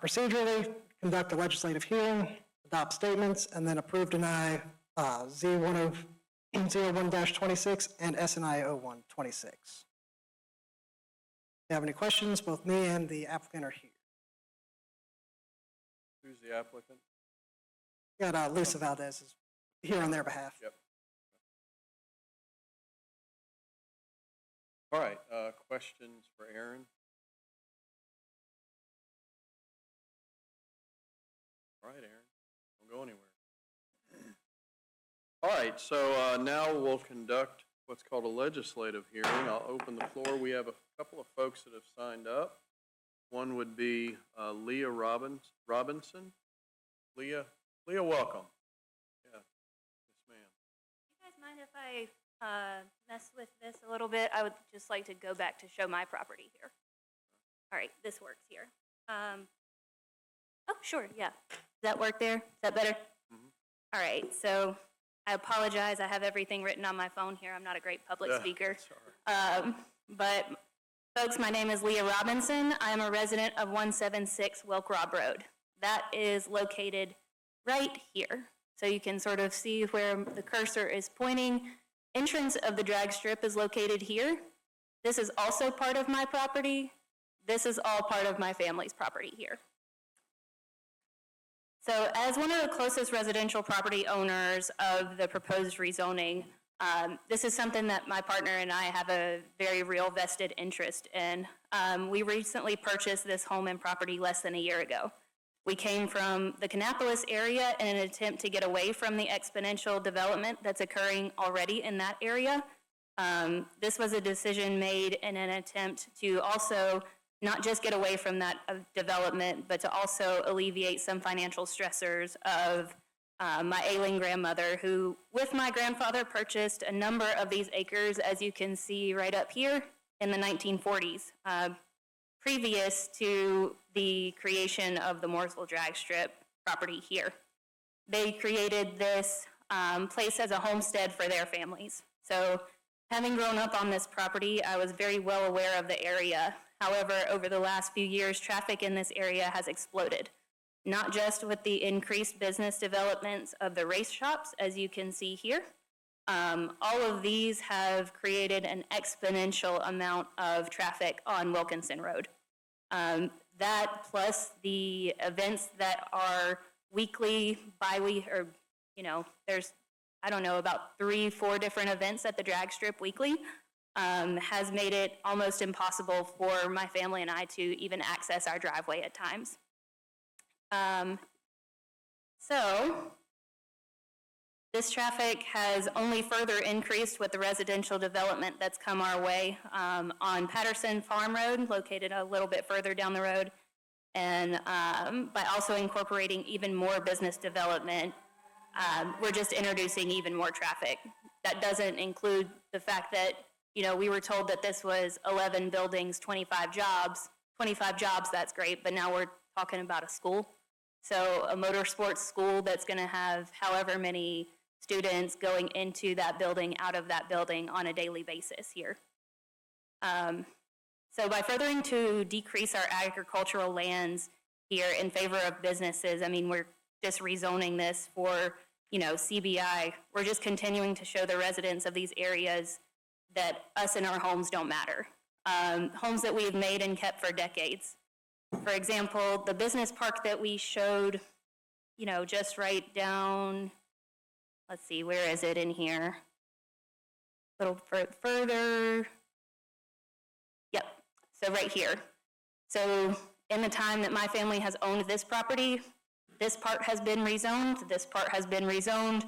Procedurally, conduct a legislative hearing, adopt statements, and then approve, deny Z01-26 and SNI 01-26. If you have any questions, both me and the applicant are here. Who's the applicant? Got Lisa Valdez is here on their behalf. Yep. All right, questions for Aaron? All right, Aaron, don't go anywhere. All right, so now we'll conduct what's called a legislative hearing. I'll open the floor. We have a couple of folks that have signed up. One would be Leah Robinson. Leah, welcome. Yeah, yes, ma'am. You guys mind if I mess with this a little bit? I would just like to go back to show my property here. All right, this works here. Oh, sure, yeah. Does that work there? Is that better? Mm-hmm. All right, so I apologize. I have everything written on my phone here. I'm not a great public speaker. But folks, my name is Leah Robinson. I am a resident of 176 Wilk Rob Road. That is located right here. So you can sort of see where the cursor is pointing. Entrance of the drag strip is located here. This is also part of my property. This is all part of my family's property here. So as one of the closest residential property owners of the proposed rezoning, this is something that my partner and I have a very real vested interest in. We recently purchased this home and property less than a year ago. We came from the Kannapolis area in an attempt to get away from the exponential development that's occurring already in that area. This was a decision made in an attempt to also not just get away from that development, but to also alleviate some financial stressors of my ailing grandmother, who, with my grandfather, purchased a number of these acres, as you can see right up here, in the 1940s, previous to the creation of the Mooresville Drag Strip property here. They created this place as a homestead for their families. So having grown up on this property, I was very well aware of the area. However, over the last few years, traffic in this area has exploded, not just with the increased business developments of the race shops, as you can see here. All of these have created an exponential amount of traffic on Wilkinson Road. That plus the events that are weekly, bi-weekly, or, there's, I don't know, about 3-4 different events at the drag strip weekly, has made it almost impossible for my family and I to even access our driveway at times. So This traffic has only further increased with the residential development that's come our way on Patterson Farm Road, located a little bit further down the road, and by also incorporating even more business development, we're just introducing even more traffic. That doesn't include the fact that, you know, we were told that this was 11 buildings, 25 jobs. 25 jobs, that's great, but now we're talking about a school. So a motorsports school that's going to have however many students going into that building, out of that building on a daily basis here. So by furthering to decrease our agricultural lands here in favor of businesses, I mean, we're just rezoning this for, you know, CBI. We're just continuing to show the residents of these areas that us and our homes don't matter. Homes that we've made and kept for decades. For example, the business park that we showed, you know, just right down, let's see, where is it in here? A little further. Yep, so right here. So in the time that my family has owned this property, this part has been rezoned, this part has been rezoned,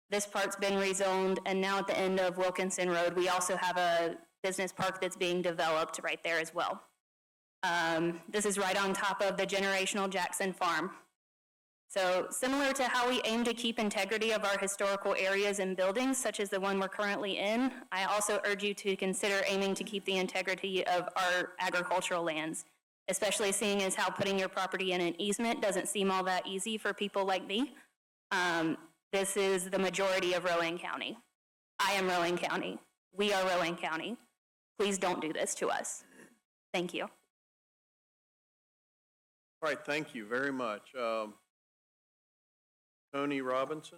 this part's been rezoned, and now at the end of Wilkinson Road, we also have a business park that's being developed right there as well. This is right on top of the generational Jackson farm. So similar to how we aim to keep integrity of our historical areas and buildings, such as the one we're currently in, I also urge you to consider aiming to keep the integrity of our agricultural lands, especially seeing as how putting your property in an easement doesn't seem all that easy for people like me. This is the majority of Rowan County. I am Rowan County. We are Rowan County. Please don't do this to us. Thank you. All right, thank you very much. Tony Robinson.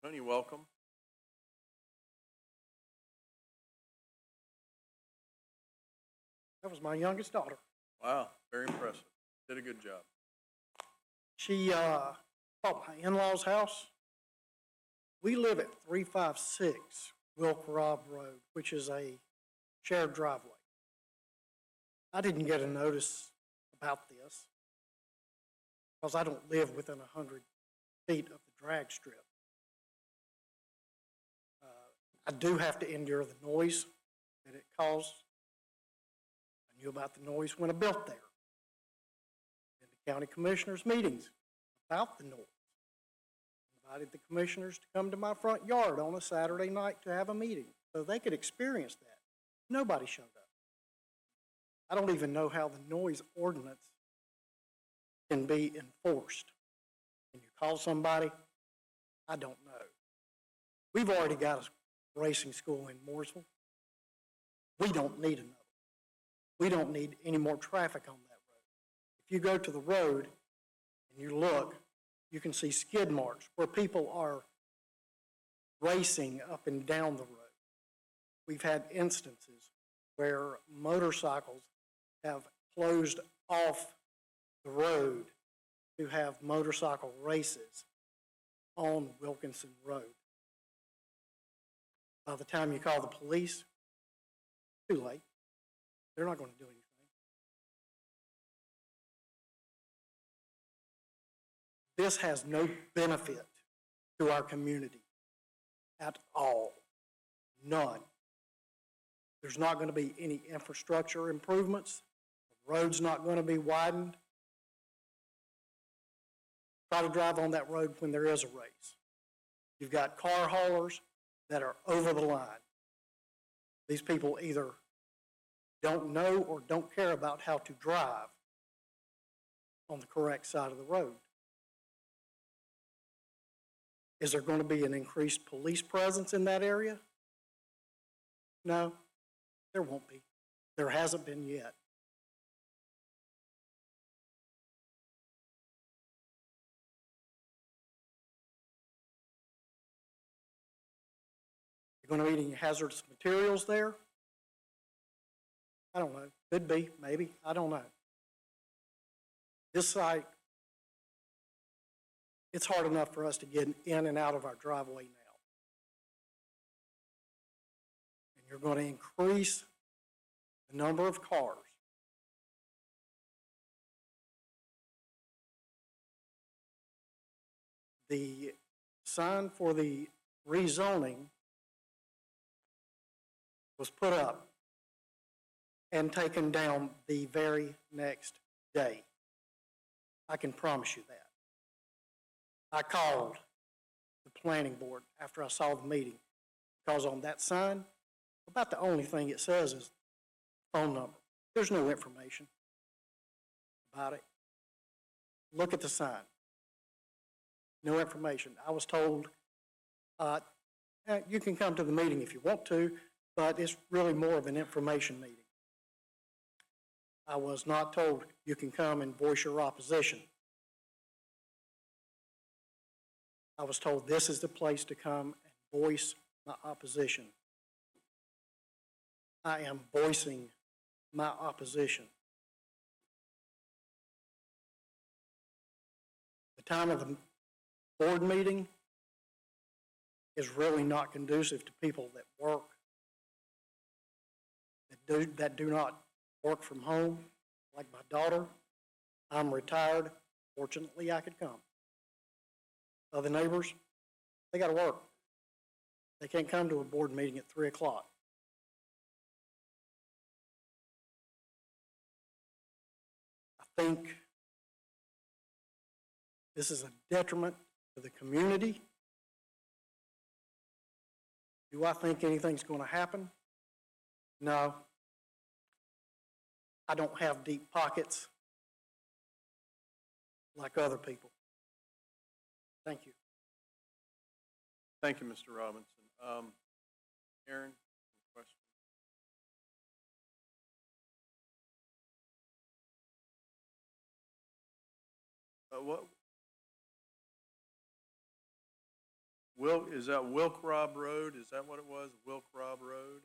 Tony, welcome. That was my youngest daughter. Wow, very impressive. Did a good job. She bought my in-laws' house. We live at 356 Wilk Rob Road, which is a shared driveway. I didn't get a notice about this because I don't live within 100 feet of the drag strip. I do have to endure the noise that it caused. I knew about the noise when I built there. In the county commissioners' meetings about the noise. Invited the commissioners to come to my front yard on a Saturday night to have a meeting so they could experience that. Nobody showed up. I don't even know how the noise ordinance can be enforced. Can you call somebody? I don't know. We've already got a racing school in Mooresville. We don't need another. We don't need any more traffic on that road. If you go to the road and you look, you can see skid marks where people are racing up and down the road. We've had instances where motorcycles have closed off the road to have motorcycle races on Wilkinson Road. By the time you call the police, too late. They're not going to do anything. This has no benefit to our community at all. None. There's not going to be any infrastructure improvements. The road's not going to be widened. Try to drive on that road when there is a race. You've got car haulers that are over the line. These people either don't know or don't care about how to drive on the correct side of the road. Is there going to be an increased police presence in that area? No, there won't be. There hasn't been yet. You're going to be eating hazardous materials there? I don't know. Could be, maybe. I don't know. This site, it's hard enough for us to get in and out of our driveway now. And you're going to increase the number of cars. The sign for the rezoning was put up and taken down the very next day. I can promise you that. I called the planning board after I saw the meeting, because on that sign, about the only thing it says is phone number. There's no information about it. Look at the sign. No information. I was told, you can come to the meeting if you want to, but it's really more of an information meeting. I was not told you can come and voice your opposition. I was told this is the place to come and voice my opposition. I am voicing my opposition. The time of the board meeting is really not conducive to people that work, that do not work from home, like my daughter. I'm retired. Fortunately, I could come. Other neighbors, they got to work. They can't come to a board meeting at 3 o'clock. I think this is a detriment to the community. Do I think anything's going to happen? No. I don't have deep pockets like other people. Thank you. Thank you, Mr. Robinson. Aaron, any questions? Is that Wilk Rob Road? Is that what it was? Wilk Rob Road?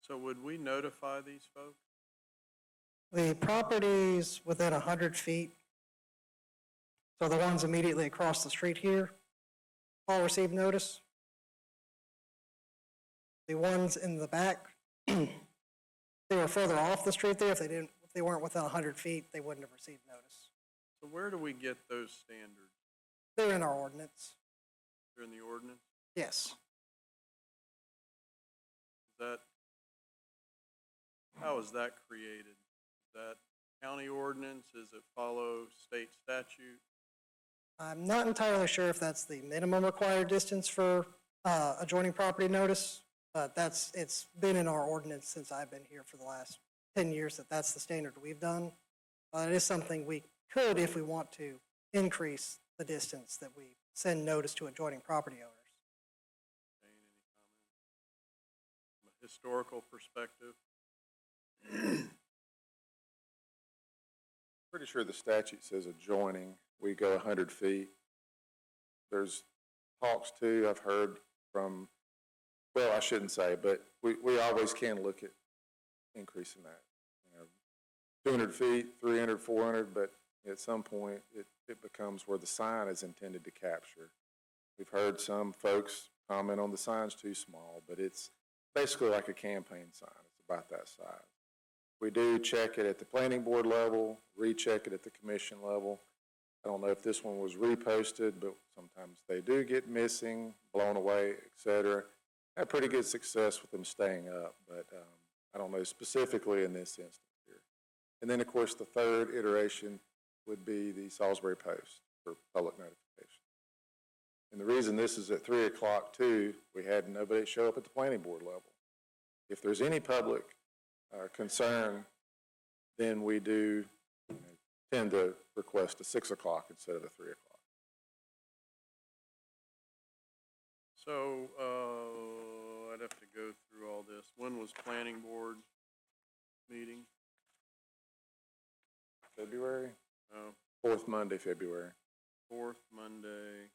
So would we notify these folks? The properties within 100 feet, so the ones immediately across the street here, all received notice. The ones in the back, they were further off the street there. If they weren't within 100 feet, they wouldn't have received notice. So where do we get those standards? They're in our ordinance. They're in the ordinance? Yes. How is that created? Is that county ordinance? Does it follow state statute? I'm not entirely sure if that's the minimum required distance for adjoining property notice, but it's been in our ordinance since I've been here for the last 10 years that's the standard we've done. It is something we could, if we want to, increase the distance that we send notice to adjoining property owners. Any comment? From a historical perspective? Pretty sure the statute says adjoining, we go 100 feet. There's talks too, I've heard from, well, I shouldn't say, but we always can look at increasing that. 200 feet, 300, 400, but at some point it becomes where the sign is intended to capture. We've heard some folks comment on the sign's too small, but it's basically like a campaign sign. It's about that size. We do check it at the planning board level, recheck it at the commission level. I don't know if this one was reposted, but sometimes they do get missing, blown away, et cetera. Had pretty good success with them staying up, but I don't know specifically in this instance here. And then, of course, the third iteration would be the Salisbury Post for public notification. And the reason this is at 3 o'clock too, we had nobody show up at the planning board level. If there's any public concern, then we do tend to request a 6 o'clock instead of a 3 o'clock. So I'd have to go through all this. When was planning board meeting? February? Oh. Fourth Monday, February. Fourth Monday.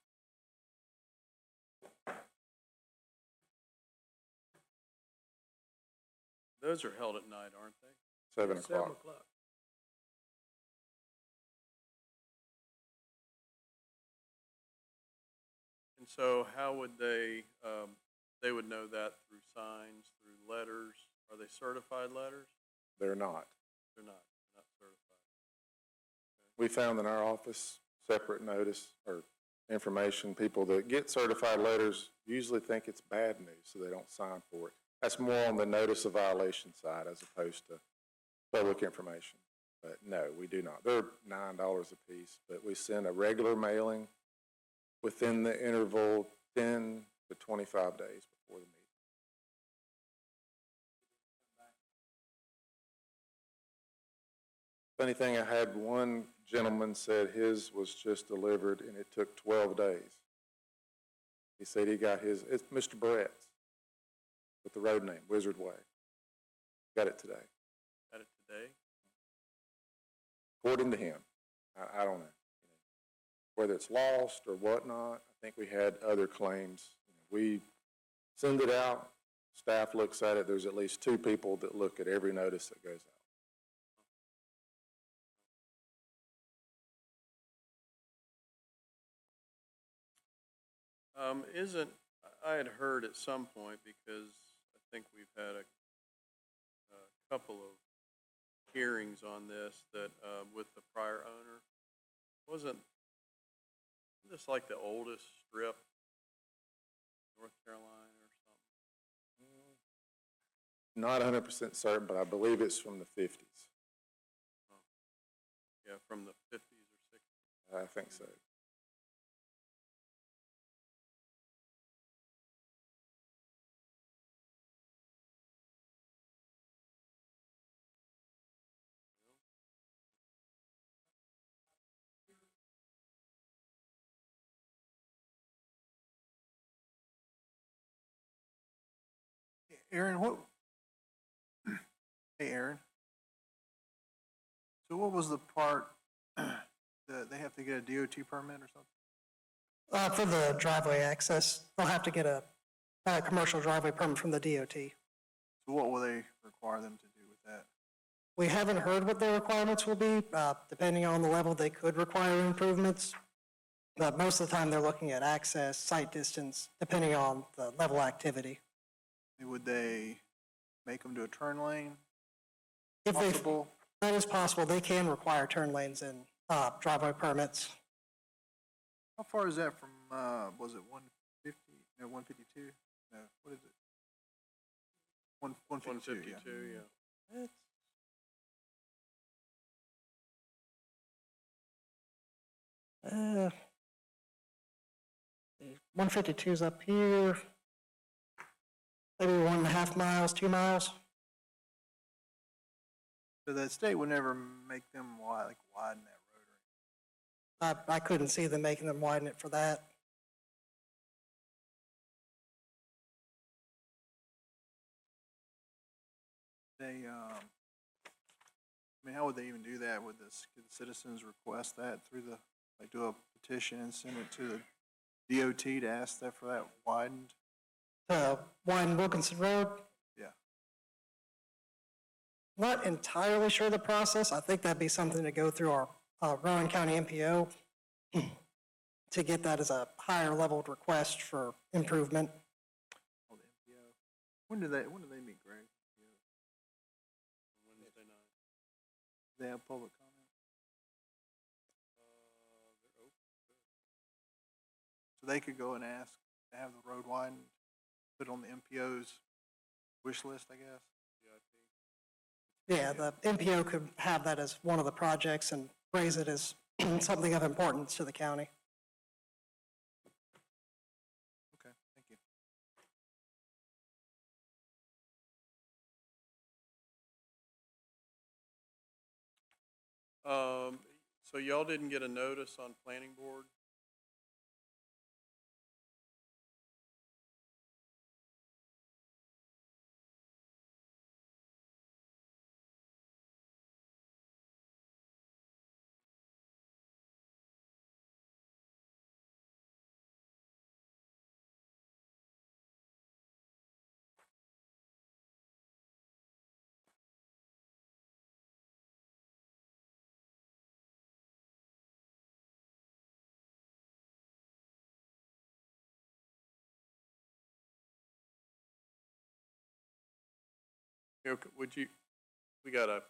Those are held at night, aren't they? 7 o'clock. And so how would they would know that through signs, through letters? Are they certified letters? They're not. They're not certified. We found in our office, separate notice or information, people that get certified letters usually think it's bad news, so they don't sign for it. That's more on the notice of violation side as opposed to public information. But no, we do not. They're $9 a piece, but we send a regular mailing within the interval 10 to 25 days before the meeting. Funny thing, I had one gentleman said his was just delivered and it took 12 days. He said he got his, it's Mr. Barrett's with the road name, Wizard Way. Got it today. Got it today? According to him. I don't know. Whether it's lost or whatnot, I think we had other claims. We send it out, staff looks at it, there's at least 2 people that look at every notice that goes out. I had heard at some point, because I think we've had a couple of hearings on this, that with the prior owner, wasn't this like the oldest strip in North Carolina or something? Not 100% certain, but I believe it's from the 50s. Oh. Yeah, from the 50s or 60s. I think so. Aaron, hey, Aaron. So what was the part that they have to get a DOT permit or something? For the driveway access, they'll have to get a commercial driveway permit from the DOT. So what will they require them to do with that? We haven't heard what their requirements will be. Depending on the level, they could require improvements. But most of the time, they're looking at access, site distance, depending on the level activity. Would they make them do a turn lane? If they, Possible? that is possible. They can require turn lanes and driveway permits. How far is that from, was it 150, no, 152? No, what is it? 152, 152, yeah. yeah. Uh, 152 is up here. Maybe 1.5 miles, 2 miles. So the state would never make them widen that road? I couldn't see them making them widen it for that. They, I mean, how would they even do that? Would the citizens request that through the, like, do a petition and send it to the DOT to ask that for that widened? Widen Wilkinson Road? Yeah. Not entirely sure the process. I think that'd be something to go through our Rowan County MPO to get that as a higher leveled request for improvement. Oh, the MPO. When do they meet, Greg? Wednesday night. They have public comment? They're open. So they could go and ask to have the road widened, put it on the MPO's wish list, I guess? Yeah, the MPO could have that as one of the projects and raise it as something of importance to the county. Okay, thank you. So y'all didn't get a notice on planning board? Would you, We gotta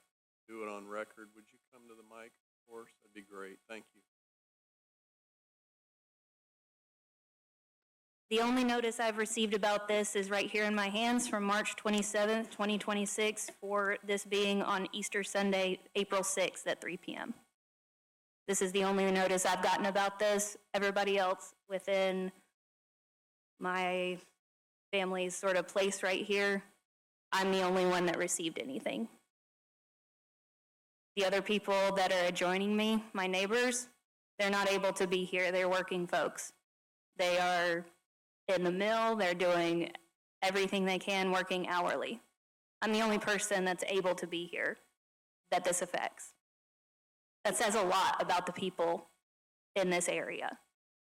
do it on record. Would you come to the mic, of course? That'd be great. Thank you. The only notice I've received about this is right here in my hands from March 27th, 2026, for this being on Easter Sunday, April 6th at 3 p.m. This is the only notice I've gotten about this. Everybody else within my family's sort of place right here, I'm the only one that received anything. The other people that are adjoining me, my neighbors, they're not able to be here. They're working folks. They are in the mill. They're doing everything they can, working hourly. I'm the only person that's able to be here that this affects. That says a lot about the people in this area.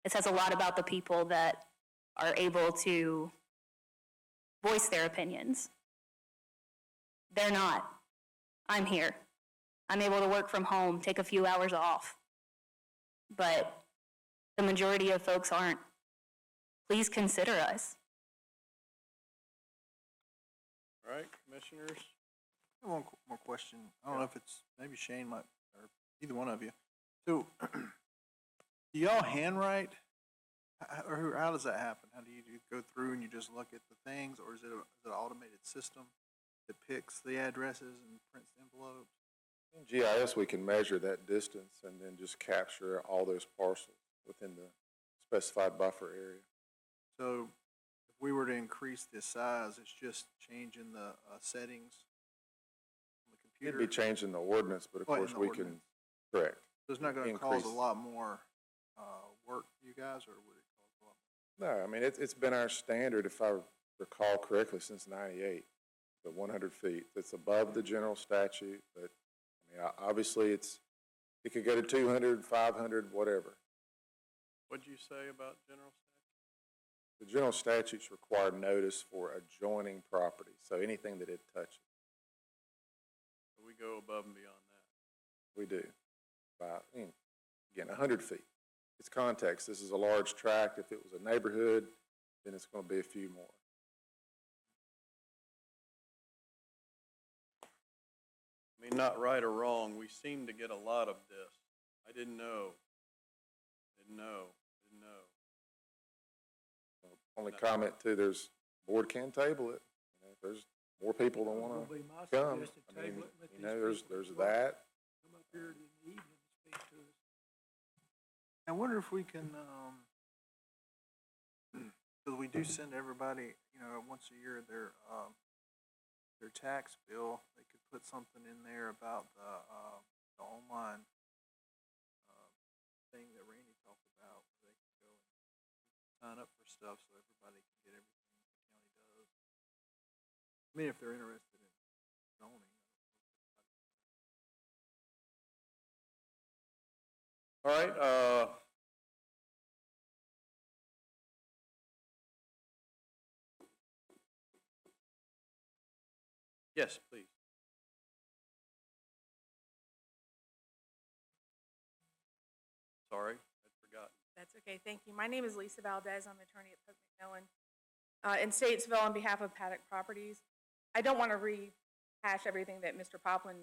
It says a lot about the people that are able to voice their opinions. They're not. I'm here. I'm able to work from home, take a few hours off. But the majority of folks aren't. Please consider us. All right, commissioners? I have one more question. I don't know if it's, maybe Shane might, or either one of you. So, do y'all handwrite? Or how does that happen? How do you go through and you just look at the things, or is it an automated system that picks the addresses and prints the envelopes? In GIS, we can measure that distance and then just capture all those parcels within the specified buffer area. So, if we were to increase this size, it's just changing the settings on the computer? It'd be changing the ordinance, but of Oh, in course the we ordinance. can, correct. So it's not gonna cause a Increase. lot more, work for you guys, or would it cause a lot? No, I mean, it's been our standard, if I recall correctly, since '98, the 100 feet. It's above the general statute, but, I mean, obviously, it could go to 200, 500, whatever. What'd you say about general statute? The general statutes require notice for adjoining property, so anything that it touches, We go above and beyond that. we do. By, again, 100 feet. It's context. This is a large tract. If it was a neighborhood, then it's going to be a few more. I mean, not right or wrong, we seem to get a lot of this. I didn't know. Didn't know. Only comment too, board can table it. You know, if there's more people that want to come, I mean, you know, there's that. Come up here in the evening and speak to us. I wonder if we can, because we do send everybody, you know, once a year, their tax bill, they could put something in there about the online, thing that Randy talked about, where they can go and sign up for stuff so everybody can get everything the county does. I mean, if they're interested in zoning. All right, yes, please. Sorry, I'd forgotten. That's okay, thank you. My name is Lisa Valdez, I'm an attorney at Pope McMillan in Statesville on behalf of Paddock Properties. I don't want to rehash everything that Mr. Poplin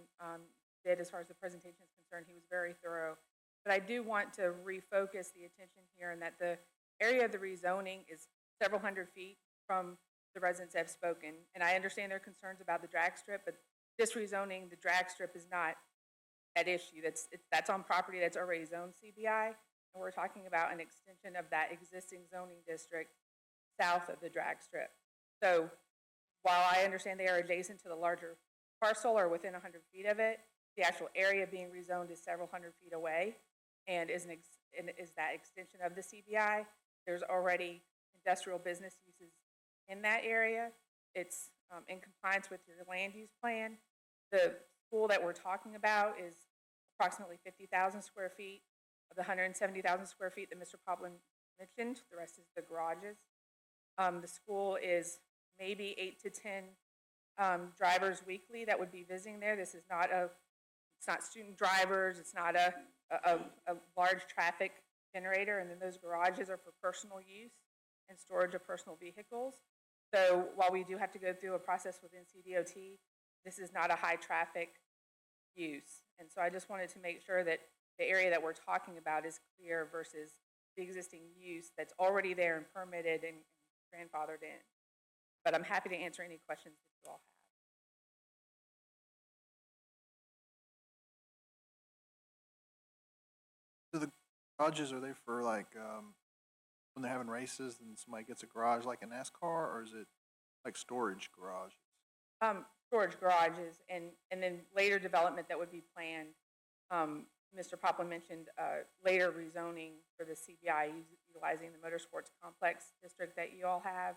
did as far as the presentation is concerned. He was very thorough. But I do want to refocus the attention here in that the area of the rezoning is several hundred feet from the residents that have spoken. And I understand their concerns about the drag strip, but this rezoning, the drag strip is not at issue. That's on property that's already zoned CBI. And we're talking about an extension of that existing zoning district south of the drag strip. So while I understand they are adjacent to the larger parcel or within 100 feet of it, the actual area being rezoned is several hundred feet away and is that extension of the CBI. There's already industrial business uses in that area. It's in compliance with your land use plan. The school that we're talking about is approximately 50,000 square feet of the 170,000 square feet that Mr. Poplin mentioned. The rest is the garages. The school is maybe 8 to 10 drivers weekly that would be visiting there. This is not it's not student drivers. It's not a large traffic generator. And then those garages are for personal use and storage of personal vehicles. So while we do have to go through a process within CDOT this is not a high-traffic use. And so I just wanted to make sure that the area that we're talking about is clear versus the existing use that's already there and permitted and grandfathered in. But I'm happy to answer any questions that you all have. So the garages, are they for like, when they're having races and somebody gets a garage like a NASCAR, or is it like storage garage? Storage garages and then later development that would be planned. Mr. Poplin mentioned, later rezoning for the CBI utilizing the motorsports complex district that you all have.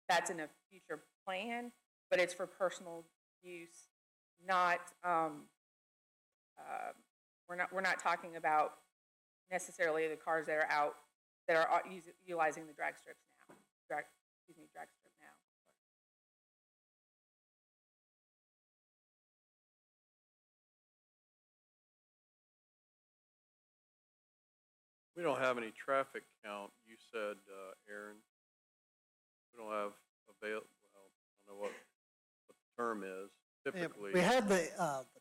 That's in a future plan, but it's for personal use, not, we're not talking about necessarily the cars that are out, that are utilizing the drag strips now, drag strip now. We don't have any traffic count, you said, Aaron. We don't have well, I don't know what the term is. Typically, We had the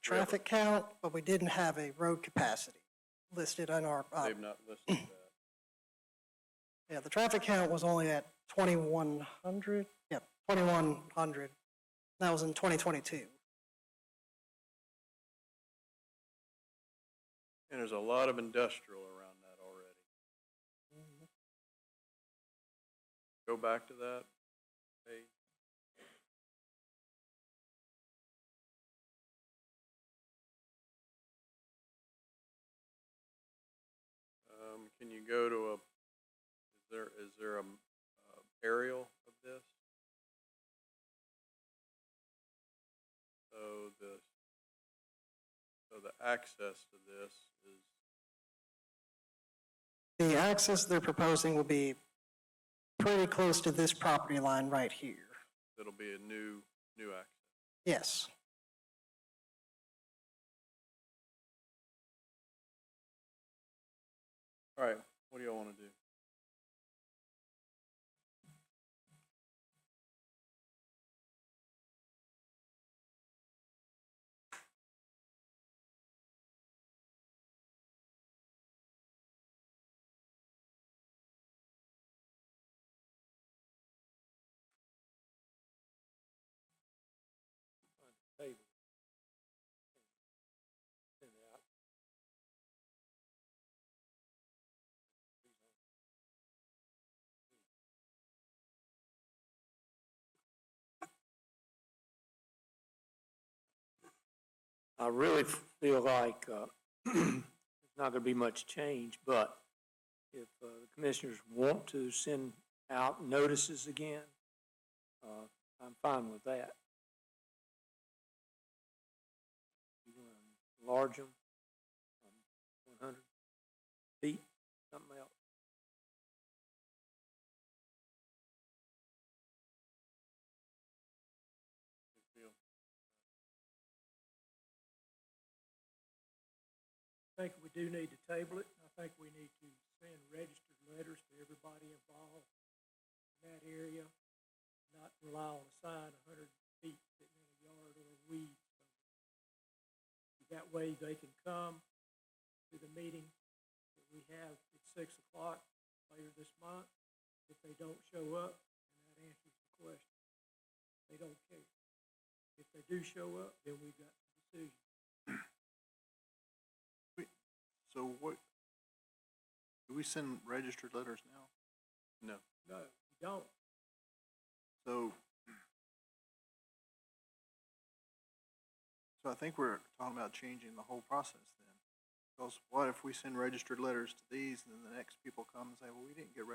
traffic count, but we didn't have a road capacity listed on our. they've not listed that. Yeah, the traffic count was only at 2,100. Yeah, 2,100. That was in 2022. And there's a lot of industrial around that already. Go back to that page. Can you go to is there a aerial of this? So the access to this is, The access they're proposing will be pretty close to this property line right here. it'll be a new access. Yes. All right, what do y'all want to do? I really feel like there's not going to be much change, but if the commissioners want to send out notices again, I'm fine with that. You want to enlarge them, 100 feet, something else. I think we do need to table it. I think we need to send registered letters to everybody involved in that area, not rely on a sign 100 feet sitting in a yard or a weed. That way they can come to the meeting that we have at 6 o'clock later this month. If they don't show up, then that answers the question. They don't care. If they do show up, then we've got the decision. So what, do we send registered letters now? No. No, you don't. So I think we're talking about changing the whole process then. Because what if we send registered letters to these and then the next people come and say, well, we didn't get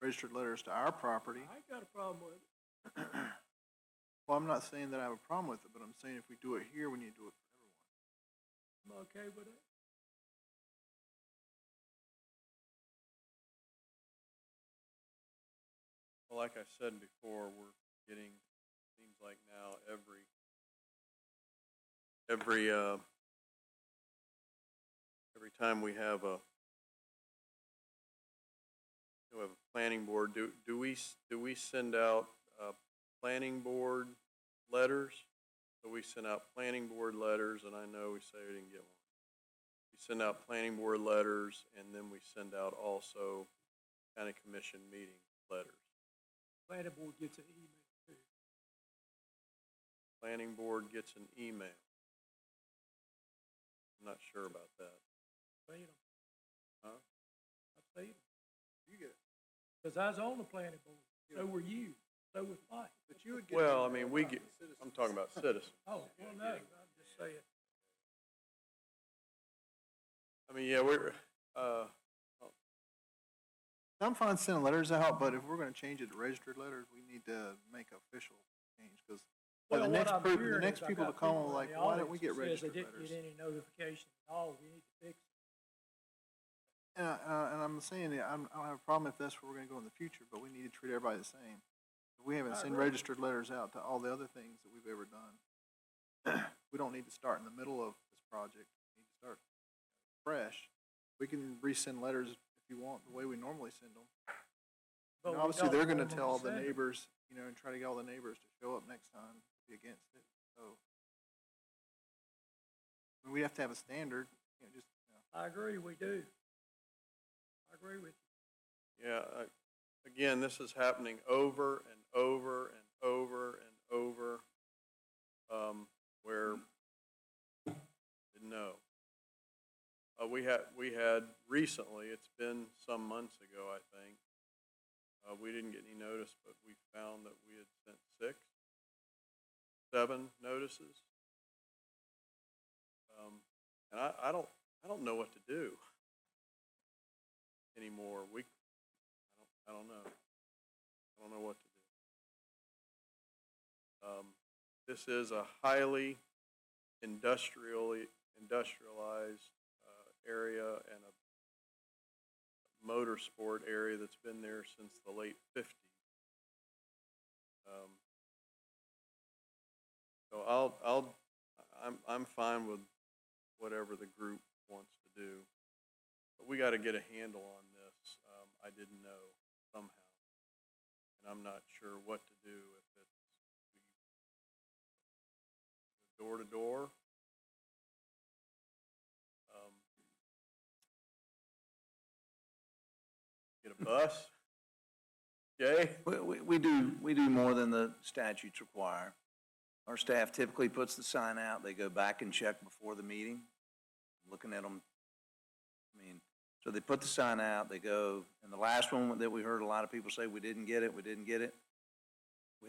registered letters to our property? I ain't got a problem with it. Well, I'm not saying that I have a problem with it, but I'm saying if we do it here, we need to do it for everyone. I'm okay with it. Well, like I said before, we're getting, seems like now every time we have a planning board, do we send out planning board letters So we sent out planning board letters, and I know we say we didn't get one. We send out planning board letters, and then we send out also county commission meeting letters. Planning board gets an email too. Planning board gets an email. I'm not sure about that. Seen them. Huh? I've seen them. You get it. Because I was on the planning board. So were you. So was Mike. But you would get. Well, I mean, we get, I'm talking about citizens. Oh, well, no, I'm just saying. I mean, yeah, we're, I'm fine sending letters out, but if we're gonna change it to registered letters, we need to make official change, because Well, the what next I'm group, hearing the next is I people to got come people are in like, the why don't we get audience that says registered they didn't letters? get any notification at all. We need to fix it. And I'm saying that I don't have a problem if that's where we're gonna go in the future, but we need to treat everybody the same. We haven't I sent agree. registered letters out to all the other things that we've ever done. We don't need to start in the middle of this project. We need to start fresh. We can resend letters if you want, the way we normally send them. But And we obviously, don't they're gonna want them tell to the send it. neighbors, and try to get all the neighbors to show up next time to be against it, so. I mean, we have to have a standard, just, I agree, we do. I agree with you. yeah, again, this is happening over and over and over and over, where, no. We had recently, it's been some months ago, I think, we didn't get any notice, but we found that we had sent 6, 7 notices. And I don't know what to do anymore. I don't know. I don't know what to do. This is a highly industrialized area and a motorsport area that's been there since the late 50s. So I'm fine with whatever the group wants to do, but we got to get a handle on this. I didn't know somehow, and I'm not sure what to do if it's door to door. Get a bus. Jay? We do more than the statutes require. Our staff typically puts the sign out, they go back and check before the meeting, looking at them. I mean, so they put the sign out, they go, and the last one that we heard a lot of people say, we didn't get it. We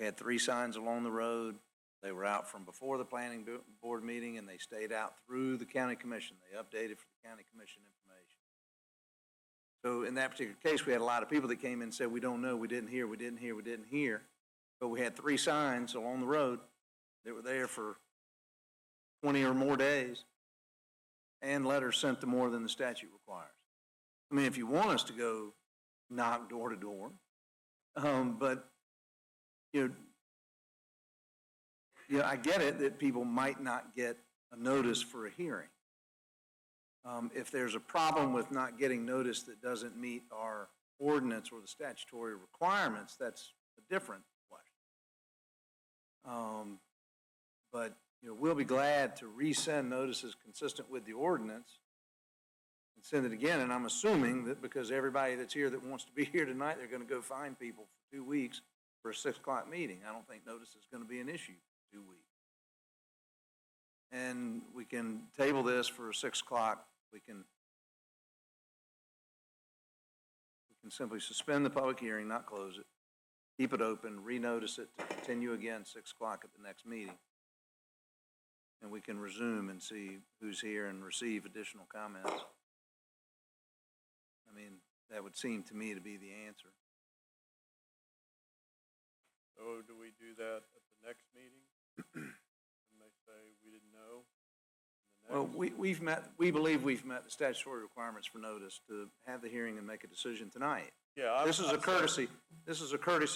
had 3 signs along the road. They were out from before the planning board meeting, and they stayed out through the county commission. They updated for the county commission information. So in that particular case, we had a lot of people that came in and said, we don't know, we didn't hear. But we had 3 signs along the road that were there for 20 or more days, and letters sent to more than the statute requires. I mean, if you want us to go knock door to door, but, I get it that people might not get a notice for a hearing. If there's a problem with not getting notice that doesn't meet our ordinance or the statutory requirements, that's a different question. But, we'll be glad to resend notices consistent with the ordinance and send it again. And I'm assuming that because everybody that's here that wants to be here tonight, they're going to go find people for 2 weeks for a 6 o'clock meeting. I don't think notice is going to be an issue for 2 weeks. And we can table this for 6 o'clock. We can simply suspend the public hearing, not close it, keep it open, renotice it to continue again 6 o'clock at the next meeting. And we can resume and see who's here and receive additional comments. I mean, that would seem to me to be the answer. So do we do that at the next meeting? And they say we didn't know? Well, we believe we've met the statutory requirements for notice to have the hearing and make a decision tonight. Yeah. This is a courtesy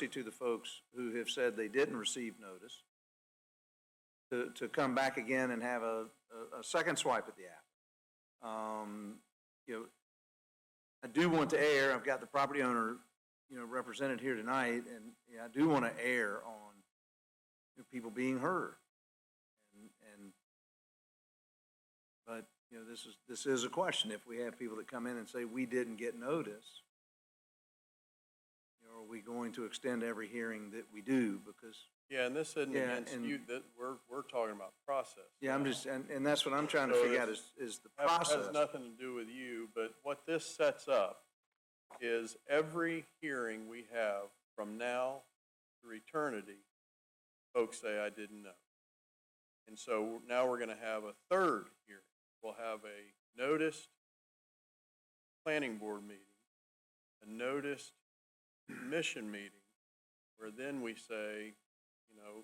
to the folks who have said they didn't receive notice, to come back again and have a second swipe at the apple. I do want to err, I've got the property owner, represented here tonight, and I do want to err on people being heard. you know, this is a question. If we have people that come in and say, we didn't get notice, you know, are we going to extend every hearing that we do? Because, Yeah, and this isn't Yeah, against and- you, that, we're talking about process. yeah, I'm just, and that's what I'm trying to So figure out it's- is the Has process. nothing to do with you, but what this sets up is every hearing we have from now to eternity, folks say, I didn't know. And so now we're gonna have a third hearing. We'll have a noticed planning board meeting, a noticed commission meeting, where then we say, you know,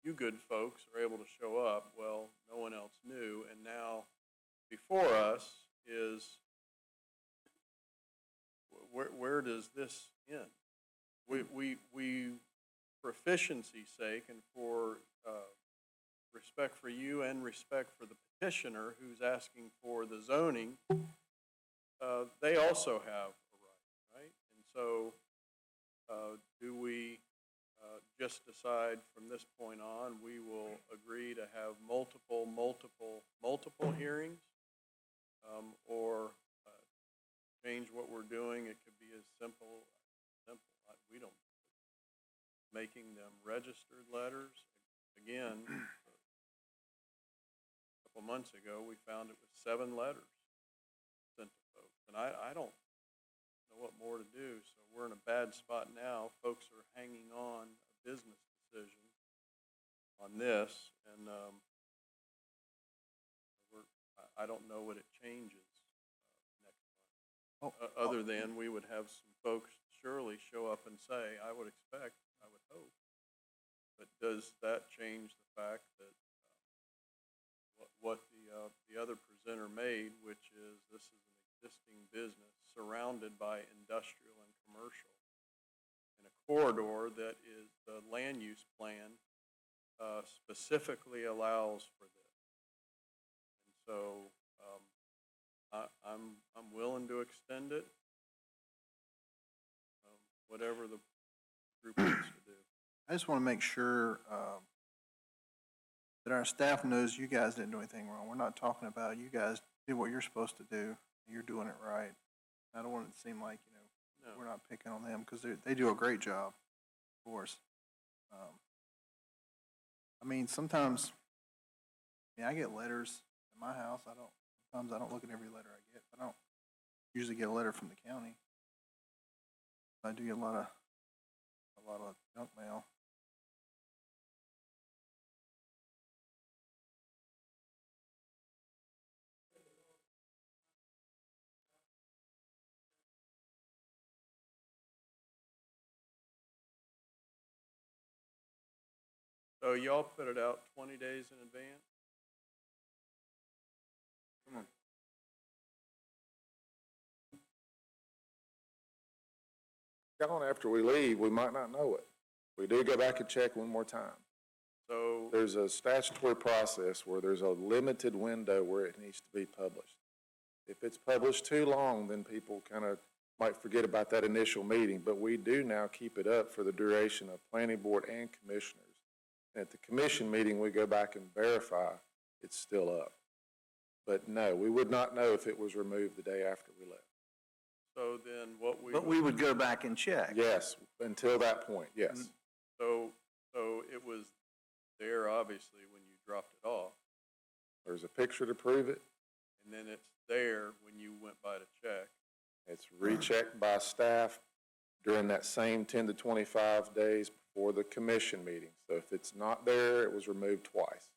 you good folks are able to show up. Well, no one else knew, and now before us is, where does this end? We, for efficiency's sake and for respect for you and respect for the petitioner who's asking for the zoning, they also have a right, right? And so, do we just decide from this point on, we will agree to have multiple hearings? Or change what we're doing? It could be as simple, we don't, making them registered letters. Again, a couple months ago, we found it was 7 letters sent to folks. And I don't know what more to do, so we're in a bad spot now. Folks are hanging on a business decision on this, and I don't know what it changes next month. Other than we would have some folks surely show up and say, I would expect, I would hope. But does that change the fact that what the other presenter made, which is this is an existing business surrounded by industrial and commercial in a corridor that is the land use plan specifically allows for this. And so I'm willing to extend it, whatever the group wants to do. I just want to make sure that our staff knows you guys didn't do anything wrong. We're not talking about you guys did what you're supposed to do, and you're doing it right. I don't want it to seem like, you know, we're not picking on them, because they do a great job, of course. I mean, sometimes, I get letters at my house. Sometimes I don't look at every letter I get. I don't usually get a letter from the county. I do get a lot of junk mail. So y'all put it out 20 days in advance? Come on. Gone after we leave, we might not know it. We do go back and check one more time. So There's a statutory process where there's a limited window where it needs to be published. If it's published too long, then people kind of might forget about that initial meeting, but we do now keep it up for the duration of planning board and commissioners. And at the commission meeting, we go back and verify it's still up. But no, we would not know if it was removed the day after we left. So then what we. But we would go back and check. Yes, until that point, yes. So it was there, obviously, when you dropped it off, There's a picture to prove it. and then it's there when you went by to check. It's rechecked by staff during that same 10 to 25 days before the commission meeting. So if it's not there, it was removed twice,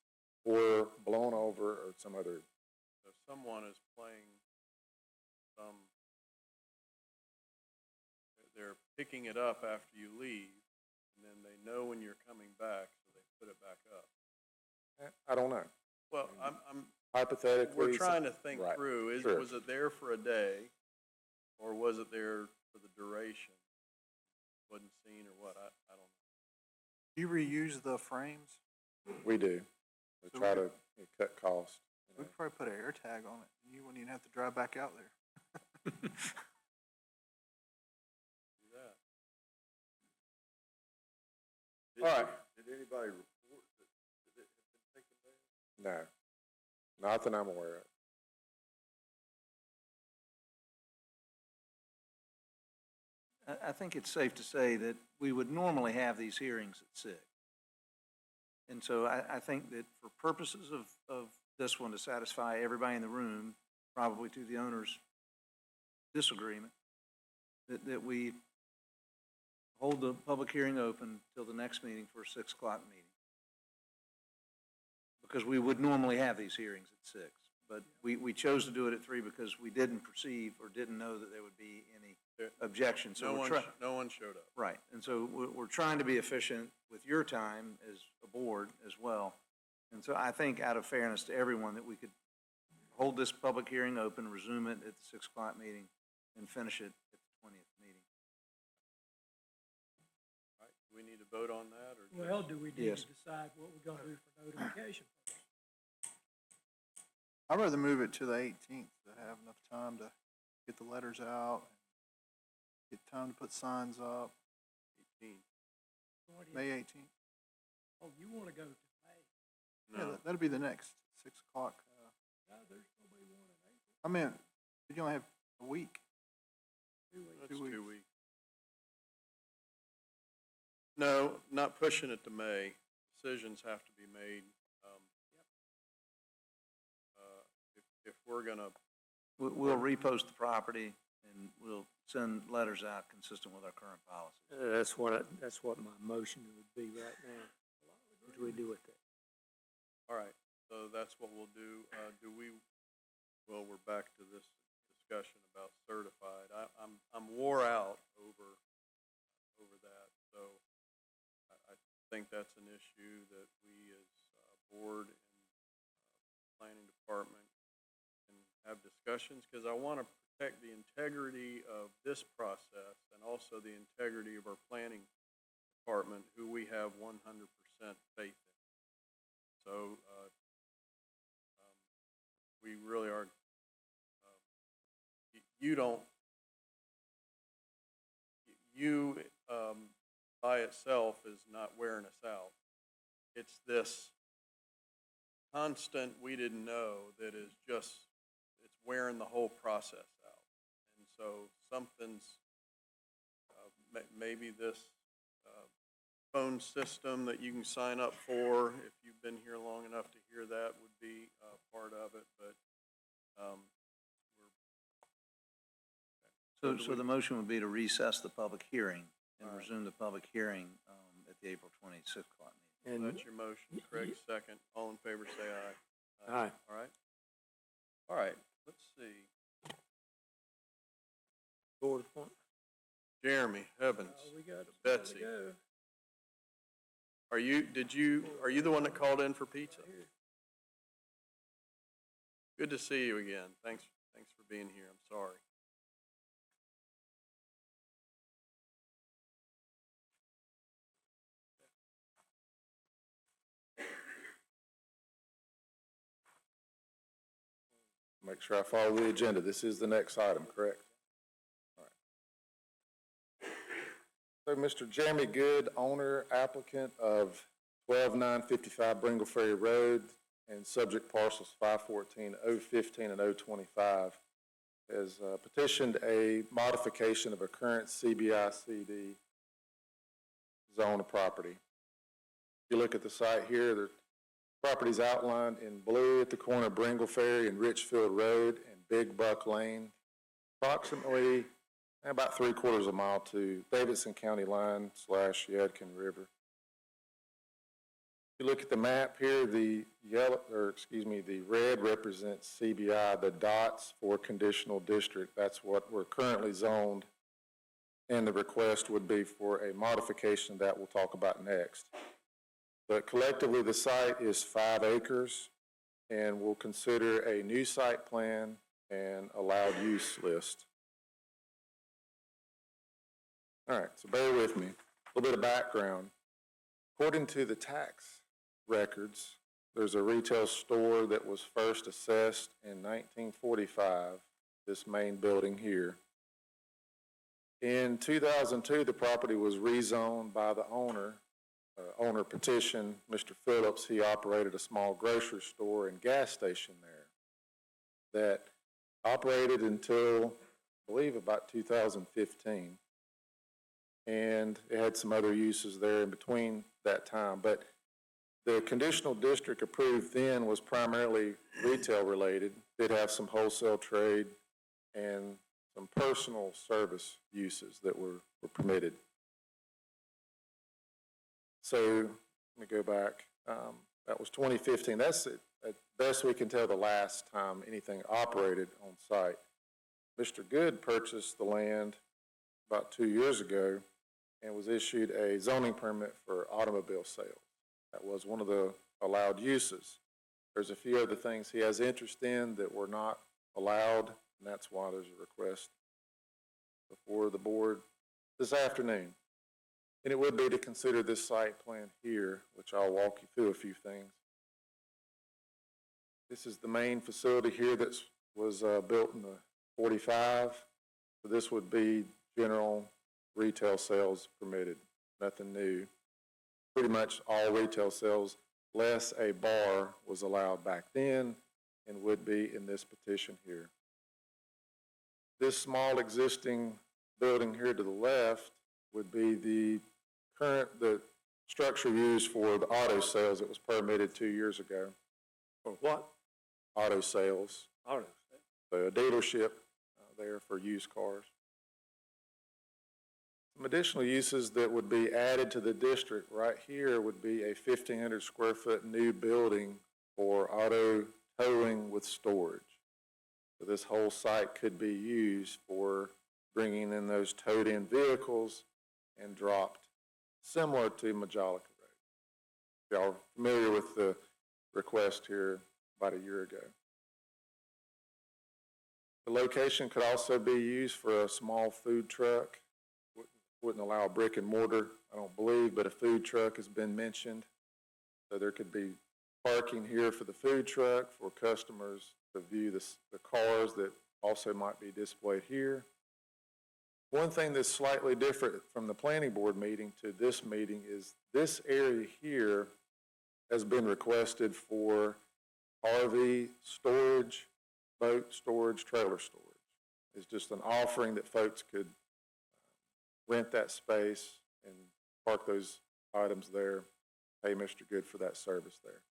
or blown over, or some other. So someone is playing they're picking it up after you leave, and then they know when you're coming back, so they put it back up. I don't know. Well, I'm Hypothetically. we're trying to think right, through, sure. was it there for a day, or was it there for the duration? Wasn't seen or what, I don't know. Do you reuse the frames? We do. We So try we- to cut costs. We could probably put an air tag on it. You wouldn't even have to drive back out there. Do that. All right. Did anybody report that it had been taken down? No, not that I'm aware of. I think it's safe to say that we would normally have these hearings at 6. And so I think that for purposes of this one, to satisfy everybody in the room, probably to the owner's disagreement, that we hold the public hearing open till the next meeting for a 6 o'clock meeting. Because we would normally have these hearings at 6. But we chose to do it at 3 because we didn't perceive or didn't know that there would be any objection. So No one showed up. Right, and so we're trying to be efficient with your time as a board as well. And so I think out of fairness to everyone, that we could hold this public hearing open, resume it at the 6 o'clock meeting, and finish it at the 20th meeting. All right, do we need to vote on that, or? Well, do we need Yes. to decide what we're gonna do for notification? I'd rather move it to the 18th to have enough time to get the letters out, get time to put signs up. 18. May 18th. Oh, you wanna go to May? Yeah, that'll be the next 6 o'clock. No, there's nobody one in April. I mean, you only have a week. 2 weeks. That's 2 weeks. No, not pushing it to May. Decisions have to be made. If we're gonna, We'll repost the property, and we'll send letters out consistent with our current policy. That's what my motion would be right now. What do we do with that? all right, so that's what we'll do. Well, we're back to this discussion about certified. I'm wore out over that, so I think that's an issue that we as board and planning department can have discussions, because I want to protect the integrity of this process and also the integrity of our planning department, who we have 100% faith in. So we really are, by itself is not wearing us out. It's this constant we didn't know that is just, it's wearing the whole process out. And so something's, maybe this phone system that you can sign up for, if you've been here long enough to hear that, would be part of it, but So the motion would be to recess the public hearing and resume the public hearing at the April 26th o'clock meeting. that's your motion. Craig, second. All in favor, say aye. Aye. All right. All right, let's see. Board appointment. Jeremy Evans, We got Betsy. go. Are you the one that called in for pizza? Good to see you again. Thanks for being here. I'm sorry. Make sure I follow the agenda. This is the next item, correct? All right. So Mr. Jeremy Good, owner, applicant of 12955 Bringle Ferry Road and subject parcels 514, 015, and 025, has petitioned a modification of a current CBI-CD zone of property. If you look at the site here, the property's outlined in blue at the corner of Bringle Ferry and Richfield Road and Big Buck Lane, approximately about 3/4 of a mile to Davidson County line / Yadkin River. If you look at the map here, the red represents CBI, the dots for conditional district. That's what we're currently zoned, and the request would be for a modification that we'll talk about next. But collectively, the site is 5 acres, and we'll consider a new site plan and allowed use list. All right, so bear with me. A little bit of background. According to the tax records, there's a retail store that was first assessed in 1945, this main building here. In 2002, the property was rezoned by the owner. Owner petitioned Mr. Phillips. He operated a small grocery store and gas station there that operated until, I believe, about 2015. and it had some other uses there in between that time. But the conditional district approved then was primarily retail related. Did have some wholesale trade and some personal service uses that were permitted. So let me go back. That was 2015. That's it, at best we can tell the last time anything operated on site. Mr. Good purchased the land about 2 years ago and was issued a zoning permit for automobile sales. That was one of the allowed uses. There's a few other things he has interest in that were not allowed, and that's why there's a request before the board this afternoon. And it would be to consider this site plan here, which I'll walk you through a few things. This is the main facility here that was built in the 45. So this would be general retail sales permitted, nothing new. Pretty much all retail sales, less a bar, was allowed back then and would be in this petition here. This small existing building here to the left would be the structure used for the auto sales that was permitted 2 years ago. For what? Auto sales. Auto sales. So a dealership there for used cars. Some additional uses that would be added to the district right here would be a 1,500 square foot new building for auto towing with storage. So this whole site could be used for bringing in those towed in vehicles and dropped, similar to Majolica Road. Y'all are familiar with the request here about a year ago. The location could also be used for a small food truck. Wouldn't allow a brick and mortar, I don't believe, but a food truck has been mentioned. So there could be parking here for the food truck, for customers to view the cars that also might be displayed here. One thing that's slightly different from the planning board meeting to this meeting is this area here has been requested for RV storage, boat storage, trailer storage. It's just an offering that folks could rent that space and park those items there, pay Mr. Good for that service there.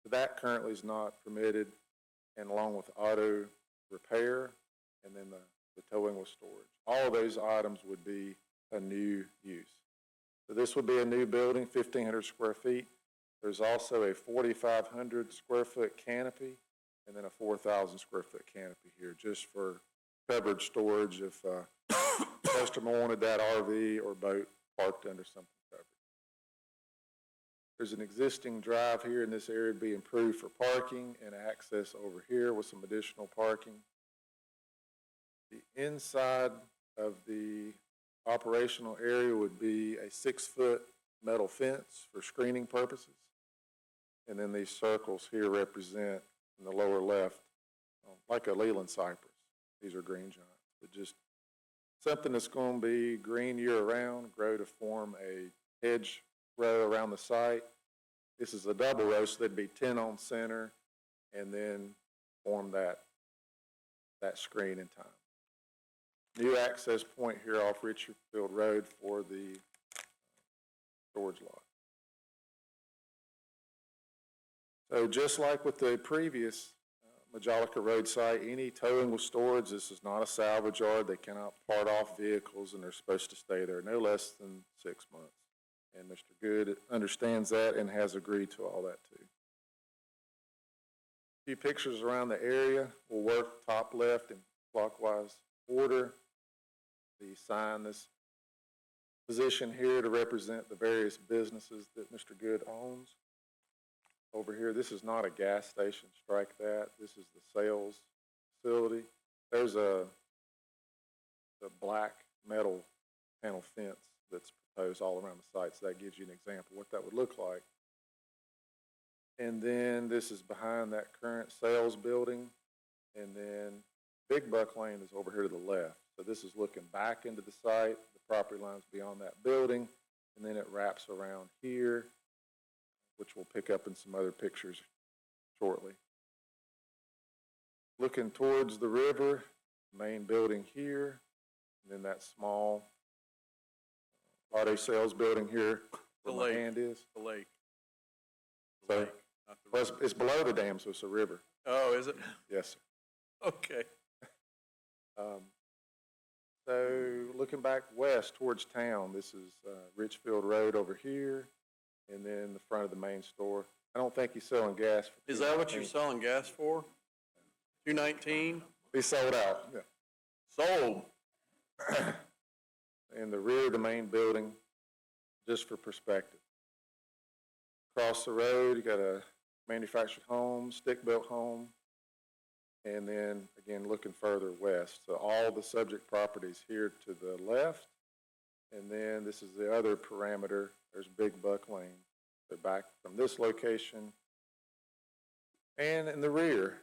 So that currently is not permitted, and along with auto repair and then the towing with storage. All of those items would be a new use. So this would be a new building, 1,500 square feet. There's also a 4,500 square foot canopy and then a 4,000 square foot canopy here just for covered storage if customer wanted that RV or boat parked under something covered. There's an existing drive here in this area to be improved for parking and access over here with some additional parking. The inside of the operational area would be a 6-foot metal fence for screening purposes. And then these circles here represent, in the lower left, like a Leland cypress. These are green giants, but just something that's going to be green year-round, grow to form a hedge row around the site. This is a double row, so there'd be 10 on center, and then form that screen in time. New access point here off Richardfield Road for the storage lot. So just like with the previous Majolica Road site, any towing with storage, this is not a salvage yard. They cannot part off vehicles, and they're supposed to stay there no less than 6 months. And Mr. Good understands that and has agreed to all that too. A few pictures around the area. We'll work top left in clockwise order. The sign this position here to represent the various businesses that Mr. Good owns. Over here, this is not a gas station, strike that. This is the sales facility. There's the black metal panel fence that's proposed all around the site, so that gives you an example of what that would look like. And then this is behind that current sales building, and then Big Buck Lane is over here to the left. So this is looking back into the site, the property line's beyond that building, and then it wraps around here, which we'll pick up in some other pictures shortly. Looking towards the river, main building here, and then that small auto sales building here The where my lake. hand is. The lake. So, Not the well, it's below the dam, so it's a river. Oh, is it? Yes, sir. Okay. So looking back west towards town, this is Richfield Road over here, and then the front of the main store. I don't think he's selling gas. For Is that what you're $2.19. selling gas for? $2.19? He sold out, yeah. Sold. In the rear of the main building, just for perspective. Across the road, you got a manufactured home, stick-built home, and then, again, looking further west. So all the subject properties here to the left, and then this is the other parameter. There's Big Buck Lane. So back from this location, and in the rear,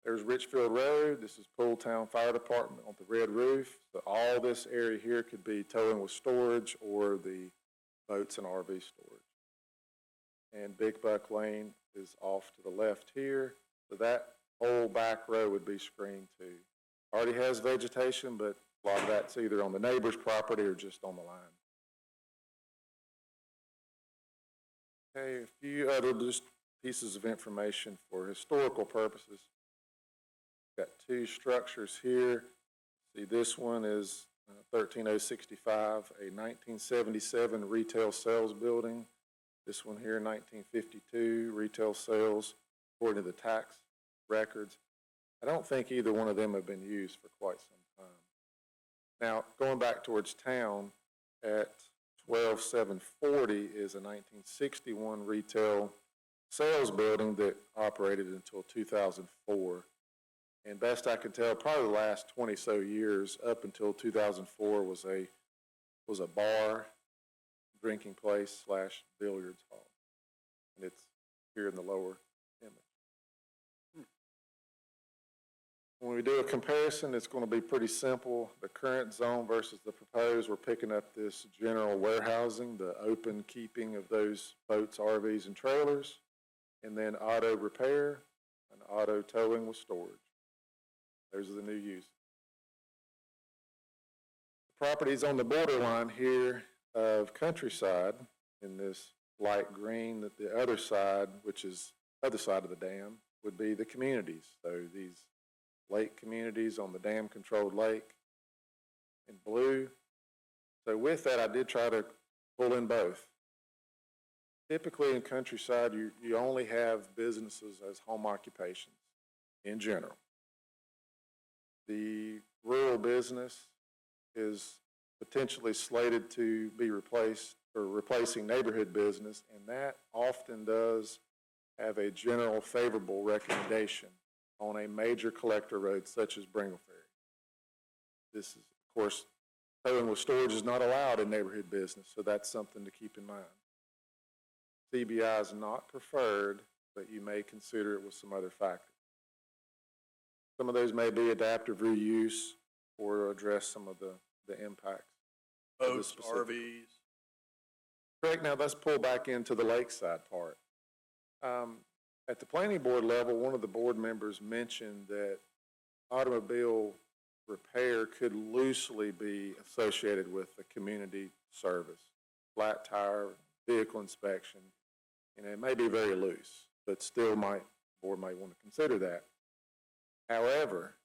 there's Richfield Road. This is Pooltown Fire Department on the red roof. So all this area here could be towing with storage or the boats and RV storage. And Big Buck Lane is off to the left here. So that whole back row would be screened too. Already has vegetation, but a lot of that's either on the neighbor's property or just on the line. Okay, a few other just pieces of information for historical purposes. Got two structures here. See, this one is 13065, a 1977 retail sales building. This one here, 1952, retail sales, according to the tax records. I don't think either one of them have been used for quite some time. Now, going back towards town, at 12740 is a 1961 retail sales building that operated until 2004. And best I can tell, probably the last 20 so years, up until 2004, was a bar, drinking place / billiards hall. And it's here in the lower image. When we do a comparison, it's going to be pretty simple. The current zone versus the proposed, we're picking up this general warehousing, the open keeping of those boats, RVs, and trailers, and then auto repair and auto towing with storage. Those are the new uses. The properties on the borderline here of Countryside in this light green, that the other side, which is other side of the dam, would be the communities. So these lake communities on the dam-controlled lake in blue. So with that, I did try to pull in both. Typically in Countryside, you only have businesses as home occupations in general. The rural business is potentially slated to be replaced or replacing neighborhood business, and that often does have a general favorable recommendation on a major collector road such as Bringle Ferry. This is, of course, towing with storage is not allowed in neighborhood business, so that's something to keep in mind. CBI is not preferred, but you may consider it with some other factors. Some of those may be adaptive reuse or address some of the impacts. Boats, RVs. Correct. Now let's pull back into the lakeside part. At the planning board level, one of the board members mentioned that automobile repair could loosely be associated with the community service, flat tire, vehicle inspection. And it may be very loose, but still the board might want to consider that. However,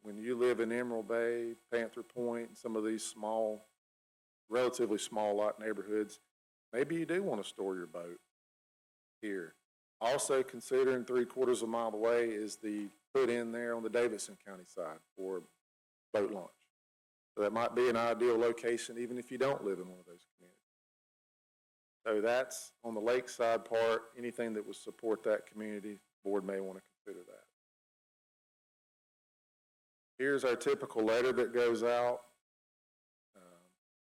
when you live in Emerald Bay, Panther Point, and some of these small, relatively small lot neighborhoods, maybe you do want to store your boat here. Also considering 3/4 of a mile away is the put in there on the Davidson County side for boat launch. So that might be an ideal location even if you don't live in one of those communities. So that's on the lakeside part, anything that would support that community, the board may want to consider that. Here's our typical letter that goes out.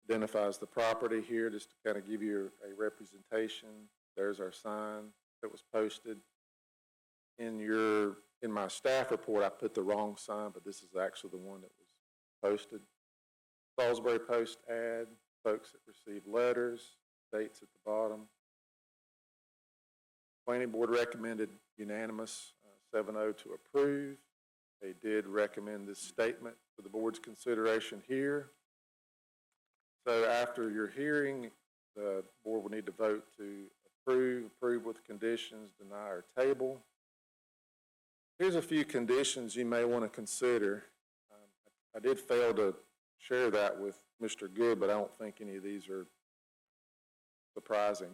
Identifies the property here just to kind of give you a representation. There's our sign that was posted. In my staff report, I put the wrong sign, but this is actually the one that was posted. Salisbury Post ad, folks that received letters, dates at the bottom. Planning board recommended unanimous 7-0 to approve. They did recommend this statement for the board's consideration here. So after your hearing, the board will need to vote to approve with conditions, deny or table. Here's a few conditions you may want to consider. I did fail to share that with Mr. Good, but I don't think any of these are surprising.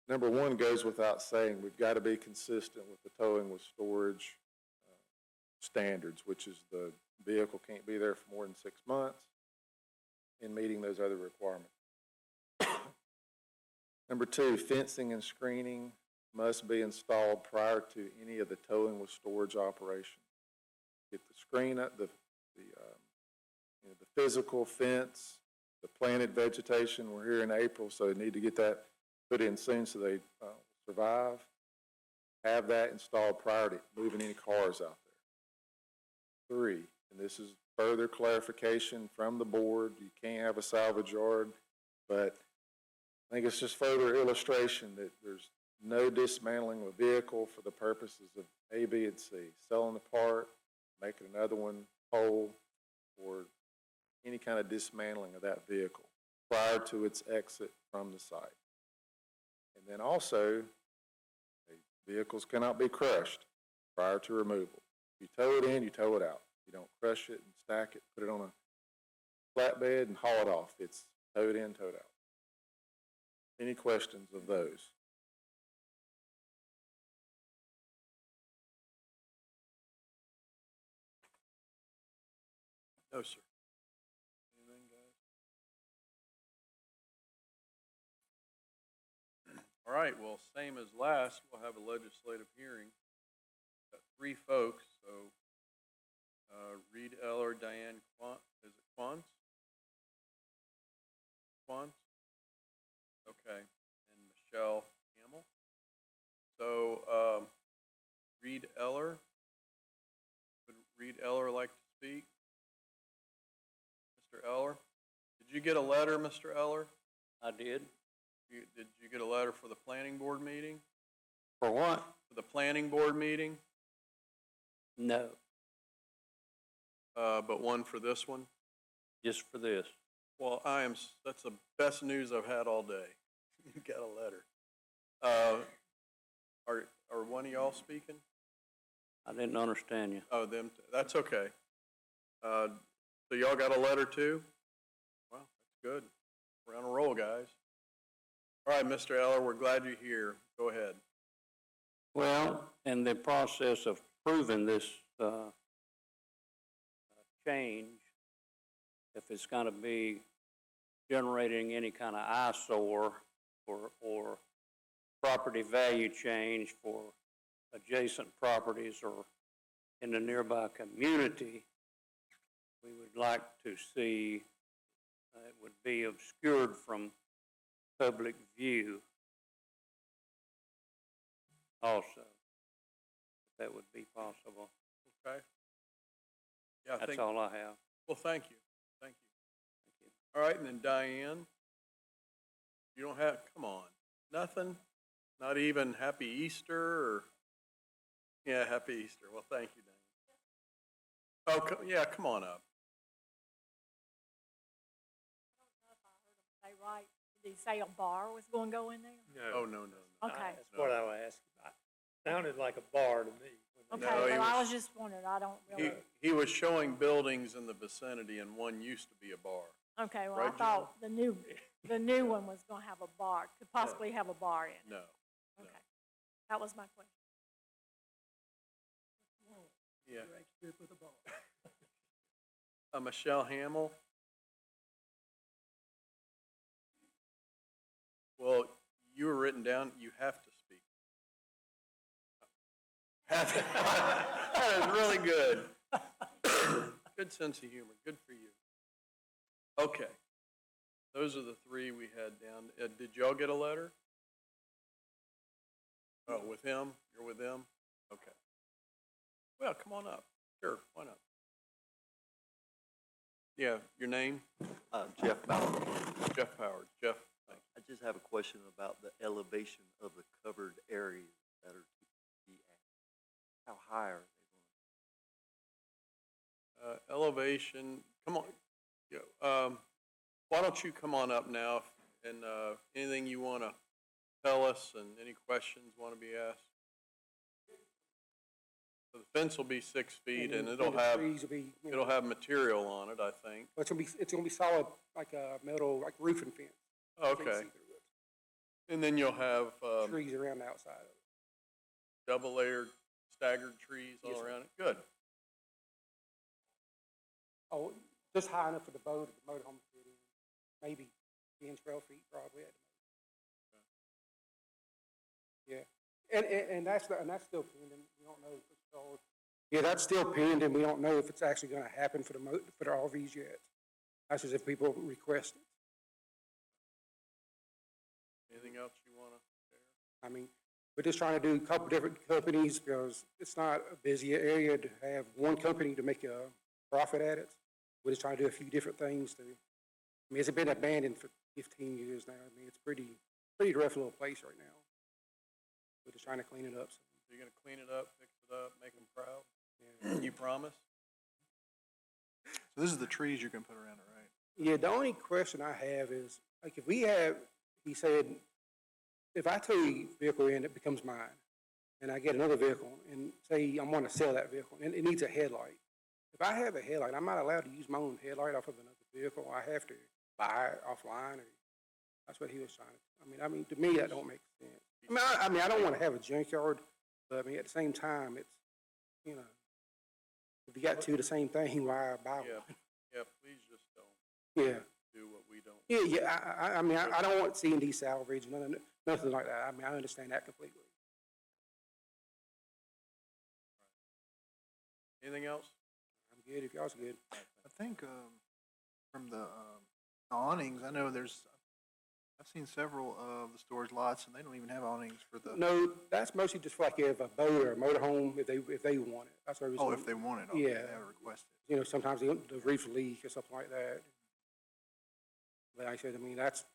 Number one goes without saying, we've got to be consistent with the towing with storage standards, which is the vehicle can't be there for more than 6 months, and meeting those other requirements. Number two, fencing and screening must be installed prior to any of the towing with storage operations. Get the screen up, the physical fence, the planted vegetation. We're here in April, so they need to get that put in soon so they survive. Have that installed prior to moving any cars out there. Three, and this is further clarification from the board, you can't have a salvage yard, but I think it's just further illustration that there's no dismantling of a vehicle for the purposes of A, B, and C. Selling the part, making another one whole, or any kind of dismantling of that vehicle prior to its exit from the site. And then also, vehicles cannot be crushed prior to removal. You tow it in, you tow it out. You don't crush it and stack it, put it on a flatbed and haul it off. It's towed in, towed out. Any questions of those? No, sir. Anything, guys? All right, well, same as last, we'll have a legislative hearing. Got 3 folks, so Reed Eller, Diane Quant, is it Quants? Quants? Okay, and Michelle Hamill. So, Reed Eller, would Reed Eller like to speak? Mr. Eller, did you get a letter, Mr. Eller? I did. Did you get a letter for the planning board meeting? For what? For the planning board meeting? No, But one for this one? just for this. Well, that's the best news I've had all day. You got a letter. Are one of y'all speaking? I didn't understand you. Oh, that's okay. So y'all got a letter too? Well, that's good. We're on a roll, guys. All right, Mr. Eller, we're glad you're here. Go ahead. Well, in the process of proving this change, if it's going to be generating any kind of eyesore or property value change for adjacent properties or in the nearby community, we would like to see it would be obscured from public view also, if that would be possible. Okay. Yeah, That's all I have. Well, thank you. Thank you. All right, and then Diane, you don't have, come on, nothing? Not even Happy Easter or, yeah, Happy Easter. Well, thank you, Diane. Oh, yeah, come on up. Say right, did he say a bar was going to go in there? Oh, no. Okay. That's what I was asking. Sounded like a bar to me. Okay, No, he well, I was- was just wondering, I don't really, He was showing buildings in the vicinity and one used to be a bar. okay, well, I Right, Jim? thought the new one was going to have a bar, could possibly have a bar in it. No. Okay, that was my question. Yeah. Michelle Hamill. Well, you were written down, you have to speak. That is really good. Good sense of humor, good for you. Okay, those are the 3 we had down. Did y'all get a letter? Oh, with him? You're with them? Okay. Well, come on up. Sure, why not? Yeah, your name? Jeff Bauer. Jeff Howard. Jeff, thanks. I just have a question about the elevation of the covered areas that are to be at. How high are they going? Elevation, come on. Yeah, Why don't you come on up now and anything you want to tell us and any questions want to be asked? So the fence will be 6 feet and it'll have material on it, I think. It's gonna be solid, like a metal, like roofing fence. Okay. And then you'll have Trees around the outside of it. double layered staggered trees all Yes, sir. around it. Good. Oh, just high enough for the boat, the motorhome to fit in. Maybe 10, 12 feet probably at the most. Yeah, and that's still pending. We don't know if it's all. Yeah, that's still pending. We don't know if it's actually gonna happen for the RVs yet. That's just if people request it. Anything else you want to share? I mean, we're just trying to do a couple different companies because it's not a busy area to have one company to make a profit at it. We're just trying to do a few different things to, I mean, it's been abandoned for 15 years now. I mean, it's pretty rough little place right now. We're just trying to clean it up. So you're going to clean it up, fix it up, make them proud? Yeah. You promise? So this is the trees you're gonna put around it, right? Yeah, the only question I have is, like, if we have, he said, if I tow a vehicle in, it becomes mine, and I get another vehicle, and say I want to sell that vehicle, and it needs a headlight. If I have a headlight, I'm not allowed to use my own headlight off of another vehicle. I have to buy it offline, or that's what he was trying to. I mean, to me, that don't make sense. I mean, I don't want to have a junkyard, but I mean, at the same time, it's, you know, if you got two of the same thing, why buy one? Yeah, please just don't Yeah. do what we don't. Yeah, I mean, I don't want C&D salvage, nothing like that. I mean, I understand that completely. Anything else? I'm good, if y'all's good. I think, from the awnings, I know I've seen several of the storage lots and they don't even have awnings for the. No, that's mostly just for like if a boat or a motorhome, if they want it. That's what Oh, if they want it, okay, Yeah. they have requested. You know, sometimes the reefs leak or something like that. But like I said, I mean, that's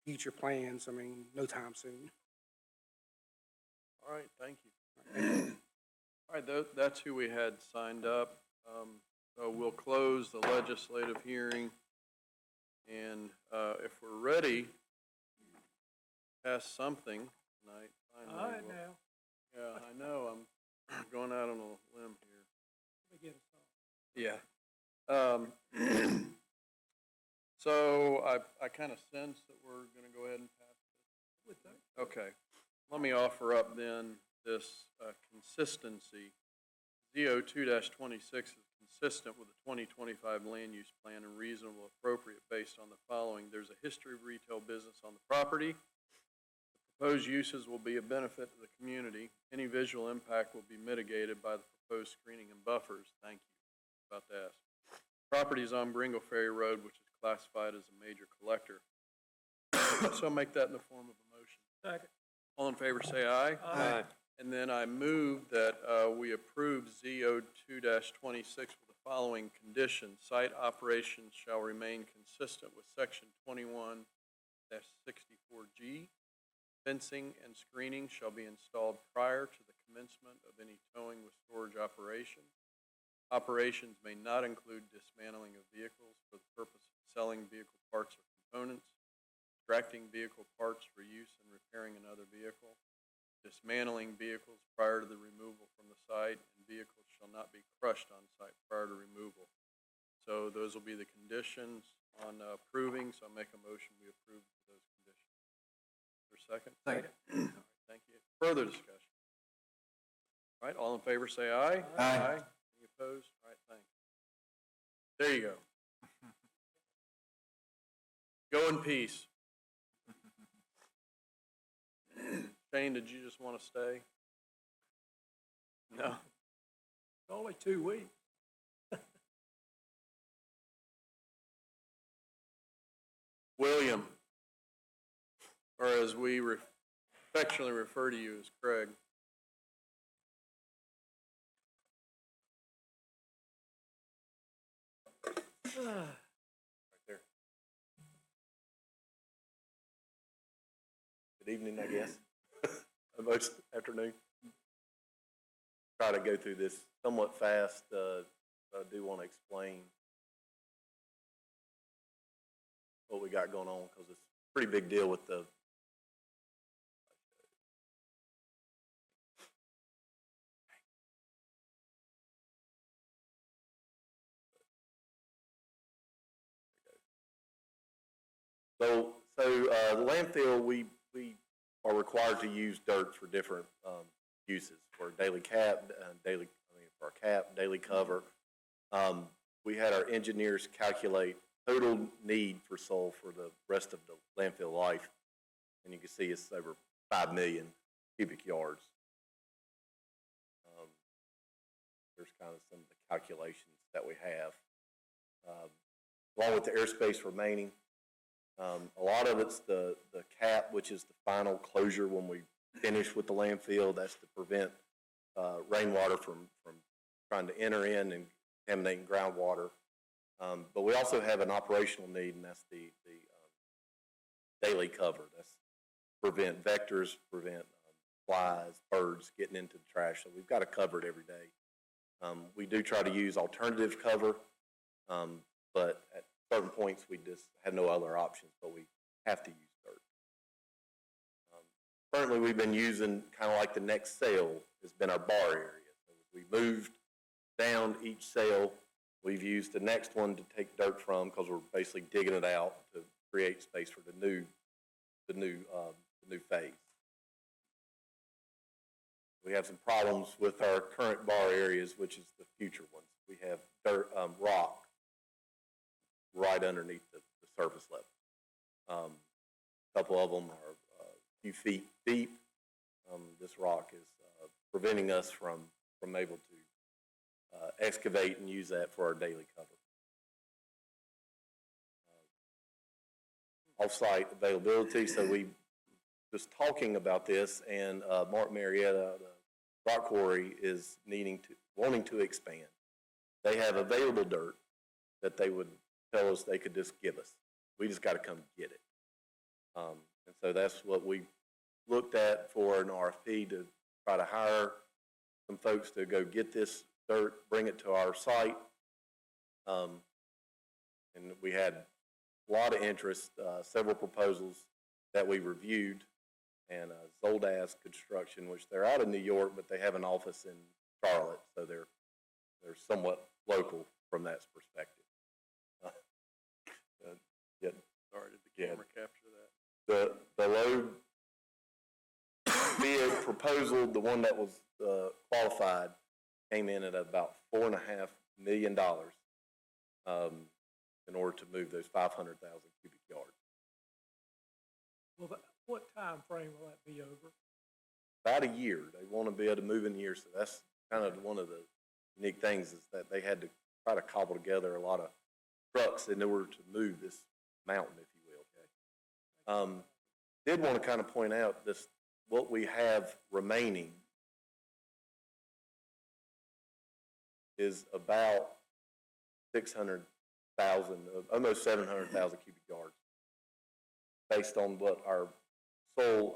future plans. I mean, no time soon. All right, thank you. All right, that's who we had signed up. So we'll close the legislative hearing. And if we're ready, pass something tonight. Finally, All right, now. Yeah, I know, I'm going out on a limb here. Yeah. So I kind of sense that we're going to go ahead and pass this. Okay. Let me offer up then this consistency. ZO2-26 is consistent with the 2025 land use plan and reasonable appropriate based on the following. There's a history of retail business on the property. The proposed uses will be a benefit to the community. Any visual impact will be mitigated by the proposed screening and buffers. Thank you. About to ask. Property is on Bringle Ferry Road, which is classified as a major collector. So make that in the form of a motion. Second. All in favor, say aye. Aye. And then I move that we approve ZO2-26 with the following conditions. Site operations shall remain consistent with Section 21-64G. Fencing and screening shall be installed prior to the commencement of any towing with storage operation. Operations may not include dismantling of vehicles for the purpose of selling vehicle parts or components, extracting vehicle parts for use in repairing another vehicle, dismantling vehicles prior to the removal from the site, and vehicles shall not be crushed on site prior to removal. So those will be the conditions on approving, so I'll make a motion we approve those conditions. Is there a second? Second. All right, thank you. Further discussion? All right, all in favor say aye. Aye. Any opposed? All right, thanks. There you go. Go in peace. Shane, did you just want to stay? No. Only 2 weeks. William, or as we affectionately refer to you as Craig. Right there. Good evening, I guess. Most afternoon. Try to go through this somewhat fast. I do want to explain what we got going on, because it's a pretty big deal with the the landfill, we are required to use dirt for different uses, for daily cap, for our cap, daily cover. We had our engineers calculate total need for soil for the rest of the landfill life, and you can see it's over 5 million cubic yards. There's kind of some of the calculations that we have. Along with the airspace remaining, a lot of it's the cap, which is the final closure when we finish with the landfill. That's to prevent rainwater from trying to enter in and contaminating groundwater. But we also have an operational need, and that's the daily cover. That's prevent vectors, prevent flies, birds getting into the trash. So we've got to cover it every day. We do try to use alternative cover, but at certain points we just have no other options, but we have to use dirt. Currently we've been using kind of like the next cell has been our bar area. So we moved down each cell. We've used the next one to take dirt from, because we're basically digging it out to create space for the new phase. We have some problems with our current bar areas, which is the future ones. We have dirt, rock right underneath the surface level. A couple of them are a few feet deep. This rock is preventing us from able to excavate and use that for our daily cover. Off-site availability, so we just talking about this, and Mark Marietta, the rock quarry, is wanting to expand. They have available dirt that they would tell us they could just give us. We just got to come get it. And so that's what we looked at for an RFP, to try to hire some folks to go get this dirt, bring it to our site. And we had a lot of interest, several proposals that we reviewed, and Zoldas Construction, which they're out of New York, but they have an office in Charlotte, so they're somewhat local from that perspective. Sorry, did the camera capture that? The low bid proposal, the one that was qualified, came in at about $4.5 million in order to move those 500,000 cubic yards. Well, what time frame will that be over? About a year. They want to be able to move in a year, so that's kind of one of the unique things, is that they had to try to cobble together a lot of trucks in order to move this mountain, if you will. Okay. Did want to kind of point out this, what we have remaining is about 600,000, almost 700,000 cubic yards, based on what our soil,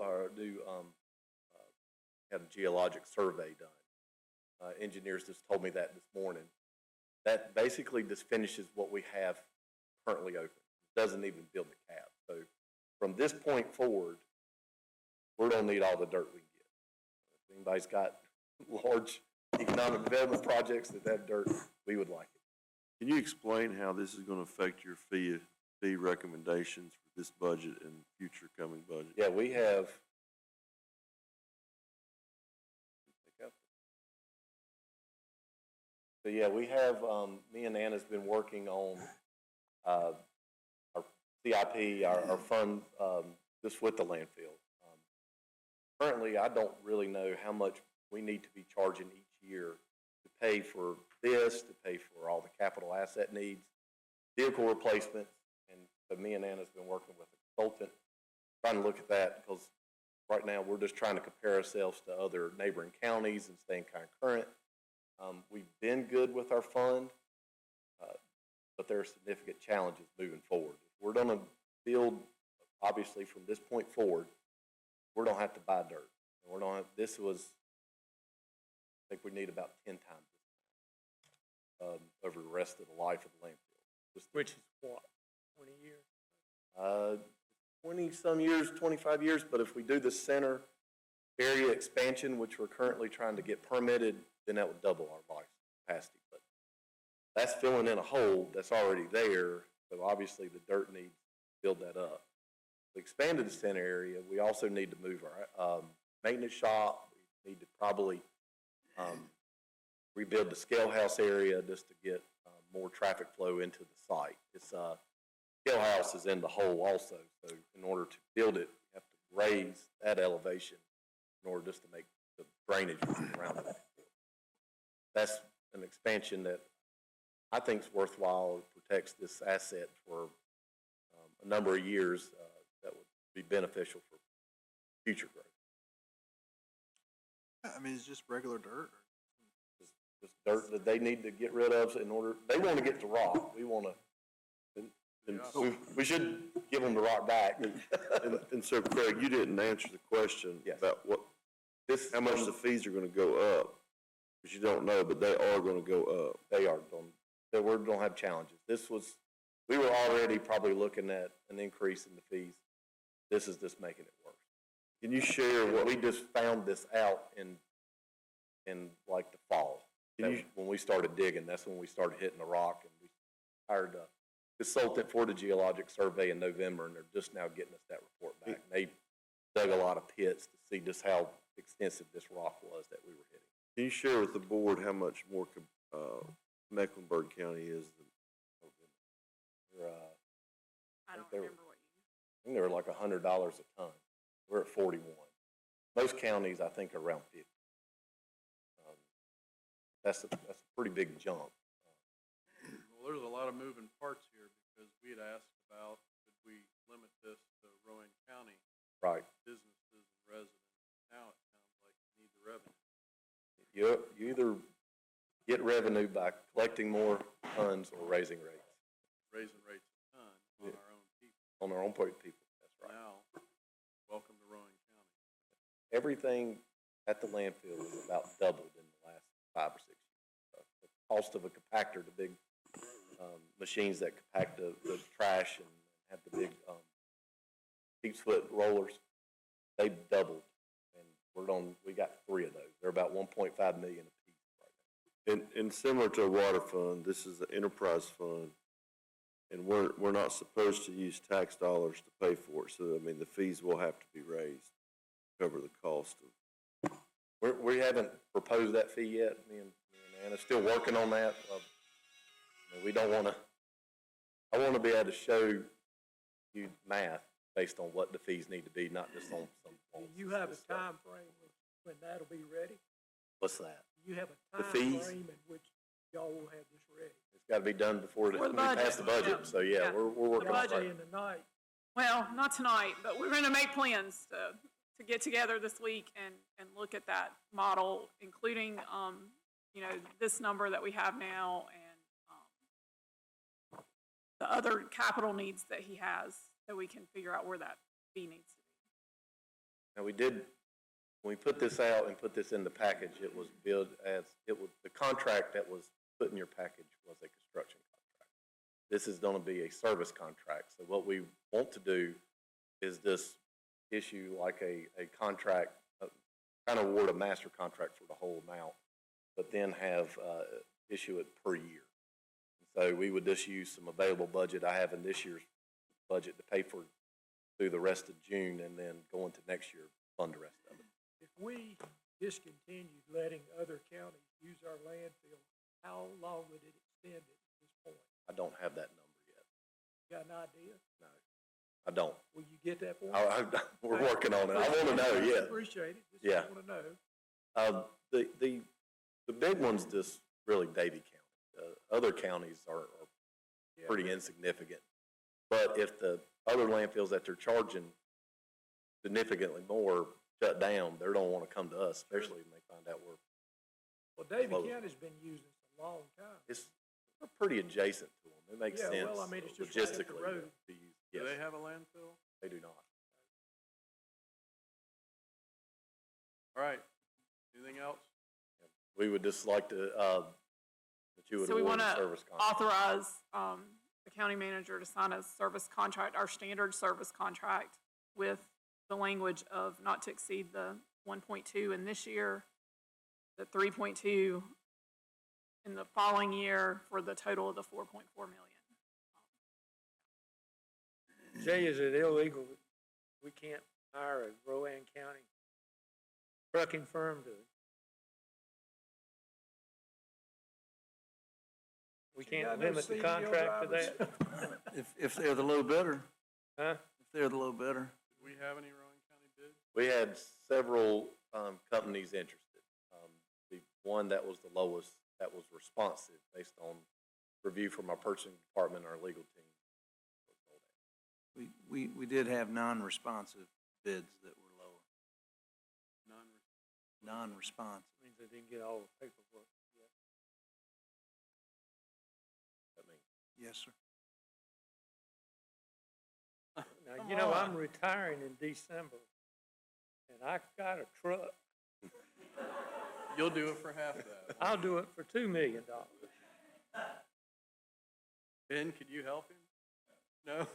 had a geologic survey done. Engineers just told me that this morning. That basically just finishes what we have currently open. It doesn't even build the cap. So from this point forward, we're going to need all the dirt we can get. If anybody's got large economic development projects that have dirt, we would like it. Can you explain how this is going to affect your fee recommendations for this budget and future coming budget? Yeah, we have. So yeah, we have, me and Anna's been working on our CIP, our fund, just with the landfill. Currently, I don't really know how much we need to be charging each year to pay for this, to pay for all the capital asset needs, vehicle replacements, and so me and Anna's been working with a consultant, trying to look at that, because right now we're just trying to compare ourselves to other neighboring counties and staying kind of current. We've been good with our fund, but there are significant challenges moving forward. If we're going to build, obviously, from this point forward, we're going to have to buy dirt. And we're going to, this was, I think we need about 10 times this over the rest of the life of the landfill. Which is what, 20 years? 20-some years, 25 years, but if we do the center area expansion, which we're currently trying to get permitted, then that would double our bike capacity. But that's filling in a hole that's already there, so obviously the dirt needs to build that up. We expanded the center area, we also need to move our maintenance shop. We need to probably rebuild the scale house area just to get more traffic flow into the site. It's scale house is in the hole also, so in order to build it, you have to raise that elevation in order just to make the drainage around it. That's an expansion that I think is worthwhile, protects this asset for a number of years that would be beneficial for future growth. I mean, it's just regular dirt. Just dirt that they need to get rid of in order, they want to get the rock. We want to, we should give them the rock back. And so, Craig, you didn't answer the question about how much the fees are going to go up, because you don't know, but they are going to go up. They are. We're going to have challenges. We were already probably looking at an increase in the fees. This is just making it worse. Can you share what we just found this out in like the fall? When we started digging, that's when we started hitting the rock, and we hired a consultant for the geologic survey in November, and they're just now getting us that report back. And they dug a lot of pits to see just how extensive this rock was that we were hitting. Can you share with the board how much more Mecklenburg County is than I don't remember what you. I think they were like $100 a ton. We're at 41. Most counties, I think, are around 50. That's a pretty big jump. Well, there's a lot of moving parts here, because we had asked about, could we limit this to Rowan County? Right. Businesses and residents. Now it sounds like you need the revenue. You either get revenue by collecting more tons or raising rates. Raising rates a ton on our own people. On our own people, that's right. Now, welcome to Rowan County. Everything at the landfill is about doubled in the last 5 or 6 years. The cost of a compactor, the big machines that compact the trash and have the big deep foot rollers, they've doubled. And we got 3 of those. They're about 1.5 million a piece right now. And similar to a water fund, this is the enterprise fund, and we're not supposed to use tax dollars to pay for it. So I mean, the fees will have to be raised to cover the cost of. We haven't proposed that fee yet. Me and Anna's still working on that. We don't want to. I want to be able to show you math based on what the fees need to be, not just on some. Do you have a time frame when that'll be ready? What's that? You have a The time fees? frame in which y'all will have this ready? It's got to be done before we pass the budget. So yeah, we're working on Budget it. in the night. Well, not tonight, but we're going to make plans to get together this week and look at that model, including, this number that we have now and the other capital needs that he has, that we can figure out where that fee needs to be. Now when we put this out and put this in the package, it was billed as, the contract that was put in your package was a construction contract. This is going to be a service contract. So what we want to do is this issue like a contract, kind of award a master contract for the whole amount, but then have issue it per year. So we would just use some available budget I have in this year's budget to pay for through the rest of June, and then go into next year, fund the rest of it. If we discontinued letting other counties use our landfill, how long would it extend it at this point? I don't have that number yet. You got an idea? No, I don't. Will you get that for me? We're working on it. I want to know, yeah. Appreciate it. Just Yeah. want to know. The big one's just really Davie County. Other counties are pretty insignificant. But if the other landfills that they're charging significantly more shut down, they don't want to come to us, especially when they find out we're. Well, Davie closed. County's been using this a long time. We're pretty adjacent to them. It makes sense. Well, I mean, it's just right up the logistically road. to use. Do Yes, they have a landfill? they do not. All right. Anything else? We would just like to, that you would So we award want a to service contract. authorize the county manager to sign a service contract, our standard service contract, with the language of not to exceed the 1.2 in this year, the 3.2 in the following year, for the total of the 4.4 million. Jay, is it illegal that we can't hire a Rowan County trucking firm to? We can't limit the contract to that? If they're the low bidder, Huh? if they're the low bidder. Do we have any Rowan County bids? We had several companies interested. The one that was the lowest, that was responsive based on review from our purchasing department and our legal team. We did have non-responsive bids that were lower. Non-responsive. Means they didn't get all the paperwork yet. That means. Yes, sir. Now, you know, I'm retiring in December, and I got a truck. You'll do it for half that. I'll do it for $2 million. Ben, could you help him? No?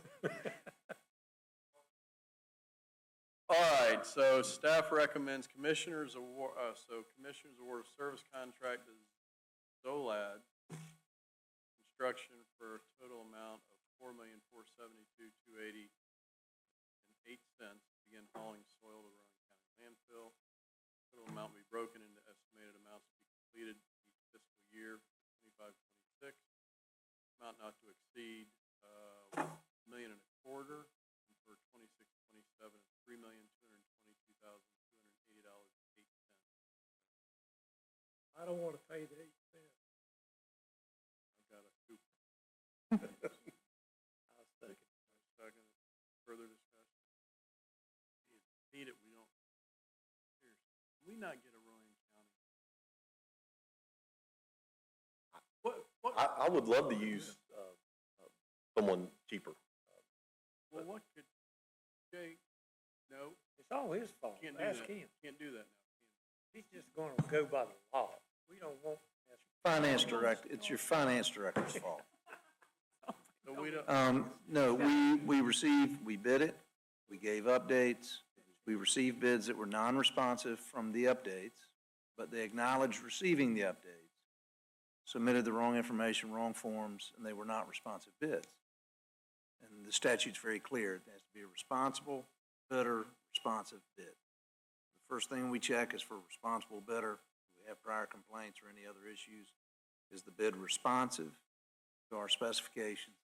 All right, so staff recommends Commissioners Award, Commissioners Award of Service Contract to Zolad Construction for a total amount of $4,472,280.08 to begin hauling soil to Rowan County landfill. Total amount will be broken into estimated amounts to be completed each fiscal year, 25-26. Amount not to exceed $1.25 million, and for 26-27, $3,222,280.08. I don't want to pay the 8 cents. I've got a scoop. I'll second. Second. Further discussion? Need it, we don't. Seriously, can we not get a Rowan County? I would love to use someone cheaper. Well, what could, Jay, no? It's all his fault. Can't do Ask that. him. Can't do that now. He's just going to go by the law. We don't want. Finance director, it's your finance director's fault. So we don't. No, we bid it, we gave updates, we received bids that were non-responsive from the updates, but they acknowledged receiving the updates, submitted the wrong information, wrong forms, and they were not responsive bids. And the statute's very clear, it has to be a responsible bidder, responsive bid. The first thing we check is for responsible bidder. Do we have prior complaints or any other issues? Is the bid responsive to our specifications?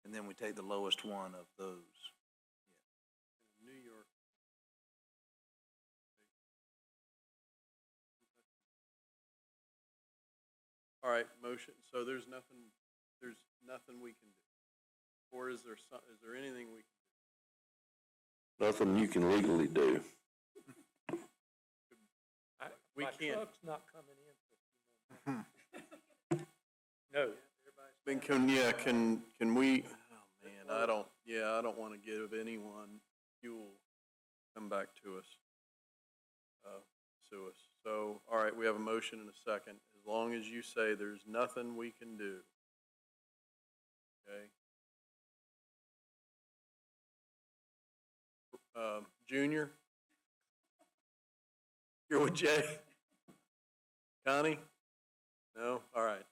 And then we take the lowest one of those. New York. All right, motion, so there's nothing we can do? Or is there anything we can do? Nothing you can legally do. We My can't. truck's not coming in for a few more months. No. Then can we, oh man, I don't want to give anyone fuel, come back to us, sue us. So, all right, we have a motion and a second. As long as you say there's nothing we can do. Okay? Junior? You're with Jay? Connie? No? All right.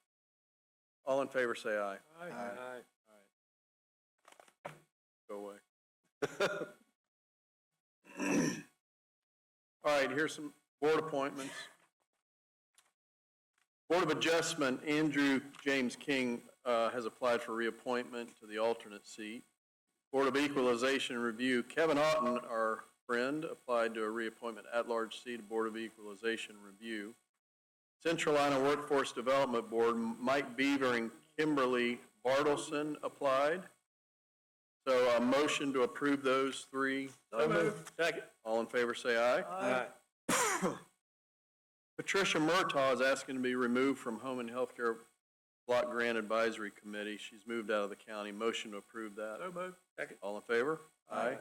All in favor, say aye. Aye. Aye. Go away. All right, here's some board appointments. Board of Adjustment, Andrew James King has applied for reappointment to the alternate seat. Board of Equalization and Review, Kevin Otten, our friend, applied to a reappointment at-large seat, Board of Equalization and Review. Central Iowa Workforce Development Board, Mike Beaver and Kimberly Bartleson applied. So a motion to approve those three. So moved. Second. All in favor, say aye. Aye. Patricia Murtaugh is asking to be removed from Home and Healthcare Block Grant Advisory Committee. She's moved out of the county. Motion to approve that. So moved. Second. All in favor? Aye.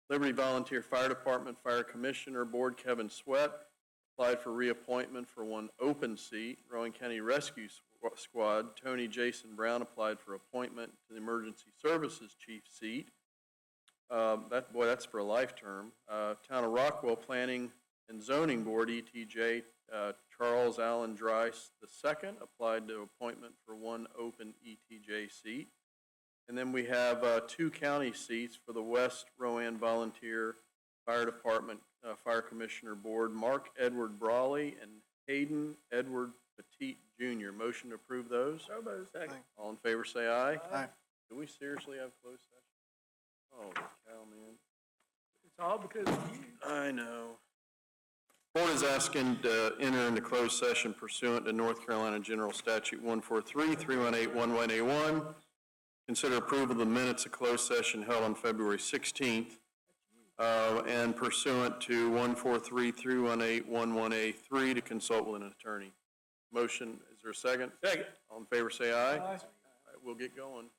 Liberty Volunteer Fire Department Fire Commissioner Board, Kevin Sweat, applied for reappointment for one open seat, Rowan County Rescue Squad, Tony Jason Brown applied for appointment to the Emergency Services Chief seat. That's for a life term. Town of Rockwell Planning and Zoning Board, ETJ, Charles Allen Dryce II applied to appointment for one open ETJ seat. And then we have 2 county seats for the West Rowan Volunteer Fire Department Fire Commissioner Board, Mark Edward Brawley and Hayden Edward Petit Jr. Motion to approve those? So moved. Second. All in favor, say aye. Aye. Do we seriously have closed session? Oh, cow, man. It's all because of you. I know. Board is asking to enter into closed session pursuant to North Carolina General Statute 143-318-11A1. Consider approval of the minutes of closed session held on February 16th, and pursuant to 143-318-11A3 to consult with an attorney. Motion, is there a second? Second. All in favor, say aye. Aye. All right, we'll get going.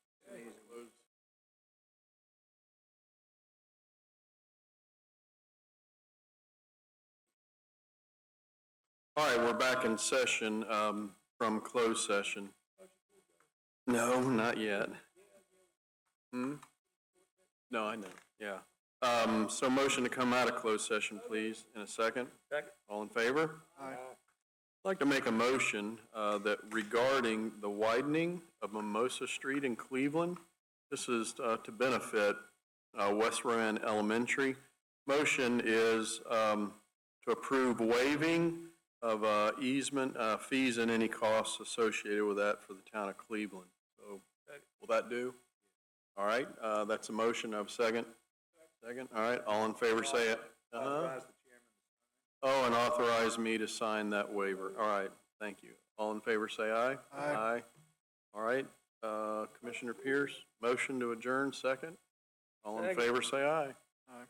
All right, we're back in session from closed session. No, not yet. No, I know, yeah. So motion to come out of closed session, please, in a second. Second. All in favor? Aye. I'd like to make a motion that regarding the widening of Mimosa Street in Cleveland, this is to benefit West Rowan Elementary. Motion is to approve waiving of easement fees and any costs associated with that for the town of Cleveland. So will that do? All right, that's a motion. Of second. Second. All right, all in favor say it. Oh, and authorize me to sign that waiver. All right, thank you. All in favor say aye. Aye. All right, Commissioner Pierce, motion to adjourn, second. All in favor say aye. Aye.